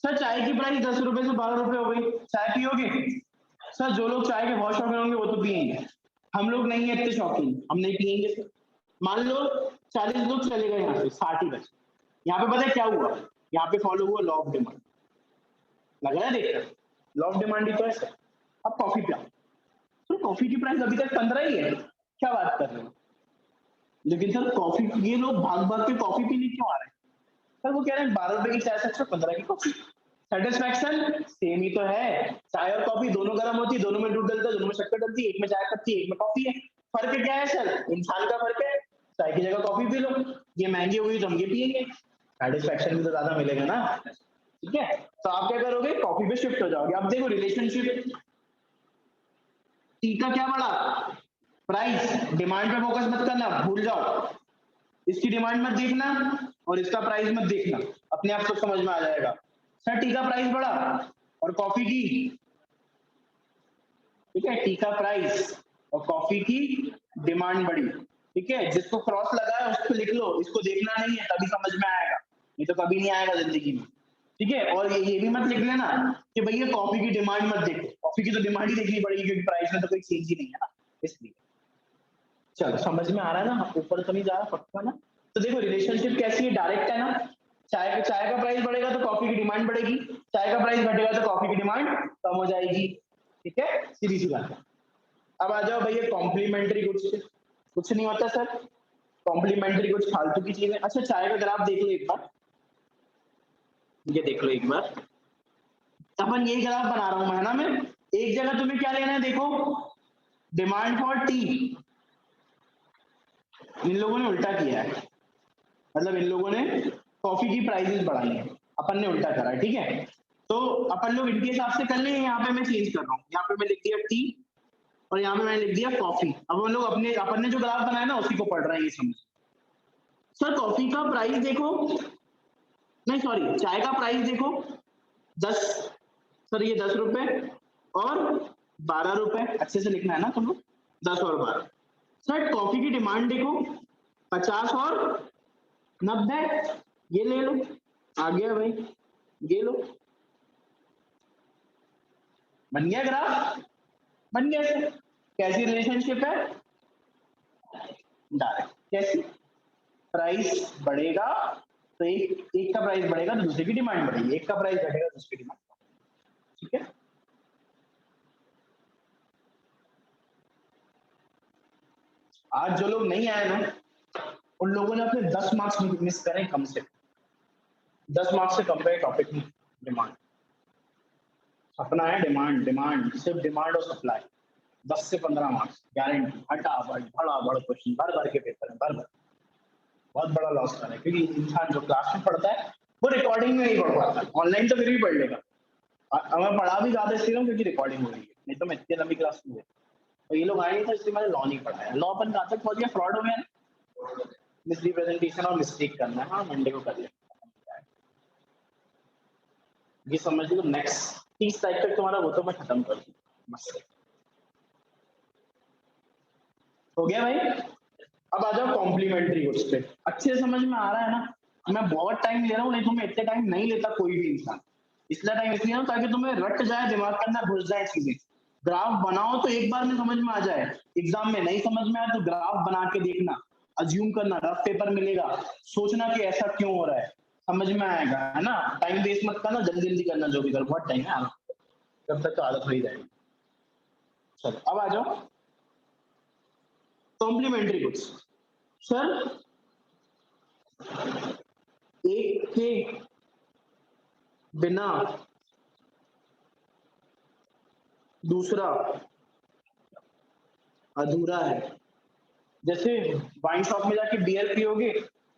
सर चाय की प्राइस 10 रुपए से 12 रुपए हो गई, चाय पियोगे? सर जो लोग चाय के बहुत शौकीन होंगे वो तो पियेंगे, हम लोग नहीं है इतने शौकीन, हम नहीं पियेंगे सर। मान लो 40 लोग चले गए यहाँ से, 60 ही बचे। यहाँ पे पता है क्या हुआ? यहाँ पे फॉलो हुआ लॉ ऑफ डिमांड। लग रहा है देख रहे, लॉ ऑफ डिमांड ही तो है सर। अब कॉफी पिया, तो कॉफी की प्राइस अभी तक 15 ही है, क्या बात कर रहे हो? लेकिन सर कॉफी, ये लोग भाग भाग के कॉफी पीने क्यों आ रहे हैं? सर वो कह रहे हैं 12 रुपए की चाय से अच्छा 15 की कॉफी। सेटिस्फैक्शन सेम ही तो है, चाय और कॉफी दोनों गर्म होती है, दोनों में दूध डलता है, दोनों में शक्कर डलती है, एक में चाय पत्ती एक में कॉफी है। फर्क क्या है सर? इंसान का फर्क है, चाय की जगह कॉफी पी लो, ये महंगी हुई तो हम ये पियेंगे, सेटिस्फैक्शन भी तो ज्यादा मिलेगा ना। ठीक है, तो आप क्या करोगे? कॉफी पे शिफ्ट हो जाओगे। अब देखो रिलेशनशिप, टी का क्या बढ़ा? प्राइस। डिमांड पे फोकस मत करना, भूल जाओ, इसकी डिमांड मत देखना और इसका प्राइस मत देखना, अपने आप सब समझ में आ जाएगा। सर टी का प्राइस बढ़ा और कॉफी की, ठीक है, टी का प्राइस और कॉफी की डिमांड बढ़ी, ठीक है। जिसको क्रॉस लगा है उसको लिख लो, इसको देखना नहीं है, तभी समझ में आएगा, ये तो कभी नहीं आएगा जिंदगी में, ठीक है। और ये भी मत लिख लेना कि भैया कॉफी की डिमांड मत देखो, कॉफी की तो डिमांड ही देखनी पड़ेगी क्योंकि प्राइस में तो कोई चेंज ही नहीं है ना, इसलिए। चलो समझ में आ रहा है ना, ऊपर तो नहीं जा रहा पक्का ना। तो देखो रिलेशनशिप कैसी है, डायरेक्ट है ना। चाय का प्राइस बढ़ेगा तो कॉफी की डिमांड बढ़ेगी, चाय का प्राइस घटेगा तो कॉफी की डिमांड कम हो जाएगी, ठीक है, सीधी सी बात है। अब आ जाओ भैया कॉम्प्लीमेंट्री गुड्स, कुछ नहीं होता सर, कॉम्प्लीमेंट्री कुछ फालतू की चीज है। अच्छा चाय का ग्राफ देख लो एक बार, ये देख लो एक बार, अपन यही ग्राफ बना रहा हूं है ना मैं, एक जगह तुम्हें क्या लेना है देखो, डिमांड फॉर टी, इन लोगों ने उल्टा किया है, मतलब इन लोगों ने कॉफी की प्राइसेस बढ़ाई है, अपन ने उल्टा करा है, ठीक है। तो अपन लोग इनके हिसाब से कर लेंगे, यहाँ पे मैं चेंज कर रहा हूँ, यहाँ पे मैं लिख दिया टी और यहाँ पे मैंने लिख दिया कॉफी। अब हम लोग अपने अपन ने जो ग्राफ बनाया ना उसी को पढ़ रहे हैं, ये समझ। सर कॉफी का प्राइस देखो, नहीं सॉरी चाय का प्राइस देखो 10, सर ये 10 रुपए और 12 रुपए, अच्छे से लिखना है ना तुम लोग, 10 और 12। सर कॉफी की डिमांड देखो 50 और 90, ये ले लो, आ गया भाई, ये लो, बन गया ग्राफ, बन गया सर। कैसी रिलेशनशिप है? डायरेक्ट। कैसी? प्राइस बढ़ेगा तो एक का प्राइस बढ़ेगा तो दूसरे की डिमांड बढ़ेगी, एक का प्राइस घटेगा तो दूसरी डिमांड, ठीक है। आज जो लोग नहीं आए ना, उन लोगों ने अपने 10 मार्क्स मिस करें कम से, 10 मार्क्स से कम का टॉपिक नहीं, डिमांड। अपना है डिमांड, डिमांड सिर्फ डिमांड और सप्लाई, 10 से 15 मार्क्स गारंटी, हटाबड़ बड़ा क्वेश्चन, भर भर के पेपर है, भर भर, बहुत बड़ा लॉस कर रहा है, क्योंकि इंसान जो क्लास में पढ़ता है वो रिकॉर्डिंग में नहीं पढ़ पाता, ऑनलाइन तो फिर भी पढ़ लेगा। मैं पढ़ा भी ज्यादा इसलिए हूँ क्योंकि रिकॉर्डिंग हो रही है, नहीं तो मैं इतनी लंबी क्लास में, तो ये लोग आए नहीं था इसलिए मैंने लॉ नहीं पढ़ाया। लॉ अपन कहाँ तक पहुंच गया, फ्रॉड हो गया ना, मिसरिप्रेजेंटेशन और मिस्टेक करना है, हाँ मंडे को कर लेंगे, ये समझ लो। नेक्स्ट 30 तारीख तक तुम्हारा वो तो मैं खत्म कर दूँ, मस्त हो गया भाई। अब आ जाओ कॉम्प्लीमेंट्री गुड्स पे, अच्छे समझ में आ रहा है ना। मैं बहुत टाइम ले रहा हूँ, नहीं तो मैं इतने टाइम नहीं लेता कोई भी इंसान, इसलिए टाइम इसलिए ना ताकि तुम्हें रट जाए, दिमाग के अंदर घुस जाए चीजें। ग्राफ बनाओ तो एक बार में समझ में आ जाए, एग्जाम में नहीं समझ में आए तो ग्राफ बना के देखना, अज्यूम करना, रफ पेपर मिलेगा, सोचना कि ऐसा क्यों हो रहा है, समझ में आएगा, है ना। टाइम वेस्ट मत करना, जल्दी जल्दी करना, जो भी करो, बहुत टाइम है, जब तक तो आदत हो ही जाएगी। चलो अब आ जाओ कॉम्प्लीमेंट्री गुड्स। सर एक के बिना दूसरा अधूरा है। जैसे वाइन शॉप में जाके बियर पियोगे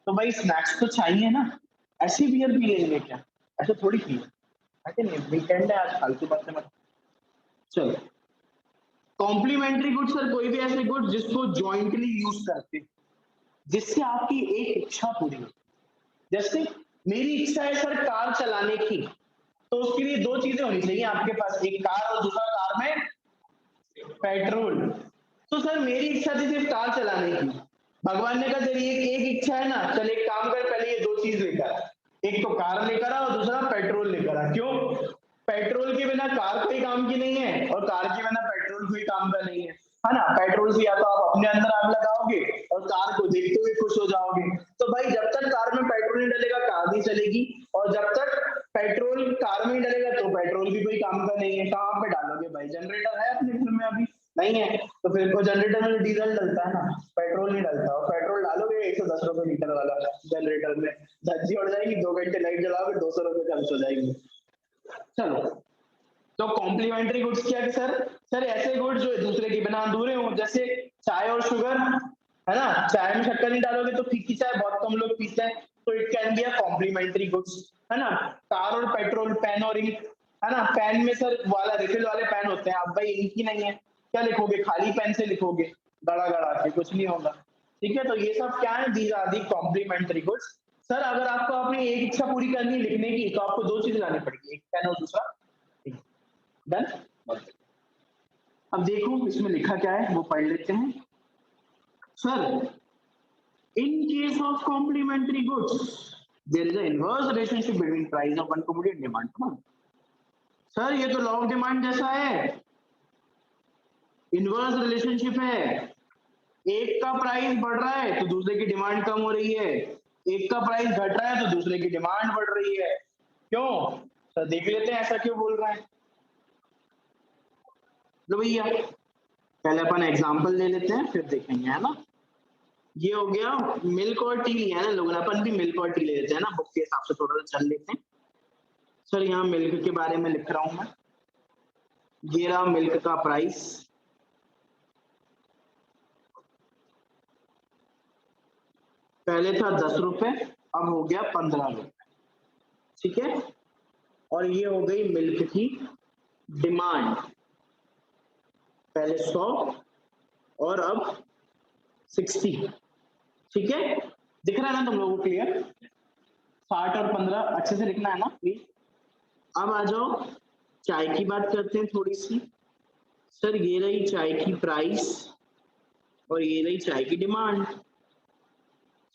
तो भाई स्नैक्स तो चाहिए ना, ऐसी बियर पी लेंगे क्या? ऐसे थोड़ी पी है नहीं, वीकेंड है आज, फालतू बातें मत। चलो कॉम्प्लीमेंट्री गुड सर कोई भी ऐसे गुड जिसको जॉइंटली यूज करते, जिससे आपकी एक इच्छा पूरी हो। जैसे मेरी इच्छा है सर कार चलाने की, तो उसके लिए दो चीजें होनी चाहिए आपके पास, एक कार और दूसरा कार में पेट्रोल। तो सर मेरी इच्छा थी सिर्फ कार चलाने की, भगवान ने कहा तेरी एक इच्छा है ना, चल एक काम कर, पहले ये दो चीज लेकर आ, एक तो कार लेकर आ और दूसरा पेट्रोल लेकर आ। क्यों? पेट्रोल के बिना कार कोई काम की नहीं है और कार के बिना पेट्रोल कोई काम का नहीं है ना। पेट्रोल से या तो आप अपने अंदर आग लगाओगे और कार को देखते हुए खुश हो जाओगे। तो भाई जब तक कार में पेट्रोल नहीं डलेगा कार नहीं चलेगी, और जब तक पेट्रोल कार में ही डलेगा तो पेट्रोल भी कोई काम का नहीं है। कहाँ पे डालोगे भाई? जनरेटर है अपने घर में? अभी नहीं है, तो फिर वो जनरेटर में डीजल डलता है ना, पेट्रोल नहीं डलता। और पेट्रोल डालोगे 110 रुपए लीटर वाला जनरेटर में, धज्जी उड़ जाएगी, 2 घंटे लाइट जलाओगे 200 रुपए खर्च हो जाएगी। चलो तो कॉम्प्लीमेंट्री गुड्स क्या है सर? सर ऐसे गुड्स जो दूसरे के बिना अधूरे हो, जैसे चाय और शुगर, है ना, चाय में शक्कर नहीं डालोगे तो फीकी चाय बहुत कम लोग पीते हैं, तो it can be a complementary goods, है ना। कार और पेट्रोल, पेन और इंक, है ना, पेन में सर वाला रिफिल वाले पेन होते हैं, अब भाई इंक ही नहीं है, क्या लिखोगे? खाली पेन से लिखोगे गड़ा गड़ा के, कुछ नहीं होगा। ठीक है, तो ये सब क्या है? These are the complementary goods. Sir अगर आपको अपनी एक इच्छा पूरी करनी है लिखने की, तो आपको दो चीज लानी पड़ेगी, एक पेन और दूसरा डन। अब देखो इसमें लिखा क्या है, वो पढ़ लेते हैं। Sir in case of complementary goods there is a inverse relationship between price of one commodity and demand. Sir ये तो लॉ ऑफ डिमांड जैसा है, इनवर्स रिलेशनशिप है। एक का प्राइस बढ़ रहा है तो दूसरे की डिमांड कम हो रही है, एक का प्राइस घट रहा है तो दूसरे की डिमांड बढ़ रही है। क्यों? सर देख लेते हैं ऐसा क्यों बोल रहा है। लो भैया पहले अपन एग्जांपल ले लेते हैं फिर देखेंगे, है ना। ये हो गया मिल्क और टी लिया है ना लोगों ने, अपन भी मिल्क और टी ले लेते हैं ना, बुक के हिसाब से थोड़ा सा चल लेते हैं। सर यहाँ मिल्क के बारे में लिख रहा हूं मैं, ये रहा मिल्क का प्राइस, पहले था 10 रुपए, अब हो गया 15 रुपए, ठीक है। और ये हो गई मिल्क की डिमांड, पहले 100 और अब 60, ठीक है। दिख रहा है ना तुम लोगों को क्लियर? 60 और 15 अच्छे से लिखना है ना प्लीज। अब आ जाओ चाय की बात करते हैं थोड़ी सी। सर ये रही चाय की प्राइस और ये रही चाय की डिमांड।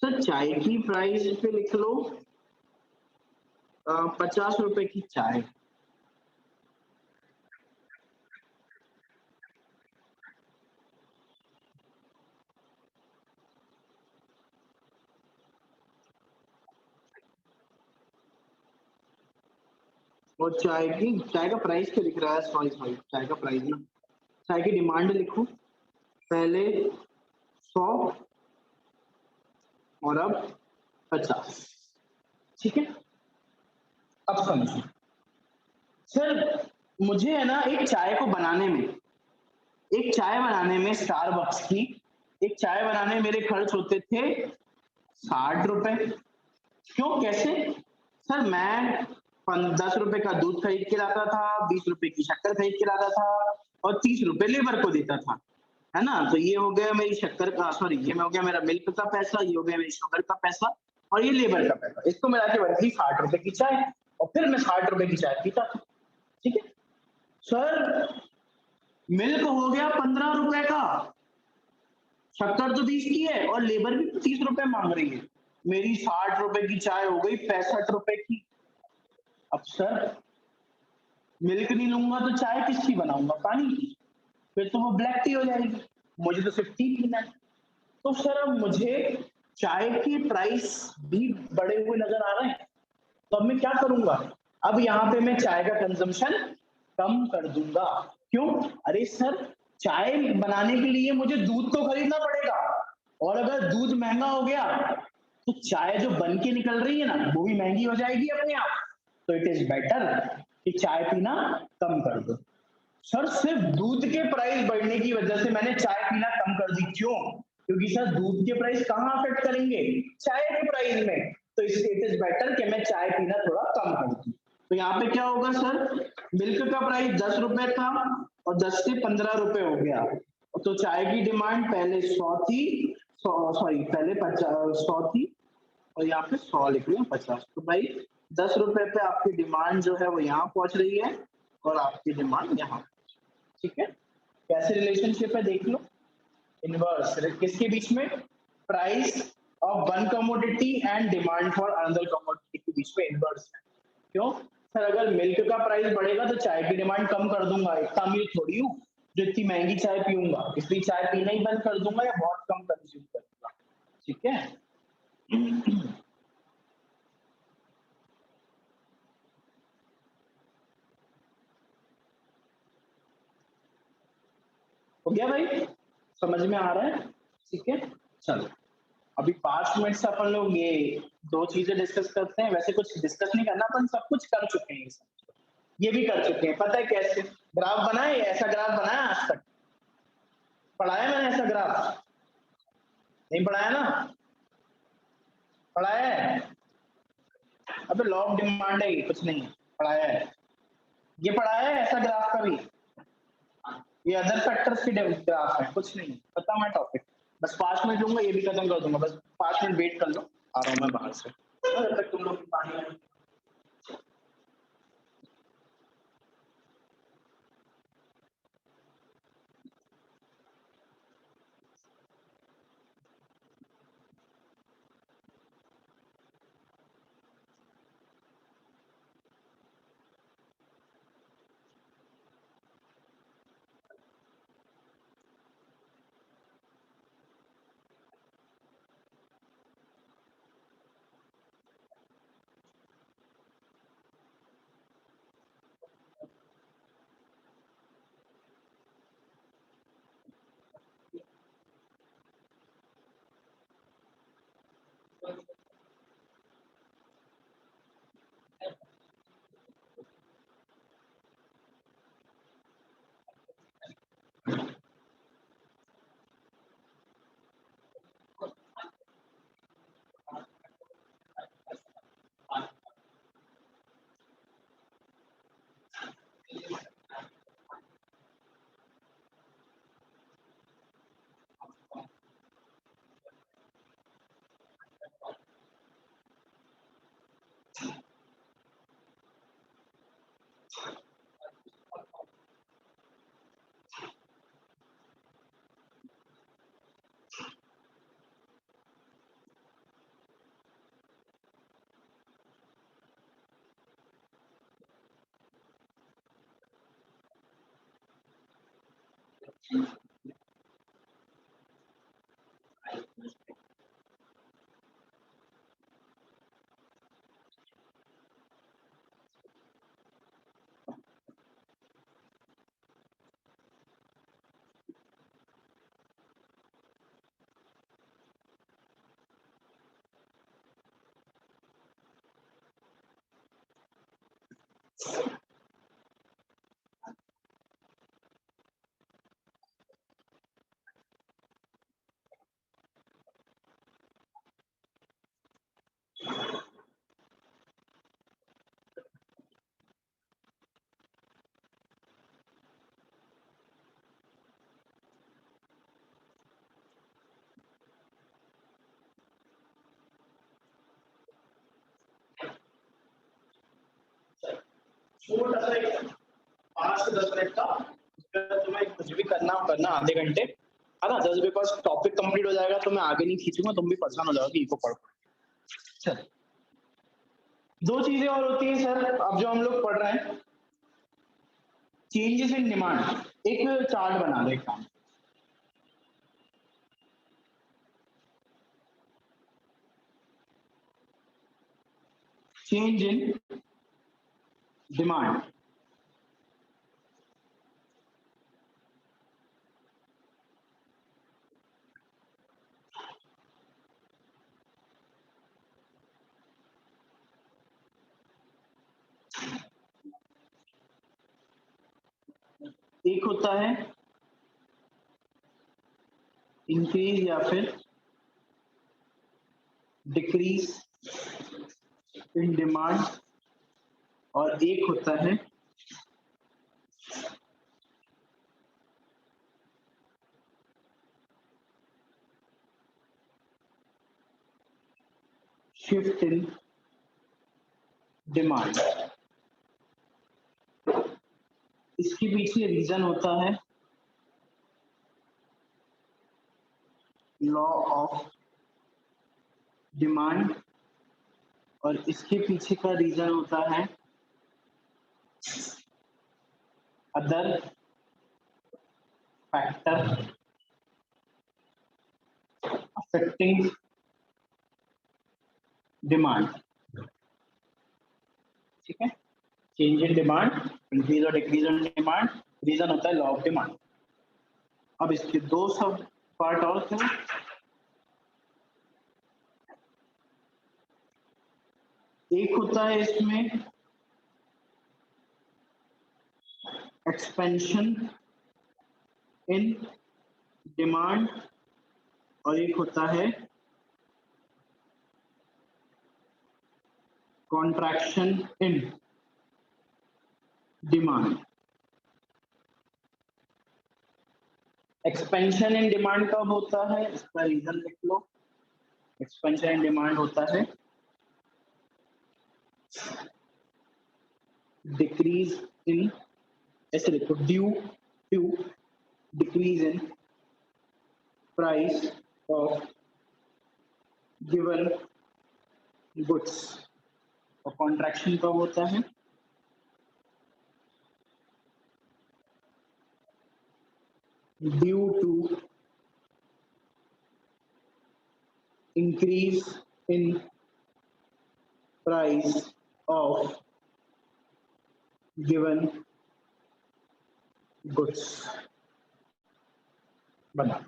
सर चाय की प्राइस पे लिख लो 50 रुपए की चाय, और चाय का प्राइस क्या लिख रहा है? सॉरी चाय का प्राइस ना, चाय की डिमांड लिखो, पहले 100 और अब 50, ठीक है। अब समझो सर, मुझे है ना एक चाय को बनाने में, एक चाय बनाने में स्टारबक्स की एक चाय बनाने में मेरे खर्च होते थे 60 रुपए। क्यों? कैसे? सर मैं 10 रुपए का दूध खरीद के लाता था, 20 रुपए की शक्कर खरीद के लाता था और 30 रुपए लेबर को देता था, है ना। तो ये हो गया मेरी शक्कर का, सॉरी ये हो गया मेरा मिल्क का पैसा, ये हो गया मेरी शुगर का पैसा और ये लेबर का पैसा, इसको मिला के बनती 60 रुपए की चाय, और फिर मैं 60 रुपए की चाय पीता था, ठीक है। सर मिल्क हो गया 15 रुपए का, शक्कर तो 20 की है और लेबर भी 30 रुपए मांग रही है, मेरी 60 रुपए की चाय हो गई 65 रुपए की। अब सर मिल्क नहीं लूंगा तो चाय किसकी बनाऊंगा? पानी की, फिर तो वो ब्लैक टी हो जाएगी, मुझे तो सिर्फ टी पीना है। तो सर अब मुझे चाय की प्राइस भी बढ़े हुए नजर आ रहे हैं, तो अब मैं क्या करूंगा? अब यहाँ पे मैं चाय का कंजम्पशन कम कर दूंगा। क्यों? अरे सर चाय बनाने के लिए मुझे दूध तो खरीदना पड़ेगा, और अगर दूध महंगा हो गया तो चाय जो बन के निकल रही है ना वो भी महंगी हो जाएगी अपने आप। तो इट इज बेटर कि चाय पीना कम कर दो। सर सिर्फ दूध के प्राइस बढ़ने की वजह से मैंने चाय पीना कम कर दी, क्यों? क्योंकि सर दूध के प्राइस कहाँ अफेक्ट करेंगे? चाय के प्राइस में। तो इसलिए इट इज बेटर कि मैं चाय पीना थोड़ा कम कर दूं। तो यहाँ पे क्या होगा सर, मिल्क का प्राइस 10 रुपए था और 10 से 15 रुपए हो गया, तो चाय की डिमांड पहले 100 थी, सॉरी पहले 100 थी, और यहाँ पे 100 लिख रहे हैं 50, तो भाई 10 रुपए पे आपकी डिमांड जो है वो यहाँ पहुंच रही है और आपकी डिमांड यहाँ। ठीक है, कैसे रिलेशनशिप है देख लो, इनवर्स किसके बीच में? Price of one commodity and demand for another commodity के बीच में इनवर्स है। क्यों सर? अगर मिल्क का प्राइस बढ़ेगा तो चाय की डिमांड कम कर दूंगा, इतना अमीर थोड़ी हूँ जो इतनी महंगी चाय पीऊंगा, इसलिए चाय पीना ही बंद कर दूंगा या बहुत कम कंज्यूम करूंगा। ठीक है। हो गया भाई, समझ में आ रहा है? ठीक है, चलो अभी 5 मिनट से अपन लोग ये दो चीजें डिस्कस करते हैं। वैसे कुछ डिस्कस नहीं करना, अपन सब कुछ कर चुके हैं, ये भी कर चुके हैं। पता है कैसे ग्राफ बनाए? ऐसा ग्राफ बनाया आज तक? पढ़ाया मैंने ऐसा ग्राफ? नहीं पढ़ाया ना? पढ़ाया है? अबे लॉ ऑफ डिमांड है ये, कुछ नहीं पढ़ाया है। ये पढ़ाया है ऐसा ग्राफ का भी? ये अदर फैक्टर्स की ग्राफ है, कुछ नहीं पता मैं टॉपिक। बस 5 मिनट लूंगा, ये भी खत्म कर दूंगा, बस 5 मिनट वेट कर लो, आ रहा हूँ मैं बाहर से, तब तक तुम लोग पानी। छोटा सा एक 5 से 10 मिनट का, तुम्हें कुछ भी करना करना आधे घंटे है ना, 10 बिकॉज टॉपिक कंप्लीट हो जाएगा तो मैं आगे नहीं खींचूंगा, तुम भी परेशान हो जाओगे इको पढ़। चल, दो चीजें और होती है सर अब जो हम लोग पढ़ रहे हैं, चेंजेस इन डिमांड। एक चार्ट बना लो, एक काम, चेंज इन डिमांड। एक होता है इंक्रीज या फिर डिक्रीज इन डिमांड, और एक होता है शिफ्ट इन डिमांड। इसके पीछे रीजन होता है लॉ ऑफ डिमांड, और इसके पीछे का रीजन होता है अदर फैक्टर अफेक्टिंग डिमांड। ठीक है, चेंज इन डिमांड, इंक्रीज और डिक्रीज इन डिमांड, रीजन होता है लॉ ऑफ डिमांड। अब इसके दो सब पार्ट और थे। एक होता है इसमें एक्सपेंशन इन डिमांड, और एक होता है contraction in demand. Expansion in demand कब होता है, इसका रीजन लिख लो। एक्सपेंशन इन डिमांड होता है डिक्रीज इन, ऐसे लिखो, due to decrease in price of given goods. और कॉन्ट्रैक्शन कब होता है, due to increase in price of given goods। बना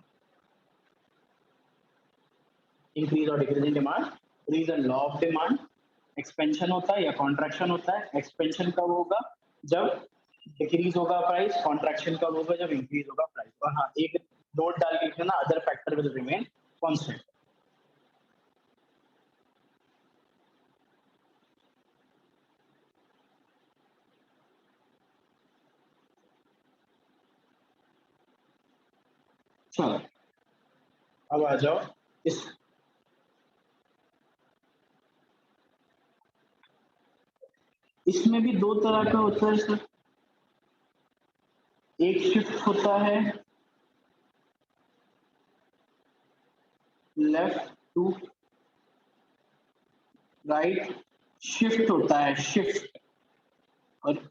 इंक्रीज और decrease in demand, reason law of demand. Expansion होता है या कॉन्ट्रैक्शन होता है। एक्सपेंशन कब होगा, जब डिक्रीज होगा प्राइस। कॉन्ट्रैक्शन कब होगा, जब इंक्रीज होगा प्राइस। और हाँ, एक नोट डाल के लिखना, other factor will remain constant. चलो अब आ जाओ इस, इसमें भी दो तरह का होता है सर। एक शिफ्ट होता है लेफ्ट टू राइट, शिफ्ट होता है शिफ्ट, और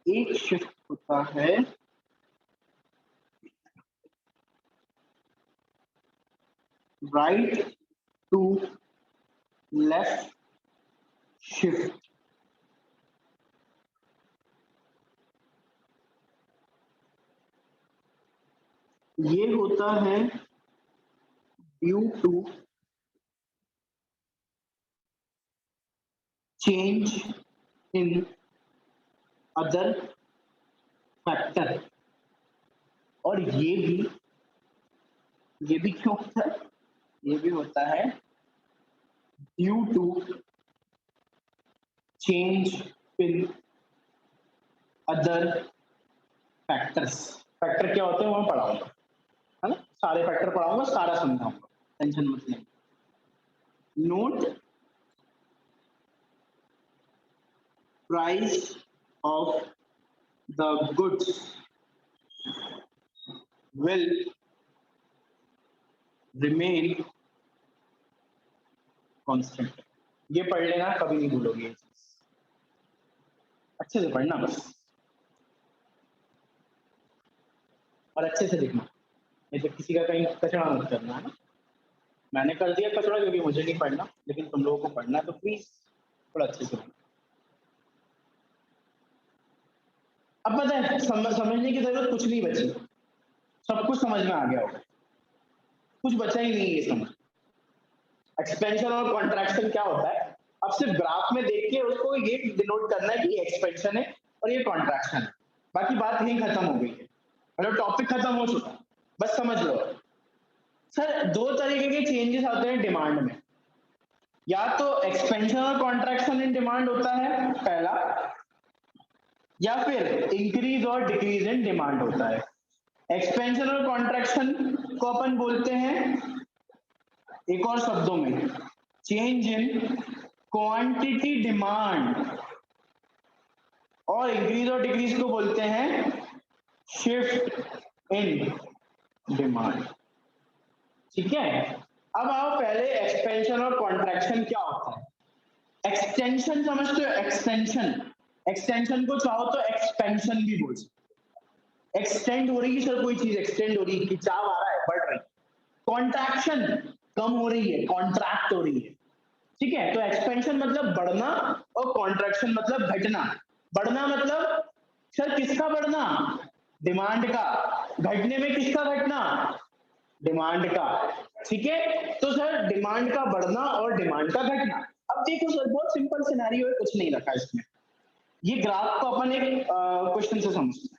एक शिफ्ट होता है राइट टू लेफ्ट शिफ्ट। ये होता है due to change in other factor. और ये भी क्यों होता है, ये भी होता है due to change in other factors. Factor क्या होते हैं वो मैं पढ़ाऊंगा, है ना, सारे फैक्टर पढ़ाऊंगा, सारा समझाऊंगा, टेंशन मत लें। Note, price of the goods will remain constant। ये पढ़ लेना, कभी नहीं भूलोगे ये चीज, अच्छे से पढ़ना बस, और अच्छे से लिखना, नहीं तो किसी का कहीं कचरा मत करना, है ना। मैंने कर दिया कचरा क्योंकि मुझे नहीं पढ़ना, लेकिन तुम लोगों को पढ़ना है तो प्लीज थोड़ा अच्छे से पढ़ना। अब पता है समझने की जरूरत कुछ नहीं बची, सब कुछ समझ में आ गया होगा, कुछ बचा ही नहीं है समझ। एक्सपेंशन और कॉन्ट्रैक्शन क्या होता है, अब सिर्फ ग्राफ में देख के उसको ये डिनोट करना है कि एक्सपेंशन है और ये कॉन्ट्रैक्शन है, बाकी बात यही खत्म हो गई है। मतलब टॉपिक खत्म हो चुका, बस समझ लो। सर दो तरीके के चेंजेस आते हैं डिमांड में, या तो एक्सपेंशन और कॉन्ट्रैक्शन इन डिमांड होता है पहला, या फिर इंक्रीज और डिक्रीज इन डिमांड होता है। एक्सपेंशन और कॉन्ट्रैक्शन को अपन बोलते हैं एक और शब्दों में चेंज इन क्वांटिटी डिमांड, और इंक्रीज और डिक्रीज को बोलते हैं शिफ्ट इन डिमांड। ठीक है, अब आओ पहले एक्सपेंशन और कॉन्ट्रैक्शन क्या होता है। एक्सटेंशन समझते हो, एक्सटेंशन, एक्सटेंशन को चाहो तो एक्सपेंशन भी बोल सकते। एक्सटेंड हो रही है सर, कोई चीज एक्सटेंड हो रही है, खिंचाव आ रहा है, बढ़ रही है। कॉन्ट्रैक्शन कम हो रही है, कॉन्ट्रैक्ट हो रही है। ठीक है, तो एक्सपेंशन मतलब बढ़ना और कॉन्ट्रैक्शन मतलब घटना। बढ़ना मतलब सर किसका बढ़ना, डिमांड का। घटने में किसका घटना, डिमांड का। ठीक है, तो सर डिमांड का बढ़ना और डिमांड का घटना। अब देखो सर बहुत सिंपल सिनेरियो है, कुछ नहीं रखा इसमें। ये ग्राफ को अपन एक क्वेश्चन से समझते हैं।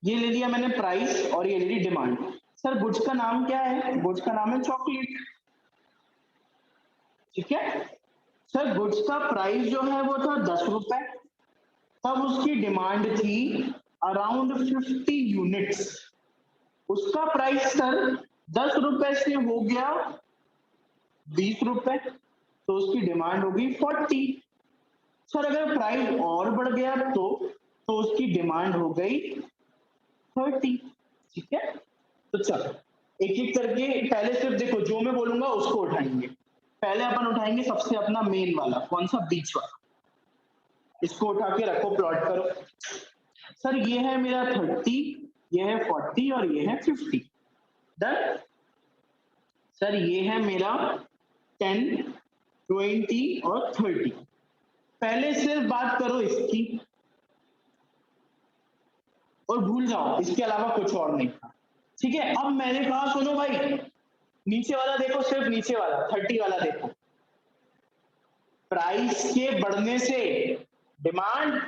ये ले लिया मैंने प्राइस और ये ले ली डिमांड। सर गुड्स का नाम क्या है, गुड्स का नाम है चॉकलेट। ठीक है, सर गुड्स का प्राइस जो है वो था 10 रुपए, तब उसकी डिमांड थी अराउंड 50 यूनिट्स। उसका प्राइस सर 10 रुपए से हो गया 20 रुपए, तो उसकी डिमांड होगी 40। सर अगर प्राइस और बढ़ गया तो उसकी डिमांड हो गई 30। ठीक है, तो चलो एक एक करके पहले सिर्फ देखो जो मैं बोलूंगा उसको उठाएंगे। पहले अपन उठाएंगे सबसे अपना मेन वाला, कौन सा, बीच वाला। इसको उठा के रखो, प्लॉट करो। सर ये है मेरा 30, ये है 40 और ये है 50। डन। सर ये है मेरा 10, 20 और 30। पहले सिर्फ बात करो इसकी और भूल जाओ, इसके अलावा कुछ और नहीं था। ठीक है, अब मैंने कहा सुनो भाई, नीचे वाला देखो, सिर्फ नीचे वाला 30 वाला देखो। प्राइस के बढ़ने से डिमांड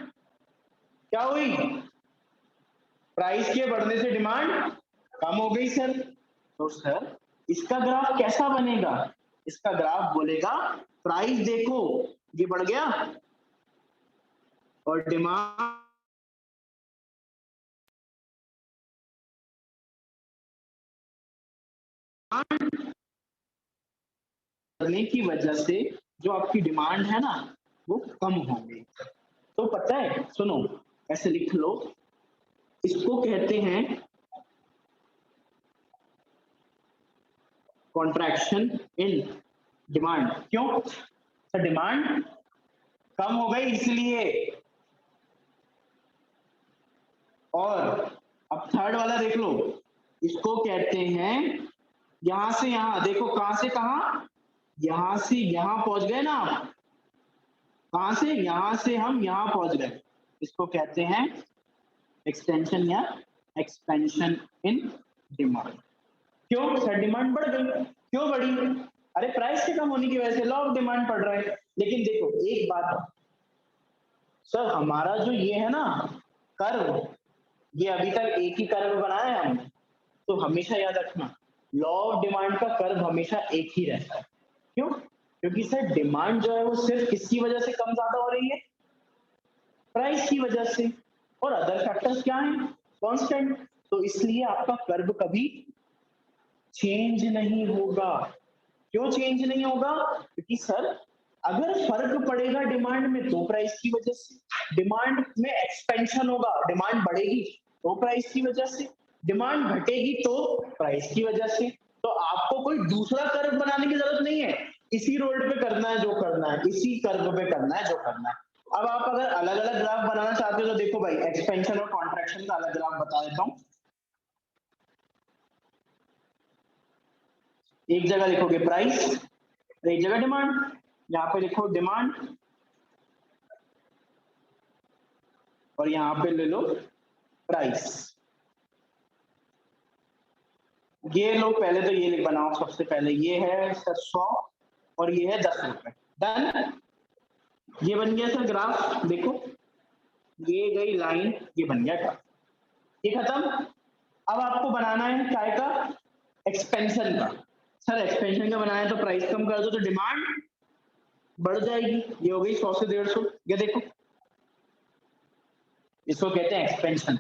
क्या हुई, प्राइस के बढ़ने से डिमांड कम हो गई सर। तो सर इसका ग्राफ कैसा बनेगा, इसका ग्राफ बोलेगा प्राइस देखो ये बढ़ गया और डिमांड करने की वजह से जो आपकी डिमांड है ना वो कम हो गई। तो पता है, सुनो ऐसे लिख लो, इसको कहते हैं कॉन्ट्रैक्शन इन डिमांड। क्यों, तो डिमांड कम हो गई इसलिए। और अब थर्ड वाला देख लो, इसको कहते हैं यहां से यहां, देखो कहां से कहां, यहां से यहां पहुंच गए ना आप, कहां से, यहां से हम यहां पहुंच गए। इसको कहते हैं एक्सटेंशन या एक्सपेंशन इन डिमांड। क्यों सर डिमांड बढ़ गई, क्यों बढ़ी, अरे प्राइस के कम होने की वजह से लॉ ऑफ डिमांड पड़ रहा है। लेकिन देखो एक बात सर, हमारा जो ये है ना कर्व, ये अभी तक एक ही कर्व बनाया है हमने, तो हमेशा याद रखना लॉ ऑफ डिमांड का कर्व हमेशा एक ही रहता है। क्यों, क्योंकि सर डिमांड जो है वो सिर्फ किसकी वजह से कम ज्यादा हो रही है, प्राइस की वजह से, और अदर फैक्टर्स क्या हैं, कांस्टेंट। तो इसलिए आपका कर्व कभी चेंज नहीं होगा। क्यों चेंज नहीं होगा, क्योंकि सर अगर फर्क पड़ेगा डिमांड में तो प्राइस की वजह से, डिमांड में एक्सपेंशन होगा, डिमांड बढ़ेगी तो प्राइस की वजह से, डिमांड घटेगी तो प्राइस की वजह से। तो आपको कोई दूसरा कर्व बनाने की जरूरत नहीं है, इसी रोड पे करना है जो करना है, इसी कर्व पे करना है जो करना है। अब आप अगर अलग अलग ग्राफ बनाना चाहते हो तो देखो भाई, एक्सपेंशन और कॉन्ट्रैक्शन का अलग ग्राफ बता देता हूं। एक जगह लिखोगे प्राइस, एक जगह डिमांड, यहाँ पे लिखो डिमांड और यहाँ पे ले लो प्राइस। ये लो पहले तो ये बनाओ, सबसे पहले ये है सर 100 और ये है 10 रुपए। डन, ये बन गया सर ग्राफ। देखो ये गई लाइन, ये बन गया ग्राफ, ये खत्म। अब आपको बनाना है काय का, एक्सपेंशन का। सर एक्सपेंशन का बनाना है तो प्राइस कम कर दो तो डिमांड बढ़ जाएगी। ये हो गई 100 से 150। ये देखो, इसको कहते हैं एक्सपेंशन।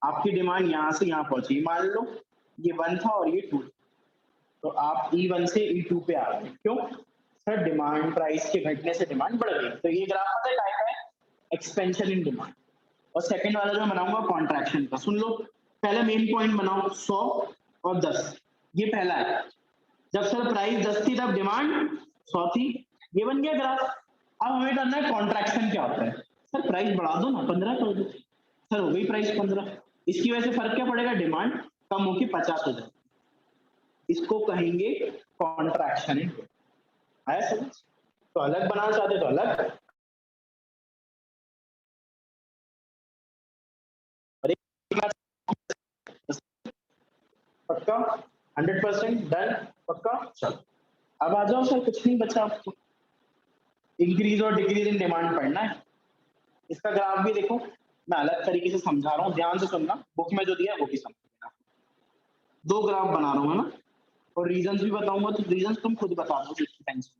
आपकी डिमांड यहाँ से यहाँ पहुंची, मान लो ये 1 था और ये 2, तो आप E1 से E2 पे आ गए। क्यों? सर डिमांड, प्राइस के घटने से डिमांड बढ़ गई। तो ये ग्राफ पता है काय का है, एक्सपेंशन इन डिमांड। और सेकंड वाला जो बनाऊंगा कॉन्ट्रैक्शन का, सुन लो। पहले मेन पॉइंट बनाओ 100 और 10, ये पहला है। जब सर प्राइस 10 थी तब डिमांड 100 थी, ये बन गया ग्राफ। अब हमें करना है कॉन्ट्रैक्शन क्या होता है। सर प्राइस बढ़ा दो ना, 15 कर दो। सर हो गई प्राइस 15, इसकी वजह से फर्क क्या पड़ेगा, डिमांड कम होकर 50 हो जाए। इसको कहेंगे कॉन्ट्रैक्शन। आया समझ? तो अलग बनाना चाहते तो अलग, पक्का 100% डन, पक्का। चलो अब आ जाओ सर, कुछ नहीं बचा आपको, इंक्रीज और डिक्रीज इन डिमांड पढ़ना है। इसका ग्राफ भी देखो, मैं अलग तरीके से समझा रहा हूँ, ध्यान से सुनना, बुक में जो दिया है वो भी समझना। 2 ग्राफ बना रहा हूँ, है ना, और रीजंस भी बताऊंगा, तो रीजंस तुम खुद बता दो, टेंशन।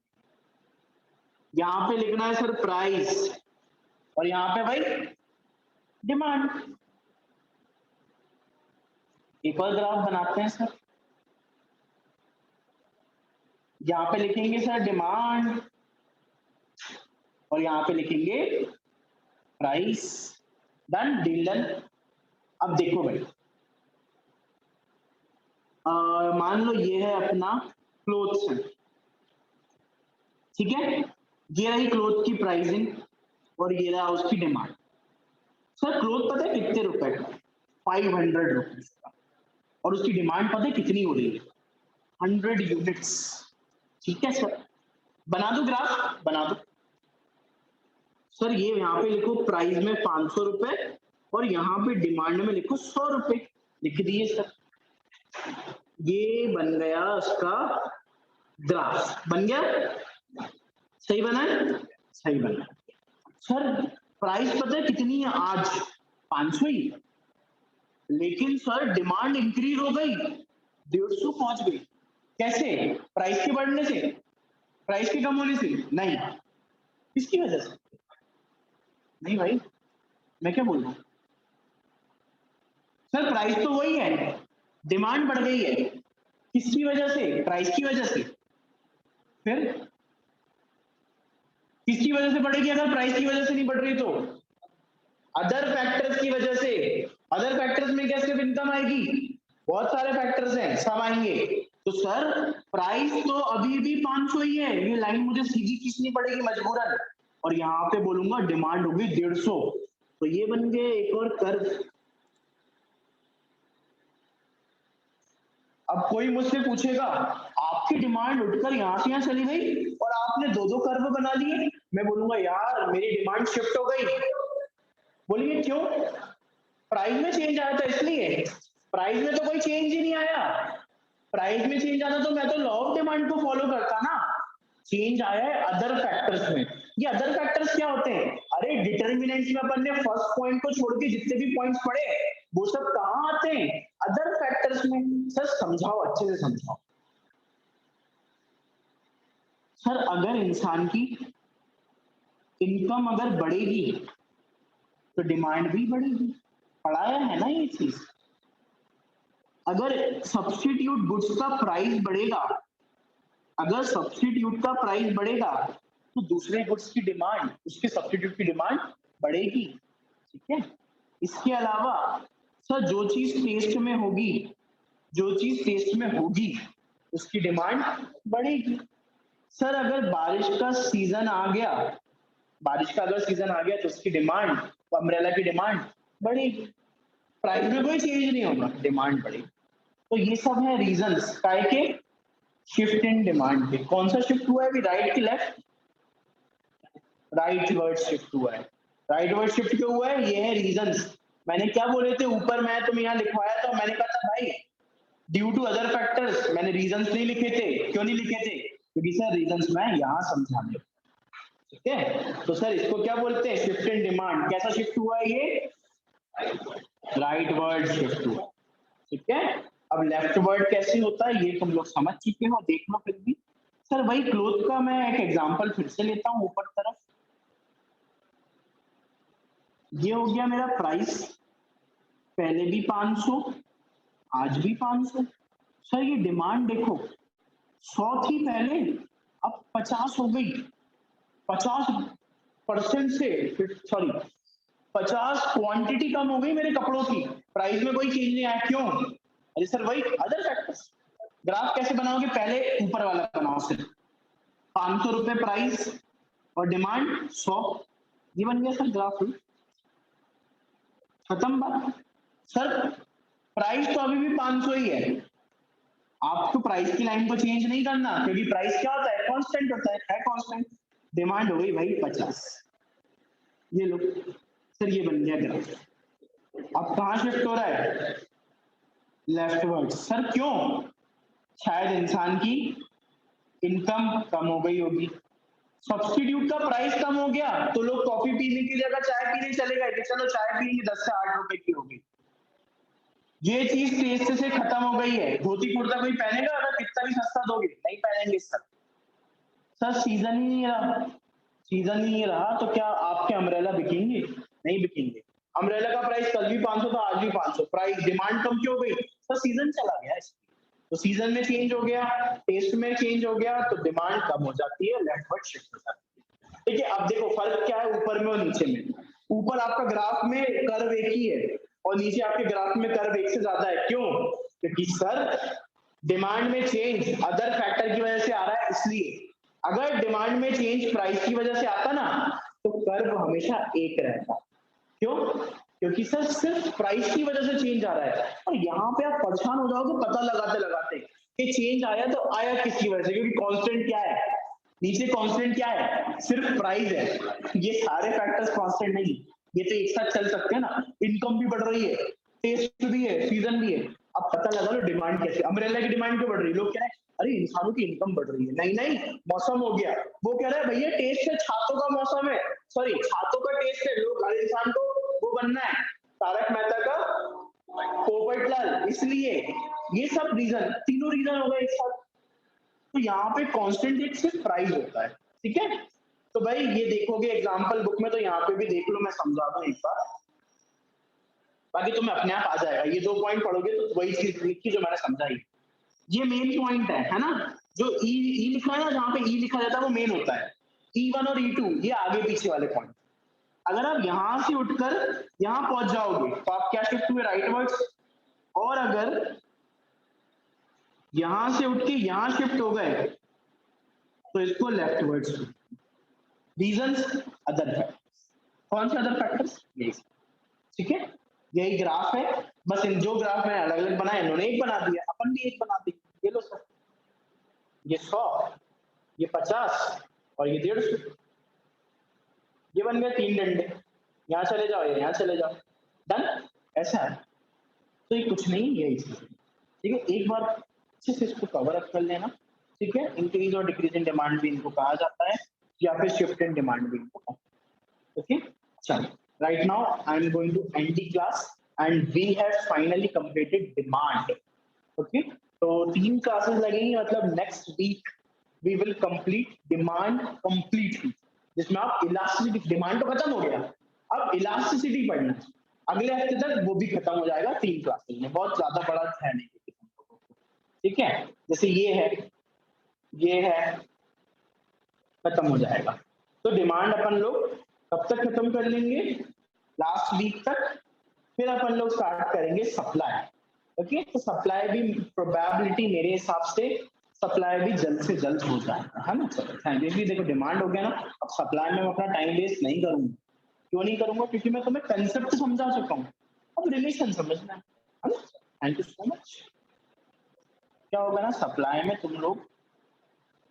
यहाँ पे लिखना है सर प्राइस, और यहाँ पे भाई डिमांड। एक और ग्राफ बनाते हैं सर, यहाँ पे लिखेंगे सर डिमांड, और यहाँ पे लिखेंगे प्राइस। Done, deal done. अब देखो भाई, मान लो ये है अपना क्लोथ्स है, ठीक है, ये रही क्लोथ की प्राइसिंग और ये रहा उसकी डिमांड। सर क्लोथ पता है कितने रुपए का, 500 रुपीज का, और उसकी डिमांड पता है कितनी हो रही है, 100 यूनिट्स। ठीक है सर, बना दो ग्राफ, बना दो। सर ये यहाँ पे लिखो प्राइस में 500 रुपए और यहाँ पे डिमांड में लिखो 100 रुपए, लिख दिए सर। ये बन गया उसका ग्राफ, बन गया, सही बना है, सही बना। सर प्राइस पता है कितनी है आज, 500 ही, लेकिन सर डिमांड इंक्रीज हो गई, 150 पहुंच गई। कैसे? प्राइस के बढ़ने से, प्राइस के कम होने से नहीं, किसकी वजह से? नहीं भाई, मैं क्या बोल रहा हूँ, सर प्राइस तो वही है, डिमांड बढ़ गई है, किसकी वजह से, प्राइस की वजह से। फिर किसकी वजह से बढ़ेगी अगर प्राइस की वजह से नहीं बढ़ रही तो? अदर फैक्टर्स की वजह से। अदर फैक्टर्स में क्या सिर्फ इनकम आएगी? बहुत सारे फैक्टर्स हैं, सब आएंगे। तो सर प्राइस तो अभी भी 500 ही है, ये लाइन मुझे सीधी खींचनी पड़ेगी मजबूरन, और यहाँ पे बोलूंगा डिमांड होगी 150, तो ये बन गए एक और कर्व। अब कोई मुझसे पूछेगा आपकी डिमांड उठकर यहां से यहां चली गई और आपने 2-2 कर्व बना लिए, मैं बोलूंगा यार मेरी डिमांड शिफ्ट हो गई। बोलिए क्यों? प्राइस में चेंज आया था इसलिए। प्राइस में तो कोई चेंज ही नहीं आया, प्राइस में चेंज आता तो मैं तो लॉ ऑफ डिमांड को फॉलो करता ना। चेंज आया है अदर फैक्टर्स में। ये अदर फैक्टर्स क्या होते हैं? अरे डिटर्मिनेंट्स में अपन ने फर्स्ट पॉइंट को छोड़ के जितने भी पॉइंट्स पढ़े वो सब कहाँ आते हैं? अदर फैक्टर्स में। सर समझाओ, अच्छे से समझाओ। सर अगर इंसान की इनकम अगर बढ़ेगी तो डिमांड भी बढ़ेगी, पढ़ाया है ना ये चीज। अगर सब्स्टिट्यूट गुड्स का प्राइस बढ़ेगा, अगर सब्स्टिट्यूट का प्राइस बढ़ेगा तो दूसरे गुड्स की डिमांड, उसके सब्स्टिट्यूट की डिमांड बढ़ेगी, ठीक है। इसके अलावा सर जो चीज टेस्ट में होगी, जो चीज टेस्ट में होगी उसकी डिमांड बढ़ेगी। सर अगर बारिश का सीजन आ गया, बारिश का अगर सीजन आ गया तो उसकी डिमांड, अम्ब्रेला की डिमांड बढ़ेगी, प्राइस में कोई चेंज नहीं होगा, डिमांड बढ़ेगी। तो ये सब है रीजंस काय के, शिफ्ट इन डिमांड के। कौन सा शिफ्ट हुआ है अभी, राइट की लेफ्ट? राइट वर्ड शिफ्ट हुआ है। राइट वर्ड शिफ्ट क्यों हुआ है? ये है रीजंस। मैंने क्या बोले थे ऊपर, मैं तुम यहाँ लिखवाया था, मैंने कहा था भाई ड्यू टू अदर फैक्टर्स, मैंने रीजंस नहीं लिखे थे। क्यों नहीं लिखे थे? क्योंकि सर रीजंस मैं यहाँ समझाने, ठीक है। तो सर इसको क्या बोलते हैं, शिफ्ट इन डिमांड। कैसा शिफ्ट हुआ है ये? राइट वर्ड शिफ्ट हुआ। ठीक है। अब लेफ्ट वर्ड कैसे होता है ये तुम लोग समझ चुके हो, देख लो फिर भी। सर वही क्लोथ का मैं एक एग्जांपल फिर से लेता हूँ ऊपर तरफ। ये हो गया मेरा प्राइस, पहले भी 500, आज भी 500। सर ये डिमांड देखो 100 थी पहले, अब 50 हो गई। 50% से, सॉरी 50 क्वांटिटी कम हो गई मेरे कपड़ों की, प्राइस में कोई चेंज नहीं आया, क्यों? अरे सर वही अदर फैक्टर्स। ग्राफ कैसे बनाओगे, पहले ऊपर वाला बनाओ सिर्फ, 500 रुपए प्राइस और डिमांड 100, ये बन गया सर ग्राफ, खत्म बात। सर प्राइस तो अभी भी 500 ही है, आपको प्राइस की लाइन को चेंज नहीं करना, क्योंकि प्राइस क्या होता है, कांस्टेंट होता है कांस्टेंट। डिमांड हो गई भाई 50, ये लो सर, ये बन गया ग्राफ। अब कहां शिफ्ट हो रहा है, लेफ्टवर्ड। सर क्यों, शायद इंसान की इनकम कम हो गई होगी, सब्स्टिट्यूट का प्राइस कम हो गया तो लोग कॉफी पीने की जगह चाय पीने चले गए कि चलो चाय पियेंगे, 10 से 8 रुपए की होगी। ये चीज टेस्ट से खत्म हो गई है। धोती कुर्ता कोई पहनेगा अगर कितना भी सस्ता दोगे, नहीं पहनेंगे सर सीजन ही नहीं रहा, सीजन ही नहीं रहा तो क्या आपके अम्ब्रेला बिकेंगे, नहीं बिकेंगे। अम्ब्रेला का प्राइस कल भी 500 था, आज भी 500, प्राइस डिमांड कम क्यों हो गई, सर सीजन चला गया इसलिए। तो सीजन में चेंज हो गया, टेस्ट में चेंज हो गया, तो डिमांड कम हो जाती है, लेफ्टवर्ड शिफ्ट हो जाती है। ठीक है, अब देखो फर्क क्या है ऊपर में और नीचे में। ऊपर आपका ग्राफ में कर्व एक ही है और नीचे आपके ग्राफ में कर्व एक से ज्यादा है, क्यों? क्योंकि सर डिमांड में चेंज अदर फैक्टर की वजह से आ रहा है, इसलिए। अगर डिमांड में चेंज प्राइस की वजह से आता ना तो कर्व हमेशा एक रहता, क्यों? क्योंकि सर सिर्फ प्राइस की वजह से चेंज आ रहा है। और यहाँ पे आप परेशान हो जाओगे पता लगाते लगाते कि चेंज आया तो आया किसकी वजह से, क्योंकि कांस्टेंट क्या है, नीचे कांस्टेंट क्या है, सिर्फ प्राइस है। ये सारे फैक्टर्स कांस्टेंट नहीं, ये तो एक साथ चल सकते हैं ना, इनकम भी बढ़ रही है, टेस्ट भी है, सीजन भी है। अब पता लगा लो डिमांड कैसे, अम्ब्रेला की डिमांड क्यों बढ़ रही है, लोग कह रहे हैं अरे इंसानों की इनकम बढ़ रही है, नहीं नहीं मौसम हो गया। वो कह रहा है भैया टेस्ट है, छातों का मौसम है, सॉरी छातों का टेस्ट है, लोग हर इंसान को वो बनना है तारक मेहता का पोपटलाल, इसलिए ये सब रीजन, तीनों रीजन हो गए एक साथ। तो यहाँ पे कांस्टेंट एक सिर्फ प्राइस होता है, ठीक है। तो भाई ये देखोगे एग्जांपल बुक में तो यहाँ पे भी देख लो, मैं समझा दूं एक बार, बाकी तुम्हें अपने आप आ जाएगा। ये 2 पॉइंट पढ़ोगे तो वही चीज लिखी जो मैंने समझाई, ये मेन पॉइंट है ना। जो ई लिखा है ना, जहाँ पे ई लिखा जाता है वो मेन होता है, E1 और E2 ये आगे पीछे वाले पॉइंट। अगर आप यहां से उठकर यहां पहुंच जाओगे तो आप क्या शिफ्ट हुए, राइटवर्ड्स। और अगर यहां से उठ के यहां शिफ्ट हो गए तो इसको लेफ्टवर्ड्स। रीजंस अदर फैक्टर्स, कौन से अदर फैक्टर्स, यही, ठीक है। यही ग्राफ है, बस इन जो ग्राफ में अलग अलग बनाए इन्होंने एक बना दिया, अपन भी एक बना दिया। ये लो सर, ये 100, ये 50 और ये 150, ये बन गए 3 डंडे, यहाँ चले जाओ यहाँ चले जाओ, डन। ऐसा है, तो ये कुछ नहीं, यही चीज, ठीक है। एक बार अच्छे से इसको कवर अप कर लेना, ठीक है। इंक्रीज और डिक्रीज इन डिमांड भी इनको कहा जाता है, या फिर शिफ्ट इन डिमांड भी इनको कहा, ओके। चलो, right now I am going to end the class and we have finally completed demand, okay। तो 3 क्लासेस लगेंगी, मतलब next week we will complete demand completely, जिसमें आप इलास्टिसिटी, डिमांड तो खत्म हो गया, अब इलास्टिसिटी पढ़ना अगले हफ्ते तक, वो भी खत्म हो जाएगा 3 क्लासेस में, बहुत ज्यादा बड़ा है नहीं, ठीक है। जैसे ये है खत्म हो जाएगा, तो डिमांड अपन लोग कब तक खत्म कर लेंगे, लास्ट वीक तक। फिर अपन लोग स्टार्ट करेंगे सप्लाई, ओके। तो सप्लाई भी प्रोबेबिलिटी मेरे हिसाब से सप्लाई भी जल्द से जल्द हो जाएगा, है ना। साइंटिफिकली देखो डिमांड हो गया ना, अब सप्लाई में मैं अपना टाइम वेस्ट नहीं करूंगा, क्यों नहीं करूंगा, क्योंकि मैं तुम्हें कंसेप्ट समझा चुका हूँ, अब रिलेशन समझना है ना। Thank you so much. क्या होगा ना, सप्लाई में तुम लोग